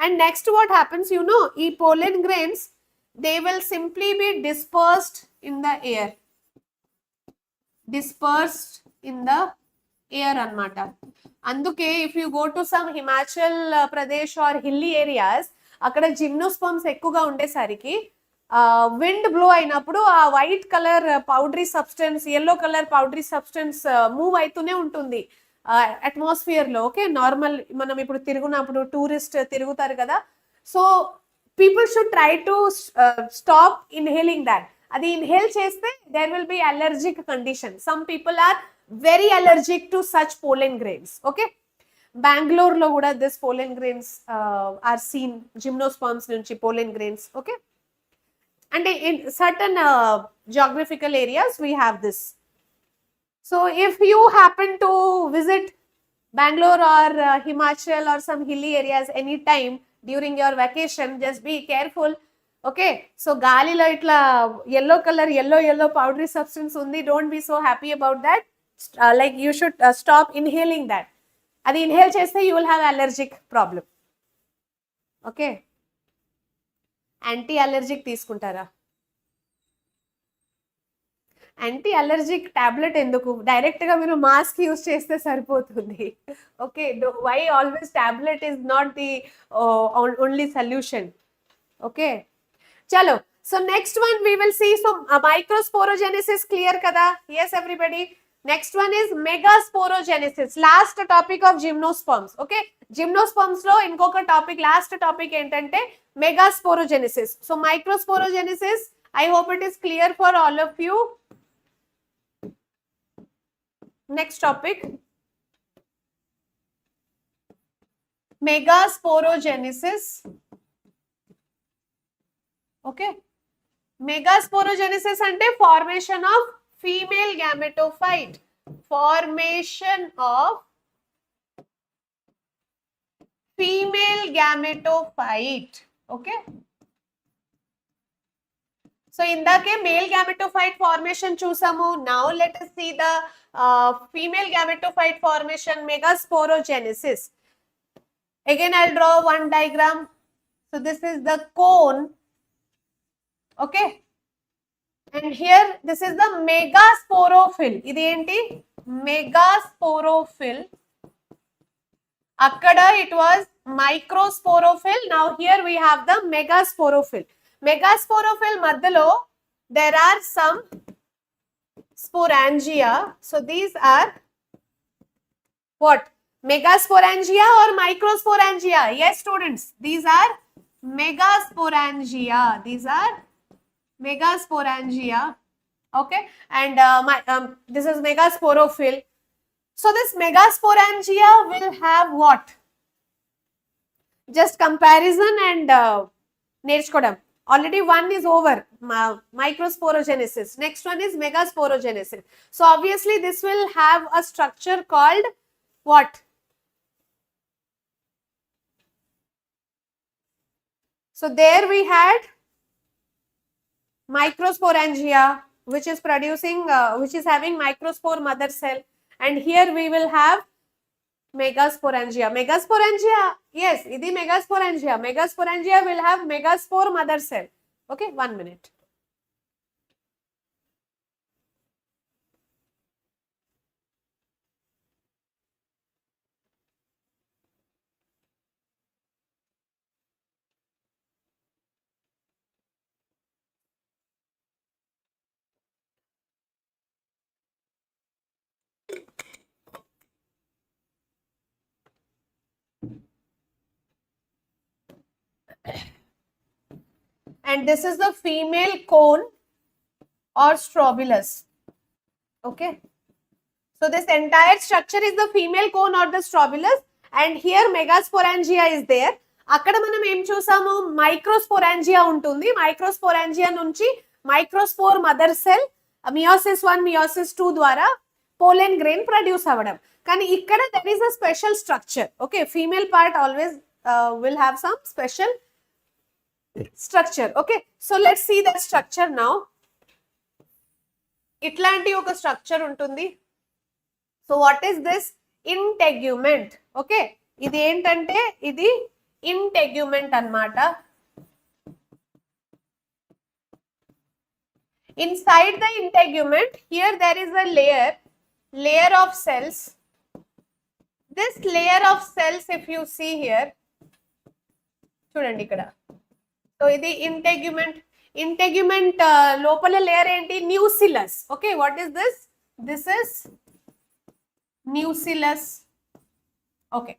Speaker 1: and next what happens, you know, e pollen grains, they will simply be dispersed in the air. Anmata. Anduke, if you go to some Himachal Pradesh or hilly areas, అక్కడ gymnosperms ఎక్కువగా ఉండేసరికి wind blow అయినప్పుడు ఆ white colour powdery substance, yellow colour powdery substance move అవుతూనే ఉంటుంది atmosphere లో. Okay, normal మనం ఇప్పుడు తిరుగునప్పుడు టూరిస్ట్ తిరుగుతారు కదా, so people should try to stop inhaling that. అది ఇన్హేల్ చేస్తే there will be allergic condition. Some people are very allergic to such pollen grains. Okay, Bengaluru లో కూడా this pollen grains are seen, gymnosperms నుంచి pollen grains. Okay, and in certain geographical areas we have this. So if you happen to visit Bangalore or Himachal or some hilly areas anytime during your vacation, just be careful. Okay, so galilo itla yellow color, yellow powdery substance undi, don't be so happy about that. Like you should stop inhaling that. Adi inhale cheste you will have allergic problem. Okay, anti allergic తీసుకుంటారా? Anti allergic tablet ఎందుకు? Direct గా మీరు mask use చేస్తే సరిపోతుంది. Okay, why always tablet is not the only solution. Okay, చలో. So next one we will see. So microsporogenesis clear kada? Yes everybody. Next one is megasporogenesis, last topic of gymnosperms. Okay, gymnosperms lo inkoka topic, last topic entante megasporogenesis. So microsporogenesis, I hope it is clear for all of you. Next topic, megasporogenesis. Okay, megasporogenesis ante formation of female gametophyte. Formation of female gametophyte. Okay, so indake male gametophyte formation chusamu. Now let us see the female gametophyte formation, megasporogenesis. Again I'll draw one diagram. So this is the cone. Okay, and here this is the megasporophyll. Idi enti? Megasporophyll. Akkada it was microsporophyll. Now here we have the megasporophyll. Megasporophyll madhyalo there are some sporangia. So these are what? Megasporangia or microsporangia? Yes students, these are megasporangia. These are megasporangia. Okay, and this is megasporophyll. So this megasporangia will have what? just comparison and నేర్చుకోవడం. Already one is over, microsporogenesis. Next one is megasporogenesis. So obviously this will have a structure called what? So there we had microsporangia, which is producing, which is having microspore mother cell, and here we will have megasporangia. Megasporangia, yes, idi megasporangia. Megasporangia will have megaspore mother cell. Okay, 1 minute. And this is the female cone or strobulus. Okay, so this entire structure is the female cone or the strobulus, and here megasporangia is there. అక్కడ మనం ఏం చూసాము, మైక్రోస్పోరాంజియా ఉంటుంది. Microsporangia నుంచి microspore mother cell meiosis 1 meiosis 2 ద్వారా pollen grain produce అవ్వడం. కానీ ఇక్కడ there is a special structure. Okay, female part always will have some special structure. Okay, so let's see that structure now. ఇట్లాంటి ఒక స్ట్రక్చర్ ఉంటుంది. So what is this? Integument. Okay, ఇది ఏంటంటే ఇది integument అన్నమాట. Inside the integument, here there is a layer of cells. This layer of cells, if you see here, చూడండి ఇక్కడ. So ఇది ఇంటెగ్యుమెంట్ లోపల లేయర్ ఏంటి? Nucellus. Okay, what is this? This is nucellus. Okay,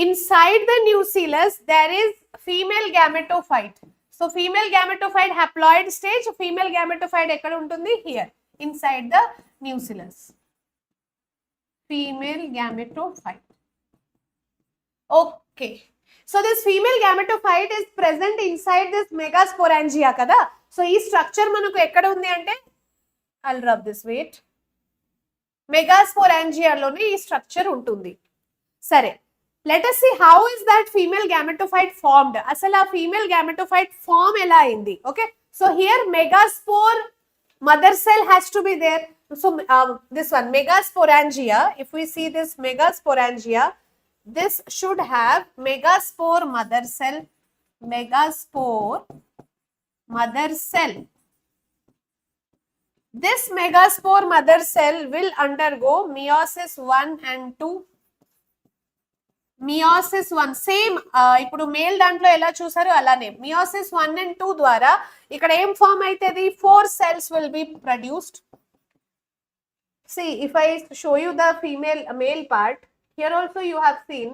Speaker 1: inside the nucellus there is female gametophyte. So female gametophyte haploid stage. Female gametophyte ekkada untundi? Here inside the nucellus. Female gametophyte. Okay, so this female gametophyte is present inside this megasporangia kada. So ee structure manaku ekkada undi ante, I'll rub this, wait, megasporangia lone ee structure untundi. Sare, let us see how is that female gametophyte formed. Asala female gametophyte form ela ayindi. Okay, so here megaspore mother cell has to be there. So this one megasporangia, if we see this megasporangia, this should have megaspore mother cell. Megaspore mother cell. This megaspore mother cell will undergo meiosis 1 and 2. Meiosis 1 same ఇప్పుడు male దాంట్లో ఎలా చూసారో అలానే meiosis 1 and 2 ద్వారా ఇక్కడ ఏం form అవుతుంది? 4 cells will be produced. See, if I show you the male part, here also you have seen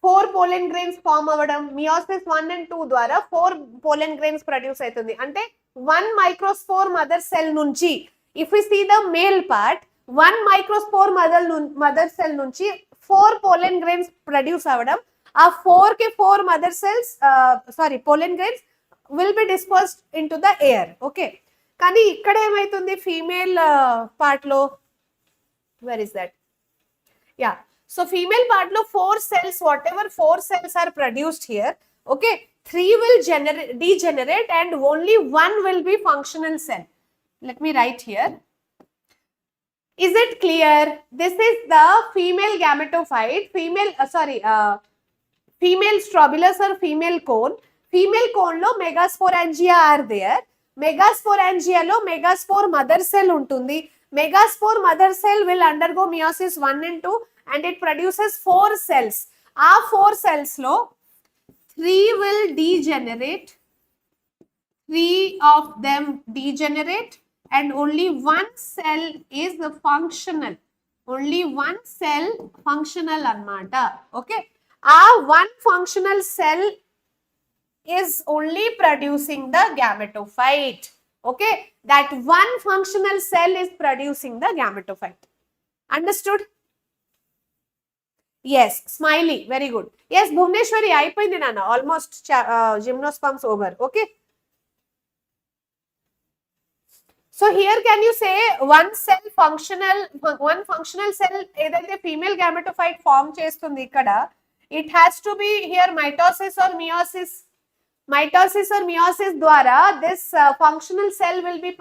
Speaker 1: 4 pollen grains form అవ్వడం. మియోసిస్ 1 and 2 ద్వారా 4 pollen grains produce అవుతుంది. అంటే 1 microspore mother cell నుంచి, if we see the male part, 1 microspore mother cell నుంచి 4 pollen grains produce అవ్వడం. ఆ 4 కి 4 mother cells, pollen grains will be dispersed into the air. Okay, కానీ ఇక్కడ ఏమైతుంది ఫీమేల్ పార్ట్ లో? where is that? Yeah, so female part lo 4 cells, whatever 4 cells are produced here, okay, 3 will degenerate and only 1 will be functional cell. Let me write here. Is it clear? This is the female gametophyte, female strobulus or female cone. Female cone lo megasporangia are there. Megasporangia lo megaspore mother cell untundi. Megaspore mother cell will undergo meiosis 1 and 2 and it produces 4 cells. Aa 4 cells lo 3 will degenerate, 3 of them degenerate, and only 1 cell is the functional. Only 1 cell functional anamata. Okay, aa 1 functional cell is only producing the gametophyte. Okay, that 1 functional cell is producing the gametophyte. Understood? Yes Smiley, very good. Yes Bhuvaneswari అయిపోయింది నాన్న, almost gymnosperms over. Okay, so here can you say one functional cell ఏదైతే female gametophyte form చేస్తుంది ఇక్కడ, it has to be here mitosis or meiosis. Mitosis or meiosis dwara this functional cell will be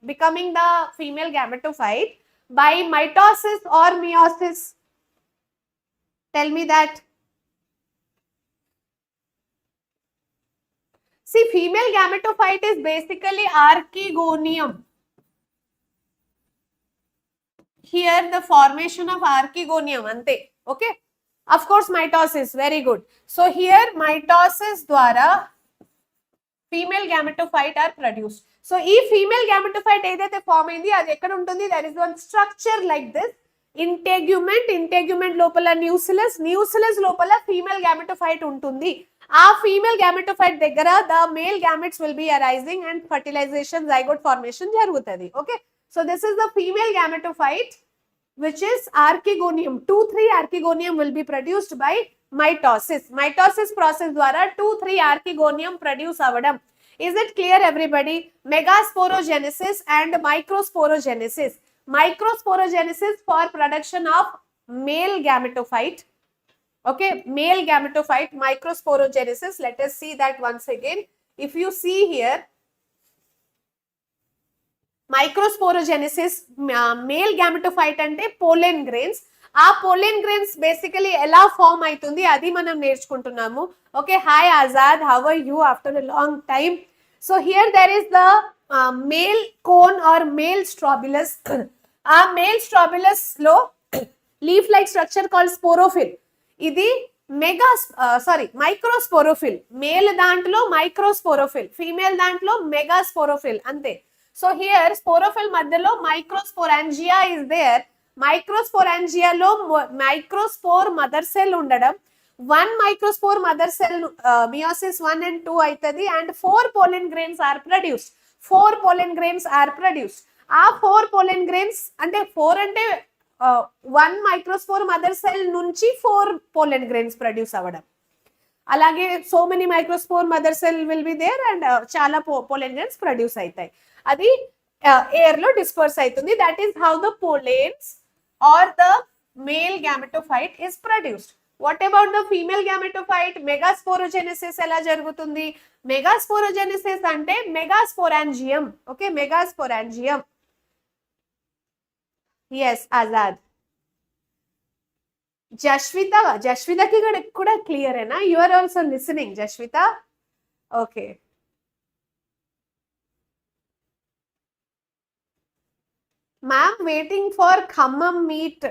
Speaker 1: becoming the female gametophyte by mitosis or meiosis. Tell me that. See, female gametophyte is basically archegonium. Here the formation of archegonium ante. Okay, of course mitosis, very good. So here mitosis dwara female gametophyte are produced. So ఈ female gametophyte ఏదైతే form అయింది అది ఎక్కడ ఉంటుంది, that is one structure like this, integument లోపల nucellus లోపల female gametophyte ఉంటుంది. ఆ ఫీమేల్ గ్యామెటోఫైట్ దగ్గర the male gametes will be arising and fertilization, zygote formation జరుగుతుంది. Okay, so this is the female gametophyte which is archegonium. 2-3 archegonium will be produced by mitosis process ద్వారా 2-3 archegonium produce అవ్వడం. Is it clear everybody? Megasporogenesis and microsporogenesis. Microsporogenesis for production of male gametophyte. Okay, male gametophyte, microsporogenesis. Let us see that once again. If you see here, microsporogenesis male gametophyte అంటే pollen grains. ఆ pollen grains basically ఎలా form అవుతుంది అది మనం నేర్చుకుంటున్నాము. Okay, hi Azad, how are you after a long time. So here there is the male cone or male strobilus. ఆ male strobilus లో leaf like structure called sporophyll. ఇది microsporophyll. Male దాంట్లో microsporophyll, female దాంట్లో megasporophyll అంతే. So here sporophyll మధ్యలో microsporangia is there. మైక్రోస్పోరాంజియాలో microspore mother cell ఉండడం, 1 microspore mother cell meiosis 1 and 2 అవుతుంది and 4 pollen grains are produced. 4 pollen grains are produced. ఆ 4 pollen grains అంటే 4 అంటే 1 మైక్రోస్పోర్ మదర్ సెల్ నుంచి 4 pollen grains ప్రొడ్యూస్ అవ్వడం. అలాగే so many microspore mother cell will be there and చాలా pollen grains produce అవుతాయి. అది ఎయిర్ లో డిస్పర్స్ అవుతుంది. That is how the pollens or the male gametophyte is produced. What about the female gametophyte? Megasporogenesis ఎలా జరుగుతుంది? Megasporogenesis అంటే megasporangium. Okay, megasporangium. Yes Azad. జస్వితకి కూడా క్లియరేనా? You are also listening Jaswitha? Okay, ma'am waiting for Khammam meet.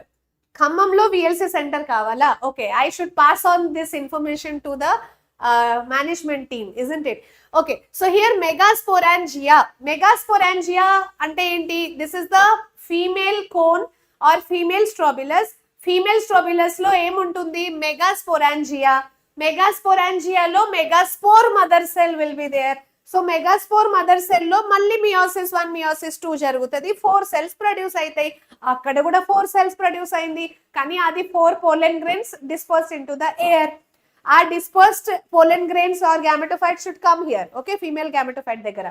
Speaker 1: ఖమ్మంలో VLC centre కావాలా? Okay, I should pass on this information to the management team, isn't it? Okay, so here megasporangia అంటే ఏంటి? This is the female cone or female strobilus. Female strobilus లో ఏముంటుంది? మెగాస్పోరాంజియాలో megaspore mother cell will be there. So megaspore mother cell లో మళ్ళీ meiosis 1 meiosis 2 జరుగుతుంది. 4 cells produce అవుతాయి. అక్కడ కూడా 4 సెల్స్ ప్రొడ్యూస్ అయింది, కానీ అది 4 pollen grains disperse into the air. ఆ dispersed pollen grains or gametophyte should come here. Okay, female gametophyte దగ్గర.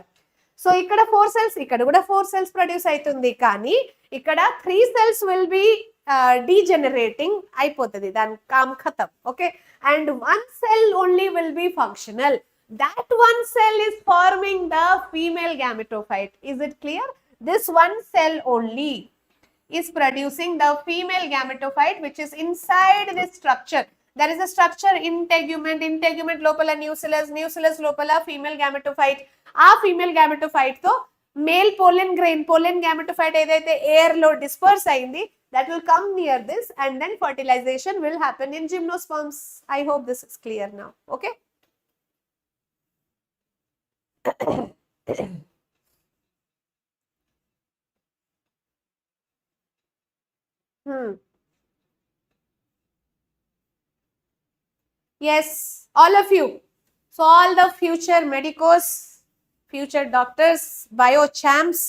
Speaker 1: సో ఇక్కడ 4 సెల్స్, ఇక్కడ కూడా 4 సెల్స్ ప్రొడ్యూస్ అవుతుంది, కానీ ఇక్కడ 3 సెల్స్ విల్ బి డీజెనరేటింగ్ అయిపోతుంది, దాని కామ్ ఖతం. Okay, and 1 cell only will be functional. That 1 cell is forming the female gametophyte. Is it clear? This 1 cell only is producing the female gametophyte, which is inside this structure. There is a structure, integument lopala nucellus lopala female gametophyte. ఆ female gametophyte తో male pollen gametophyte ఏదైతే air లో disperse అయింది, that will come near this and then fertilization will happen in gymnosperms. I hope this is clear now. Okay. Yes, all of you. So all the future medicos, future doctors, bio champs.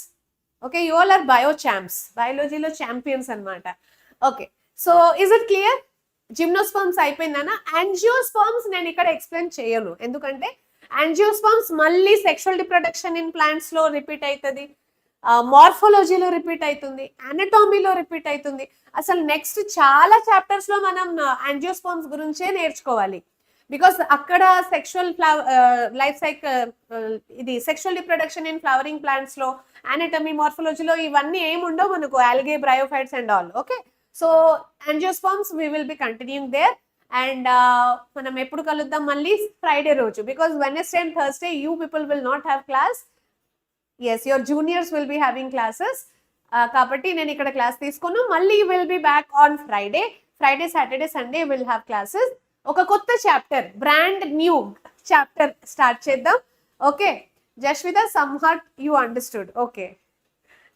Speaker 1: Okay, you all are bio champs. Biology lo champions anamata. Okay, so is it clear? Gymnosperms అయిపోయిందన్న. Angiosperms నేను ఇక్కడ explain చేయను, ఎందుకంటే angiosperms మళ్ళీ sexual reproduction in plants లో repeat అవుతుంది, మార్ఫాలజీలో repeat అవుతుంది, అనటామీలో రిపీట్ అవుతుంది. అసలు నెక్స్ట్ చాలా చాప్టర్స్ లో మనం యాంజియోస్పర్మ్స్ గురించే నేర్చుకోవాలి. బికాస్ అక్కడ సెక్షువల్ లైఫ్ సైకిల్, ఇది sexual reproduction in flowering plants లో, అనటమీ, మార్ఫాలజీలో ఇవన్నీ ఏమి ఉండవు మనకు, algae, bryophytes and all. Okay, so angiosperms we will be continuing there. And మనం ఎప్పుడు కలుద్దాం, మళ్ళీ ఫ్రైడే రోజు, because Wednesday and Thursday you people will not have class. Yes, your juniors will be having classes. కాబట్టి నేను ఇక్కడ class తీసుకున్నాను. మళ్ళీ will be back on Friday. Friday, Saturday, Sunday will have classes. ఒక కొత్త chapter, brand new chapter start చేద్దాం. Okay, Jaswitha, somewhat you understood. Okay,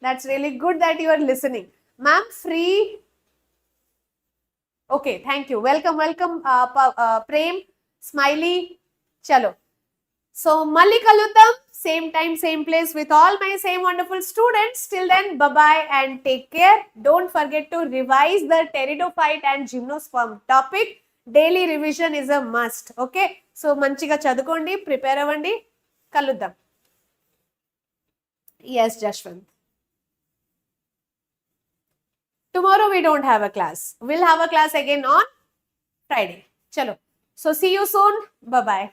Speaker 1: that's really good that you are listening. Ma'am, free. Okay, thank you. Welcome, Prem, Smiley. Chalo. So, Malli kaluddam, same time, same place with all my same wonderful students. Till then, bye-bye and take care. Don't forget to revise the Pteridophyte and Gymnosperm topic. Daily revision is a must. Okay? So, manchiga chadukondi, prepare avandi, kaluddam. Yes, Jashwant. Tomorrow we don't have a class. We'll have a class again on Friday. Chalo. So see you soon. Bye-bye.